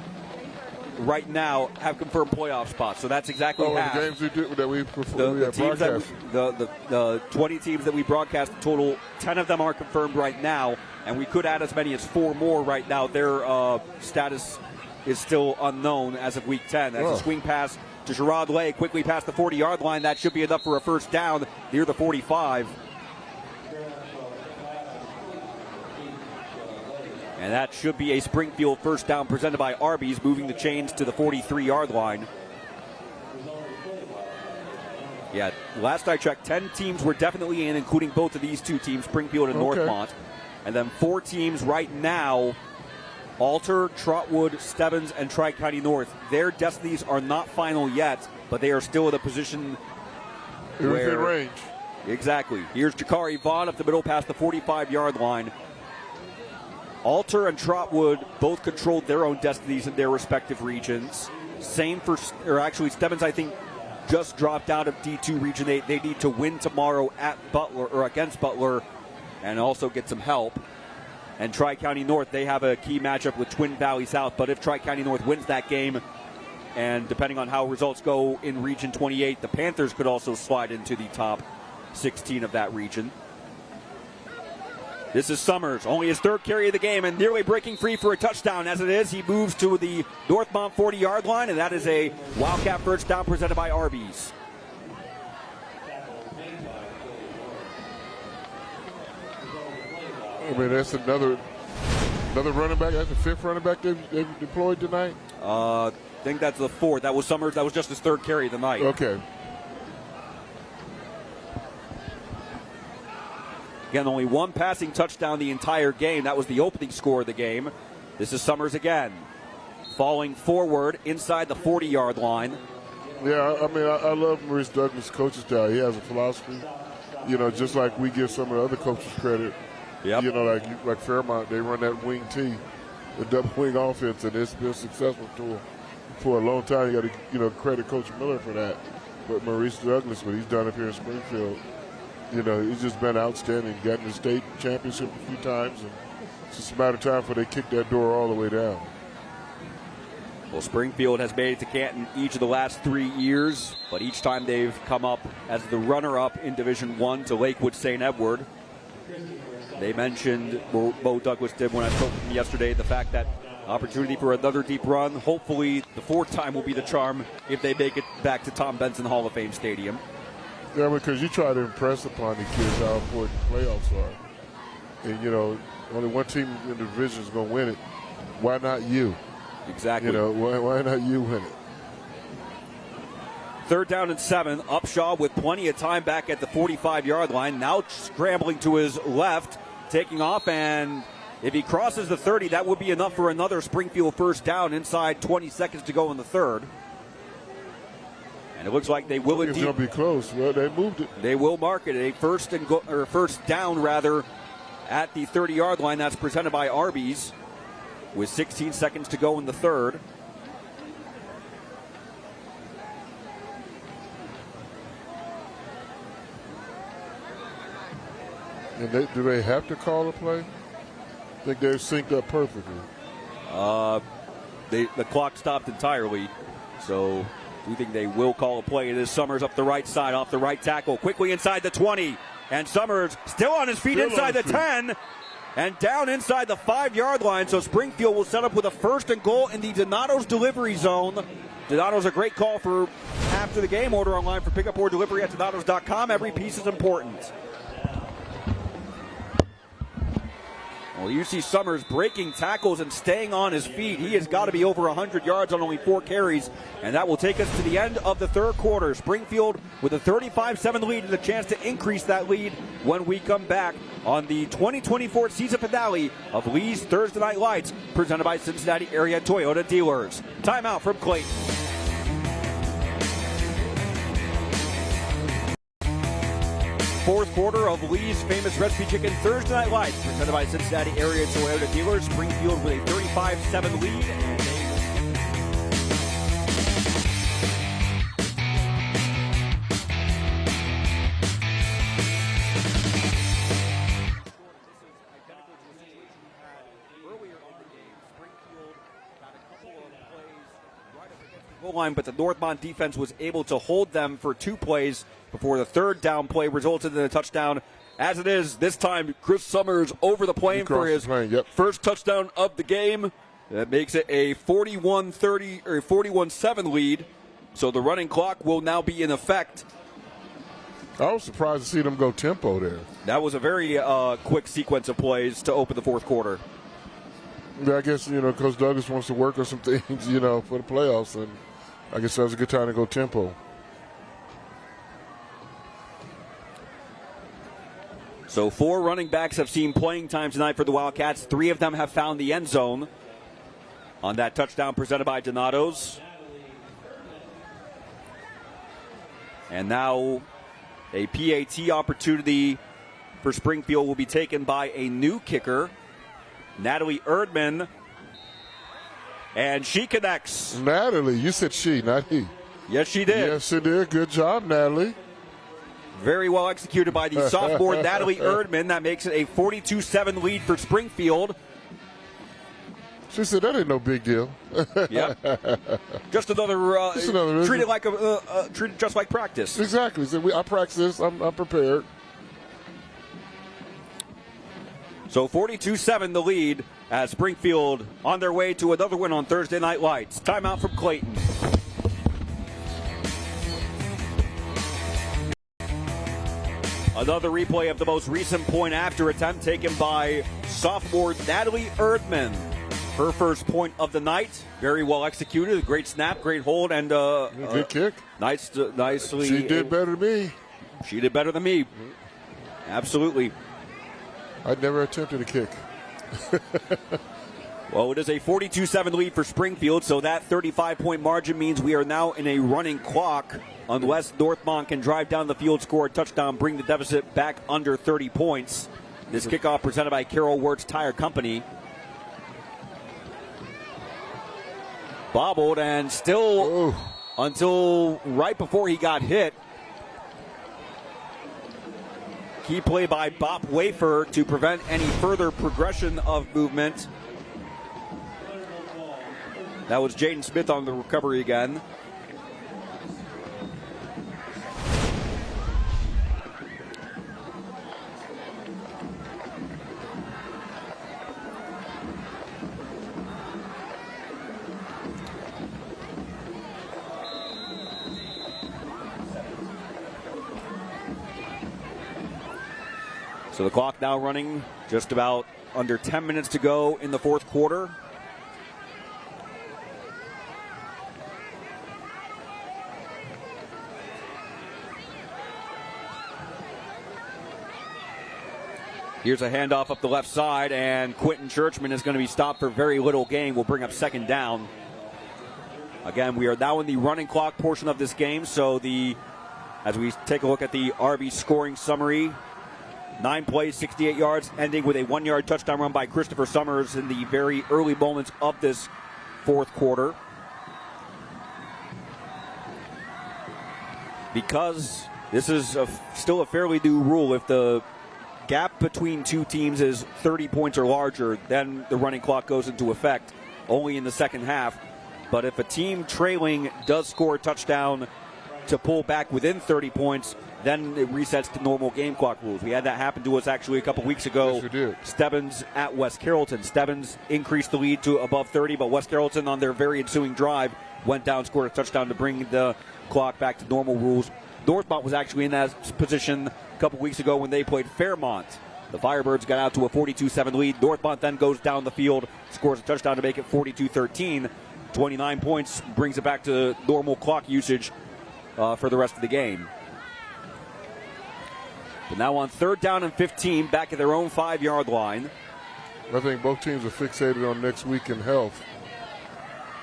right now have confirmed playoff spots. So that's exactly half. The games we broadcast. The 20 teams that we broadcast in total, 10 of them are confirmed right now, and we could add as many as 4 more right now. Their status is still unknown as of week 10. That's a swing pass to Gerard Lay, quickly past the 40-yard line. That should be enough for a first down near the 45. And that should be a Springfield first down presented by Arby's, moving the chains to the 43-yard line. Yeah, last I checked, 10 teams were definitely in, including both of these two teams, Springfield and Northmont. And then 4 teams right now, Alter, Trotwood, Stebbins, and Tri-County North. Their destinies are not final yet, but they are still in a position within range. Exactly. Here's Jakari Vaughn up the middle past the 45-yard line. Alter and Trotwood both controlled their own destinies in their respective regions. Same for, Stebbins, I think, just dropped out of D2 Region 8. They need to win tomorrow at Butler, or against Butler, and also get some help. And Tri-County North, they have a key matchup with Twin Valley South. But if Tri-County North wins that game, and depending on how results go in Region 28, the Panthers could also slide into the top 16 of that region. This is Summers, only his 3rd carry of the game, and nearly breaking free for a touchdown. As it is, he moves to the Northmont 40-yard line, and that is a Wildcat first down presented by Arby's. I mean, that's another running back. That's the 5th running back they've deployed tonight. I think that's the 4th. That was Summers. That was just his 3rd carry of the night. Okay. Again, only 1 passing touchdown the entire game. That was the opening score of the game. This is Summers again. falling forward inside the 40-yard line. Yeah, I mean, I love Maurice Douglas' coaching style. He has a philosophy, you know, just like we give some of the other coaches credit. Yep. You know, like Fairmont, they run that wing T, the double wing offense, and it's been successful for a long time. You got to, you know, credit Coach Miller for that. But Maurice Douglas, what he's done up here in Springfield, you know, he's just been outstanding. Gotten the state championship a few times, and it's just a matter of time before they kick that door all the way down. Well, Springfield has made it to Canton each of the last 3 years, but each time they've come up as the runner-up in Division I to Lakewood St. Edward. They mentioned, Bo Douglas did when I spoke with him yesterday, the fact that opportunity for another deep run. Hopefully the fourth time will be the charm if they make it back to Tom Benson Hall of Fame Stadium. Yeah, because you try to impress upon the kids how important playoffs are. And, you know, only one team in the division is going to win it. Why not you? Exactly. You know, why not you win it? 3rd down and 7. Upshaw with plenty of time back at the 45-yard line. Now scrambling to his left, taking off, and if he crosses the 30, that would be enough for another Springfield first down inside 20 seconds to go in the 3rd. And it looks like they will indeed. It's going to be close. Well, they moved it. They will mark it a first down rather at the 30-yard line. That's presented by Arby's with 16 seconds to go in the 3rd. And do they have to call a play? I think they're synced up perfectly. The clock stopped entirely, so we think they will call a play. It is Summers up the right side, off the right tackle, quickly inside the 20. And Summers still on his feet inside the 10 and down inside the 5-yard line. So Springfield will set up with a 1st and goal in the Donato's delivery zone. Donato's a great call for after the game. Order online for pickup or delivery at donatos.com. Every piece is important. Well, you see Summers breaking tackles and staying on his feet. He has got to be over 100 yards on only 4 carries, and that will take us to the end of the 3rd quarter. Springfield with a 35-7 lead and a chance to increase that lead when we come back on the 2024 season finale of Lee's Thursday Night Lights, presented by Cincinnati Area Toyota Dealers. Timeout from Clayton. Fourth quarter of Lee's famous recipe chicken Thursday Night Lights, presented by Cincinnati Area Toyota Dealers. Springfield with a 35-7 lead. Line, but the Northmont defense was able to hold them for 2 plays before the 3rd down play resulted in a touchdown. As it is, this time Chris Summers over the plane for his first touchdown of the game. That makes it a 41-30 or 41-7 lead. So the running clock will now be in effect. I was surprised to see them go tempo there. That was a very quick sequence of plays to open the 4th quarter. Yeah, I guess, you know, Coach Douglas wants to work on some things, you know, for the playoffs, and I guess that was a good time to go tempo. So 4 running backs have seen playing time tonight for the Wildcats. 3 of them have found the end zone on that touchdown presented by Donato's. And now a PAT opportunity for Springfield will be taken by a new kicker, Natalie Erdman. And she connects. Natalie, you said she, not he. Yes, she did. Yes, she did. Good job, Natalie. Very well executed by the sophomore Natalie Erdman. That makes it a 42-7 lead for Springfield. She said that ain't no big deal. Yep. Just another, treated like treated just like practice. Exactly. So I practice this. I'm prepared. So 42-7 the lead as Springfield on their way to another win on Thursday Night Lights. Timeout from Clayton. Another replay of the most recent point after attempt taken by sophomore Natalie Erdman. Her first point of the night. Very well executed. Great snap, great hold, and good kick. Nicely. She did better than me. She did better than me. Absolutely. I'd never attempted a kick. Well, it is a 42-7 lead for Springfield, so that 35-point margin means we are now in a running clock unless Northmont can drive down the field, score a touchdown, bring the deficit back under 30 points. This kickoff presented by Carol Wirtz Tire Company. Bobbled and still until right before he got hit. Key play by Bop Wafer to prevent any further progression of movement. That was Jaden Smith on the recovery again. So the clock now running, just about under 10 minutes to go in the fourth quarter. Here's a handoff up the left side, and Quentin Churchman is going to be stopped for very little gain. We'll bring up second down. Again, we are now in the running clock portion of this game, so as we take a look at the RB scoring summary, 9 plays, 68 yards, ending with a 1-yard touchdown run by Christopher Summers in the very early moments of this fourth quarter. Because this is still a fairly new rule, if the gap between two teams is 30 points or larger, then the running clock goes into effect only in the second half. But if a team trailing does score a touchdown to pull back within 30 points, then it resets to normal game clock rules. We had that happen to us actually a couple weeks ago. Yes, we did. Stebbins at West Carrollton. Stebbins increased the lead to above 30, but West Carrollton on their very ensuing drive went down, scored a touchdown to bring the clock back to normal rules. Northmont was actually in that position a couple weeks ago when they played Fairmont. The Firebirds got out to a 42-7 lead. Northmont then goes down the field, scores a touchdown to make it 42-13. 29 points brings it back to normal clock usage for the rest of the game. But now on third down and 15, back at their own 5-yard line. I think both teams are fixated on next week in health.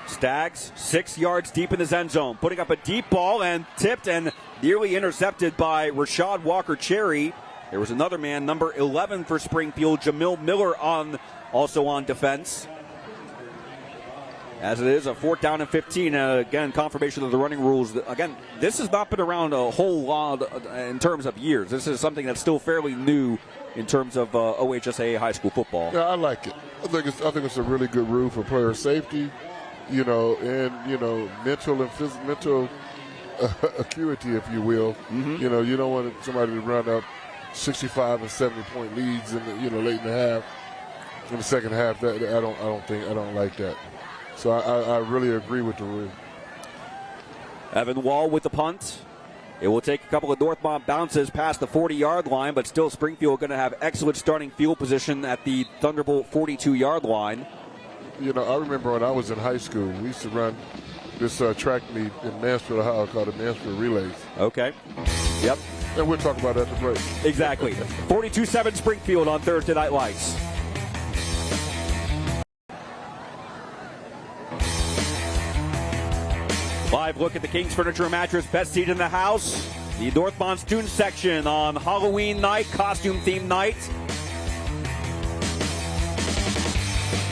Stags 6 yards deep in his end zone, putting up a deep ball and tipped and nearly intercepted by Rashad Walker-Cherry. There was another man, number 11 for Springfield, Jamil Miller, also on defense. As it is a fourth down and 15, again, confirmation of the running rules. Again, this has not been around a whole lot in terms of years. This is something that's still fairly new in terms of OHSAA high school football. Yeah, I like it. I think it's a really good rule for player safety, and mental and mental acuity, if you will. Mm-hmm. You don't want somebody to run up 65 and 70-point leads in the late in the half. In the second half, I don't like that. So I really agree with the rule. Evan Wall with the punt. It will take a couple of Northmont bounces past the 40-yard line, but still Springfield going to have excellent starting field position at the Thunderbolt 42-yard line. I remember when I was in high school, we used to run this track meet in Mansfield, Ohio, called the Mansfield Relays. Okay. Yep. And we'll talk about that at the break. Exactly. 42-7 Springfield on Thursday Night Lights. Live look at the King's Furniture and Mattress best seat in the house. The Northmont student section on Halloween night, costume themed night.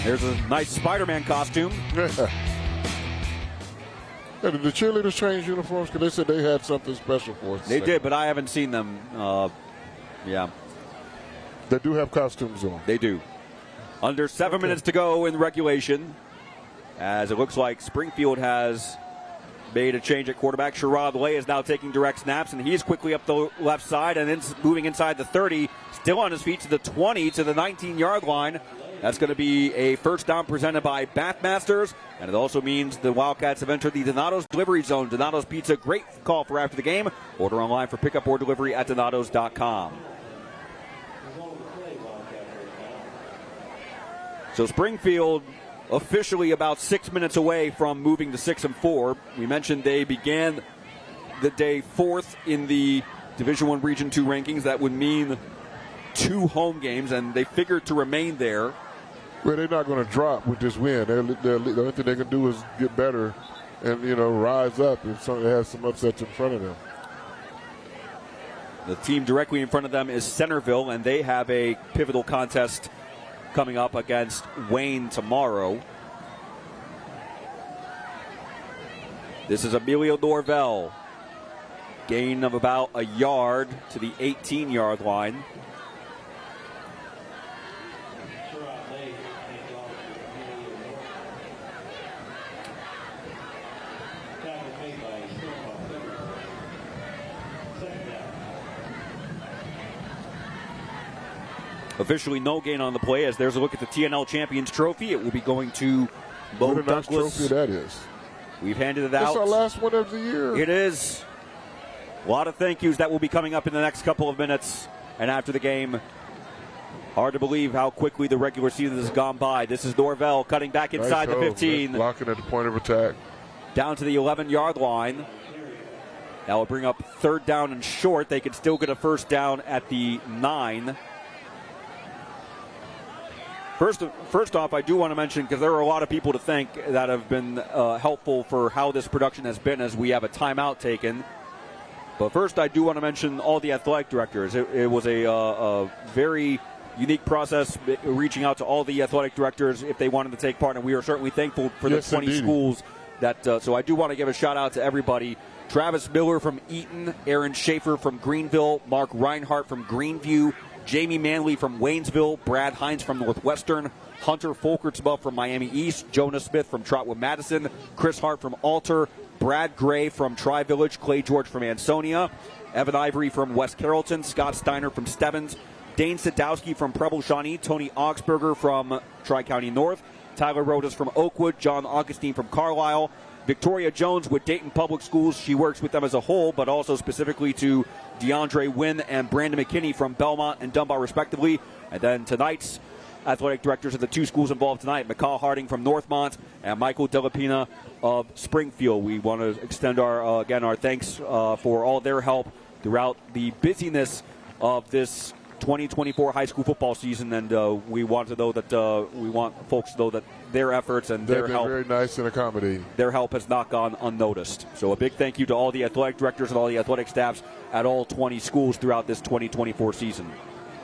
There's a nice Spider-Man costume. Yeah, did the cheerleaders change uniforms? Because they said they had something special for us. They did, but I haven't seen them. Yeah. They do have costumes on. They do. Under 7 minutes to go in regulation, as it looks like Springfield has made a change at quarterback. Sherrod Lay is now taking direct snaps, and he's quickly up the left side and moving inside the 30, still on his feet to the 20, to the 19-yard line. That's going to be a first down presented by Bathmasters, and it also means the Wildcats have entered the Donato's delivery zone. Donato's Pizza, great call for after the game. Order online for pickup or delivery at donatos.com. So Springfield officially about 6 minutes away from moving to 6-4. We mentioned they began the day fourth in the Division I Region II rankings. That would mean 2 home games, and they figured to remain there. Well, they're not going to drop with this win. The only thing they can do is get better and, rise up if something has some upsets in front of them. The team directly in front of them is Centerville, and they have a pivotal contest coming up against Wayne tomorrow. This is Emilio Norvell. Gain of about a yard to the 18-yard line. Officially no gain on the play, as there's a look at the TNL Champions Trophy. It will be going to Bo What a nice Douglas. trophy that is. We've handed it out. It's our last one of the year. It is. A lot of thank yous that will be coming up in the next couple of minutes and after the game. Hard to believe how quickly the regular season has gone by. This is Norvell cutting back inside the 15. Blocking at the point of attack. Down to the 11-yard line. That will bring up 3rd down and short. They can still get a 1st down at the 9. First off, I do want to mention, because there are a lot of people to thank that have been helpful for how this production has been as we have a timeout taken. But first, I do want to mention all the athletic directors. It was a very unique process reaching out to all the athletic directors if they wanted to take part, and we are certainly thankful for the 20 indeed. schools. So I do want to give a shout-out to everybody. Travis Miller from Eaton, Aaron Schaefer from Greenville, Mark Reinhart from Greenview, Jamie Manley from Waynesville, Brad Hines from Northwestern, Hunter Folkertsma from Miami East, Jonah Smith from Trotwood-Madison, Chris Hart from Alter, Brad Gray from Tri-Village, Clay George from Ansonia, Evan Ivory from West Carrollton, Scott Steiner from Stebbins, Dane Sadowski from Preble Shawnee, Tony Augsburger from Tri-County North, Tyler Rodas from Oakwood, John Augustine from Carlisle, Victoria Jones with Dayton Public Schools. She works with them as a whole, but also specifically to DeAndre Wynn and Brandon McKinney from Belmont and Dunbar, respectively. And then tonight's athletic directors of the 2 schools involved tonight, McCall Harding from Northmont and Michael Delapina of Springfield. We want to extend our thanks for all their help throughout the busyness of this 2024 high school football season, and we want folks to know that their efforts and their help, very nice and accommodating. Their help has not gone unnoticed. So a big thank you to all the athletic directors and all the athletic staffs at all 20 schools throughout this 2024 season.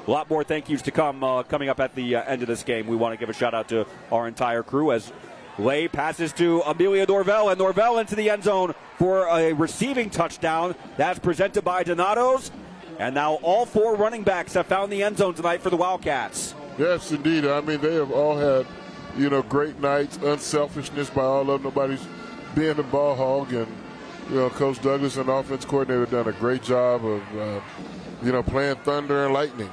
A lot more thank yous to come coming up at the end of this game. We want to give a shout out to our entire crew as Lay passes to Amelia Norvell, and Norvell into the end zone for a receiving touchdown. That's presented by Donatos. And now all 4 running backs have found the end zone tonight for the Wildcats. Yes, indeed. I mean, they have all had, great nights, unselfishness by all of them. Nobody's being a ball hog. And, Coach Douglas and offense coordinator have done a great job of, playing thunder and lightning,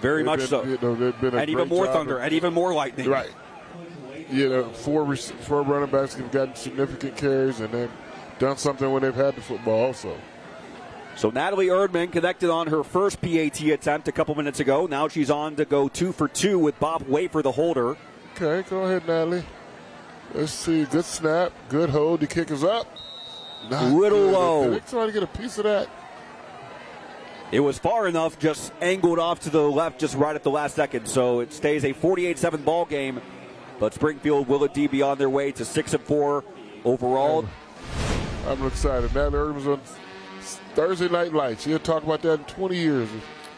Very much so. And even more thunder and even more lightning. Right. 4 running backs have gotten significant carries, and they've done something when they've had the football also. So Natalie Erdman connected on her first PAT attempt a couple minutes ago. Now she's on to go 2 for 2 with Bob Wafer, the holder. Okay, go ahead, Natalie. Let's see. Good snap. Good hold. The kick is up. Little low. They're trying to get a piece of that. It was far enough, just angled off to the left just right at the last second. So it stays a 48-7 ball game. But Springfield will indeed be on their way to 6-4 overall. I'm excited. Natalie Erdman's on Thursday Night Lights. You'll talk about that in 20 years.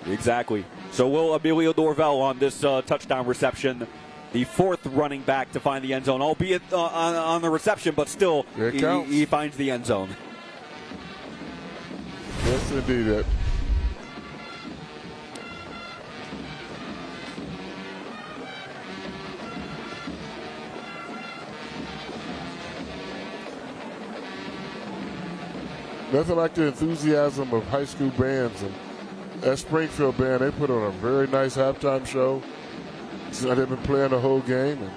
Exactly. So will Emilio Norvell on this touchdown reception, the 4th running back to find the end zone, albeit on the reception, but still he finds the end zone. Yes, indeed. Nothing like the enthusiasm of high school bands. And that Springfield band, they put on a very nice halftime show. So they've been playing the whole game. And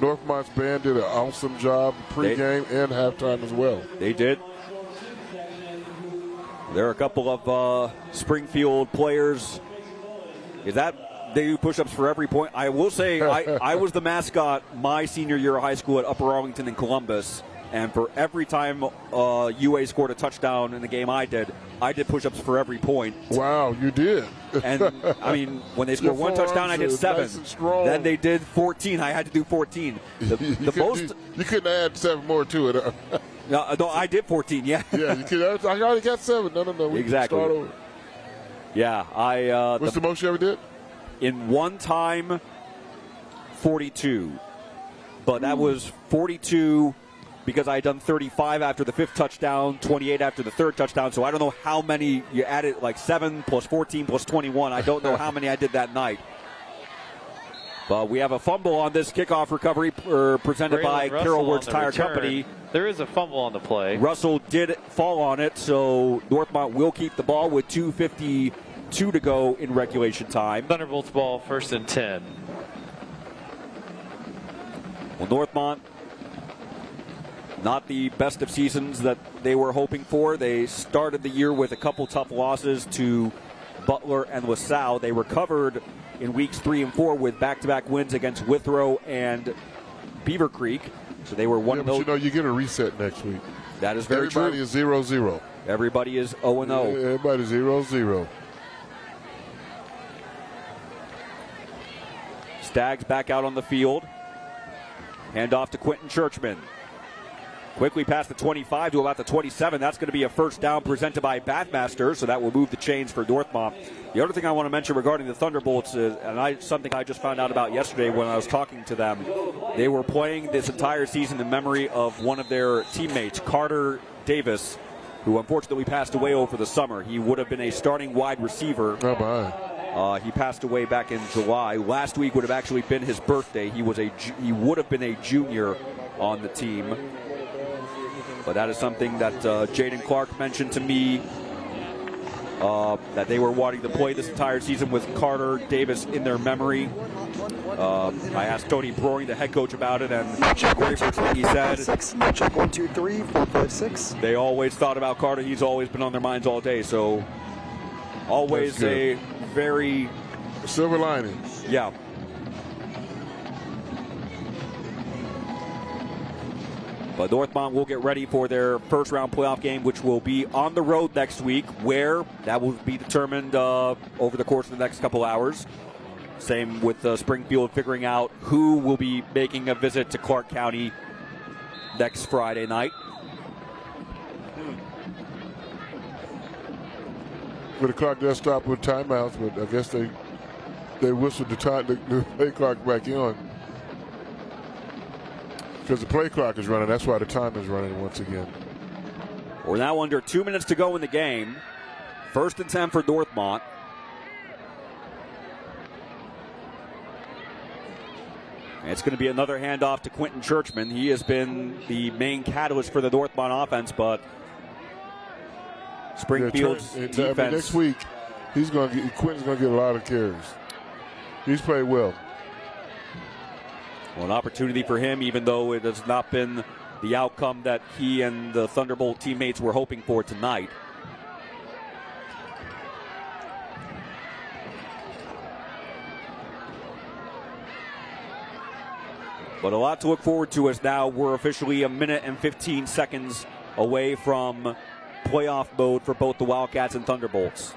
Northmont's band did an awesome job pregame and halftime as well. They did. There are a couple of Springfield players. Is that they do push-ups for every point? I will say I was the mascot my senior year of high school at Upper Arlington in Columbus. And for every time UA scored a touchdown in the game I did push-ups for every point. Wow, you did. And, I mean, when they scored one touchdown, I did 7. Nice, then they did 14. I had to do 14. You couldn't add 7 more to it. No, I did 14, yeah. Yeah, you could. I already got 7. No. We exactly. Start over. Yeah, what's the most you ever did? In one time, 42. But that was 42 because I had done 35 after the 5th touchdown, 28 after the 3rd touchdown. So I don't know how many you added, like 7 plus 14 plus 21. I don't know how many I did that night. But we have a fumble on this kickoff recovery presented by Carroll Works Tire Company. There is a fumble on the play. Russell did fall on it, so Northmont will keep the ball with 2:52 to go in regulation time. Thunderbolts ball, 1st and 10. Well, Northmont, not the best of seasons that they were hoping for. They started the year with a couple tough losses to Butler and LaSalle. They recovered in weeks 3 and 4 with back-to-back wins against Withrow and Beaver Creek. So they were one of those. But you get a reset next week. That is very true. Everybody is 0-0. Everybody is 0-0. Everybody's 0-0. Stags back out on the field. Hand off to Quentin Churchman. Quickly past the 25 to about the 27. That's going to be a first down presented by Bathmaster, so that will move the chains for Northmont. The other thing I want to mention regarding the Thunderbolts is, something I just found out about yesterday when I was talking to them, they were playing this entire season in memory of one of their teammates, Carter Davis, who unfortunately passed away over the summer. He would have been a starting wide receiver. Oh, my. He passed away back in July. Last week would have actually been his birthday. He would have been a junior on the team. But that is something that Jaden Clark mentioned to me, that they were wanting to play this entire season with Carter Davis in their memory. I asked Tony Broing, the head coach, about it, and very first thing he said, check 1, 2, 3, 4, 5, 6. They always thought about Carter. He's always been on their minds all day. So always a very silver lining. Yeah. But Northmont will get ready for their first-round playoff game, which will be on the road next week, where that will be determined over the course of the next couple hours. Same with Springfield figuring out who will be making a visit to Clark County next Friday night. But the clock does stop with timeouts, but I guess they whistled the play clock back on. Because the play clock is running. That's why the time is running once again. We're now under 2 minutes to go in the game. 1st and 10 for Northmont. And it's going to be another handoff to Quentin Churchman. He has been the main catalyst for the Northmont offense, but Springfield's defense. Next week, Quentin's going to get a lot of carries. He's played well. Well, an opportunity for him, even though it has not been the outcome that he and the Thunderbolt teammates were hoping for tonight. But a lot to look forward to as now we're officially 1 minute and 15 seconds away from playoff mode for both the Wildcats and Thunderbolts.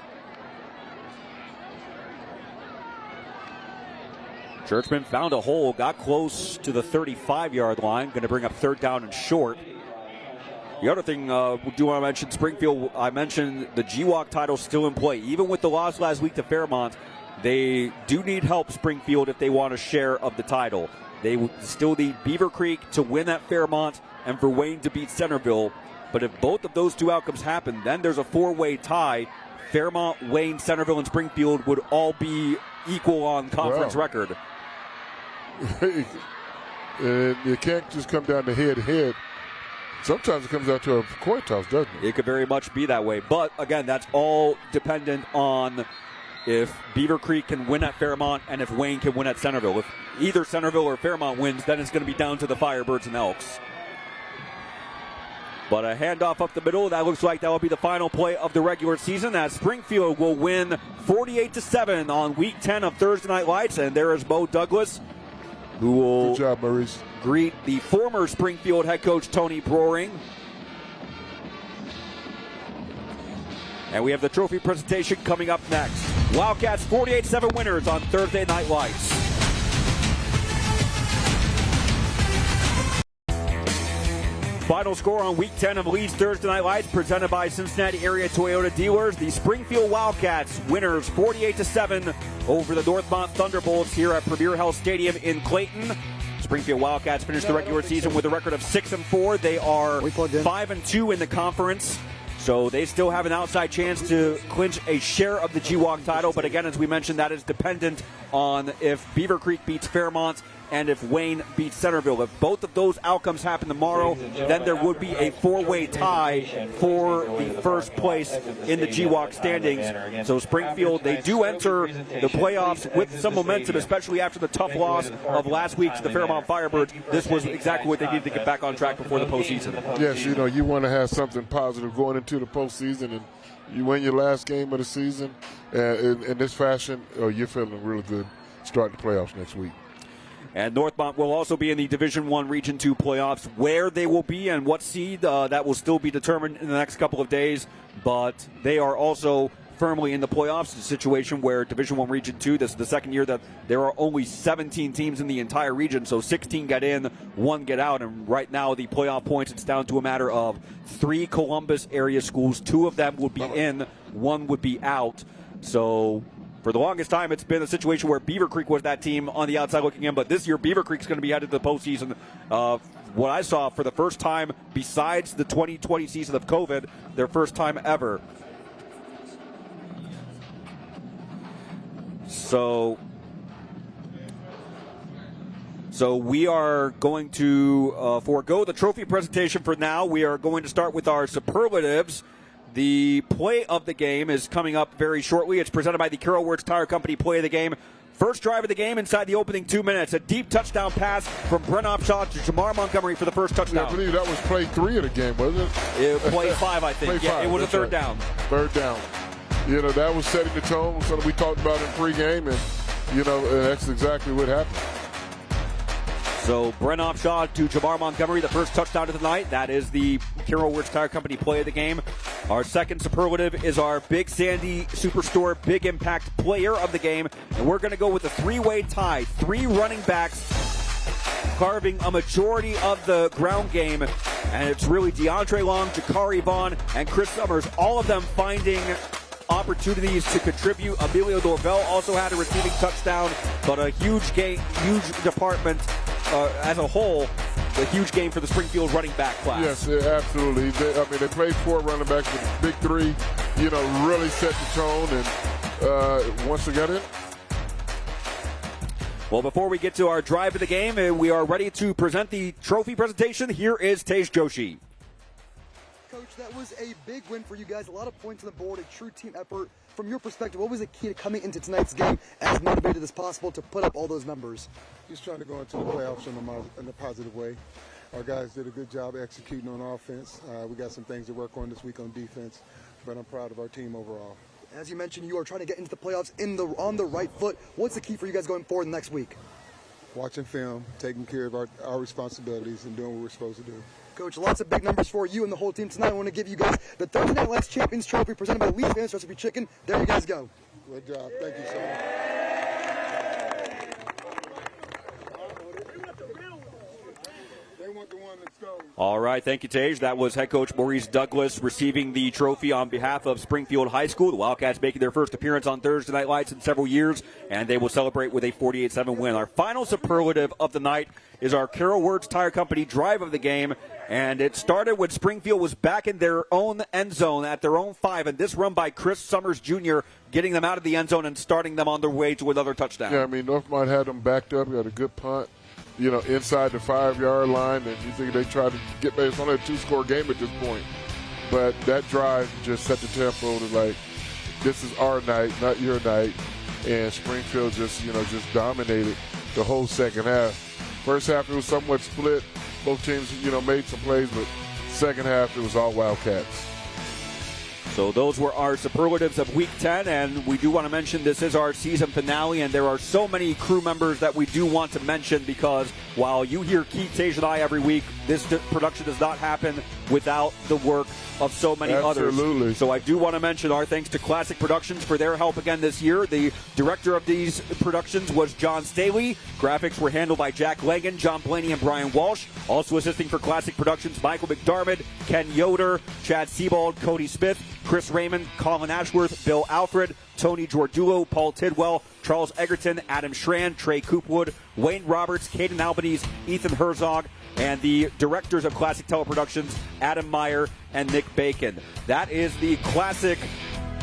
Churchman found a hole, got close to the 35-yard line. Going to bring up 3rd down and short. The other thing we do want to mention, Springfield, I mentioned the GWAC title still in play. Even with the loss last week to Fairmont, they do need help, Springfield, if they want a share of the title. They still need Beaver Creek to win at Fairmont and for Wayne to beat Centerville. But if both of those two outcomes happen, then there's a 4-way tie. Fairmont, Wayne, Centerville, and Springfield would all be equal on conference record. And it can't just come down to head-to-head. Sometimes it comes down to a coin toss, doesn't it? It could very much be that way. But, again, that's all dependent on if Beaver Creek can win at Fairmont and if Wayne can win at Centerville. If either Centerville or Fairmont wins, then it's going to be down to the Firebirds and Elks. But a handoff up the middle, that looks like that will be the final play of the regular season, as Springfield will win 48-7 on Week 10 of Thursday Night Lights. And there is Bo Douglas who will Good job, Maurice. greet the former Springfield head coach Tony Broering. And we have the trophy presentation coming up next. Wildcats 48-7 winners on Thursday Night Lights. Final score on Week 10 of Lee's Thursday Night Lights, presented by Cincinnati Area Toyota Dealers. The Springfield Wildcats winners 48-7 over the Northmont Thunderbolts here at Premier Health Stadium in Clayton. Springfield Wildcats finished the regular season with a record of 6-4. They are 5-2 in the conference. So they still have an outside chance to clinch a share of the GWAC title. But again, as we mentioned, that is dependent on if Beaver Creek beats Fairmont and if Wayne beats Centerville. If both of those outcomes happen tomorrow, then there would be a four-way tie for the first place in the GWAC standings. So Springfield, they do enter the playoffs with some momentum, especially after the tough loss of last week to the Fairmont Firebirds. This was exactly what they needed to get back on track before the postseason. Yes, you know, you want to have something positive going into the postseason, and you win your last game of the season in this fashion, you're feeling really good starting the playoffs next week. And Northmont will also be in the Division I Region 2 playoffs. Where they will be and what seed, that will still be determined in the next couple of days. But they are also firmly in the playoffs. It's a situation where Division I Region 2, this is the second year that there are only 17 teams in the entire region. So 16 get in, 1 get out. And right now, the playoff points, it's down to a matter of 3 Columbus area schools. 2 of them would be in, 1 would be out. So for the longest time, it's been a situation where Beaver Creek was that team on the outside looking in, but this year Beaver Creek's going to be headed to the postseason. What I saw for the first time, besides the 2020 season of COVID, their first time ever. So we are going to forego the trophy presentation for now. We are going to start with our superlatives. The play of the game is coming up very shortly. It's presented by the Carroll Words Tire Company. Play of the game. First drive of the game inside the opening 2 minutes. A deep touchdown pass from Brent Opshaw to Jamar Montgomery for the first touchdown. I believe that was play 3 of the game, wasn't it? Play 5, I think. Play 5, it was a third down. Third down. You know, that was setting the tone, something we talked about in pregame, and, you know, that's exactly what happened. So Brent Opshaw to Jamar Montgomery, the first touchdown of the night. That is the Carroll Words Tire Company play of the game. Our second superlative is our Big Sandy Superstore Big Impact player of the game. And we're going to go with a 3-way tie. 3 running backs carving a majority of the ground game. And it's really DeAndre Long, Jakari Vaughn, and Chris Summers, all of them finding opportunities to contribute. Emilio Dorvel also had a receiving touchdown, but a huge game, huge department as a whole. A huge game for the Springfield running back class. Yes, absolutely. They played 4 running backs with the big 3, you know, really set the tone, and once they got in. Well, before we get to our drive of the game, we are ready to present the trophy presentation. Here is Tej Joshi. Coach, that was a big win for you guys. A lot of points on the board, a true team effort. From your perspective, what was the key to coming into tonight's game as motivated as possible to put up all those numbers? Just trying to go into the playoffs in a positive way. Our guys did a good job executing on offense. We got some things to work on this week on defense, but I'm proud of our team overall. As you mentioned, you are trying to get into the playoffs on the right foot. What's the key for you guys going forward next week? Watching film, taking care of our responsibilities, and doing what we're supposed to do. Coach, lots of big numbers for you and the whole team tonight. I want to give you guys the Thursday Night Lights Champions Trophy presented by Lee's Fans Recipe Chicken. There you guys go. Good job. Thank you so much. All right, thank you, Tej. That was head coach Maurice Douglas receiving the trophy on behalf of Springfield High School. The Wildcats making their first appearance on Thursday Night Lights in several years, and they will celebrate with a 48-7 win. Our final superlative of the night is our Carroll Words Tire Company drive of the game, and it started when Springfield was back in their own end zone at their own 5, and this run by Chris Summers Jr. getting them out of the end zone and starting them on their way to another touchdown. Yeah, I mean, Northmont had them backed up, got a good punt, you know, inside the 5-yard line, and you think they tried to get back. It's only a 2-score game at this point. But that drive just set the tempo to, like, this is our night, not your night. And Springfield just dominated the whole second half. First half, it was somewhat split. Both teams, made some plays, but second half, it was all Wildcats. So those were our superlatives of Week 10, and we do want to mention this is our season finale, and there are so many crew members that we do want to mention because while you hear Keith, Tage, and I every week, this production does not happen without the work of so many others. So I do want to mention our thanks to Classic Productions for their help again this year. The director of these productions was John Staley. Graphics were handled by Jack Lagan, John Blaney, and Brian Walsh. Also assisting for Classic Productions, Michael McDermott, Ken Yoder, Chad Sebald, Cody Smith, Chris Raymond, Colin Ashworth, Bill Alfred, Tony Giordulo, Paul Tidwell, Charles Egerton, Adam Schran, Trey Coopwood, Wayne Roberts, Caden Albanese, Ethan Herzog, and the directors of Classic Teleproductions, Adam Meyer and Nick Bacon. That is the Classic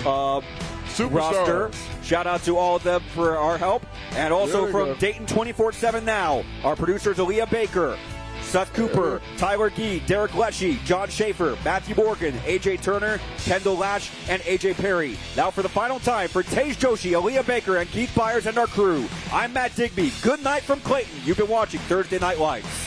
roster. Shout out to all of them for our help. And also from Dayton 24/7 Now, our producers Aaliyah Baker, Seth Cooper, Tyler Gee, Derek Leshy, John Schaefer, Matthew Morgan, AJ Turner, Kendall Lash, and AJ Perry. Now for the final time for Tage Joshi, Aaliyah Baker, and Keith Byars and our crew. I'm Matt Digby. Good night from Clayton. You've been watching Thursday Night Lights.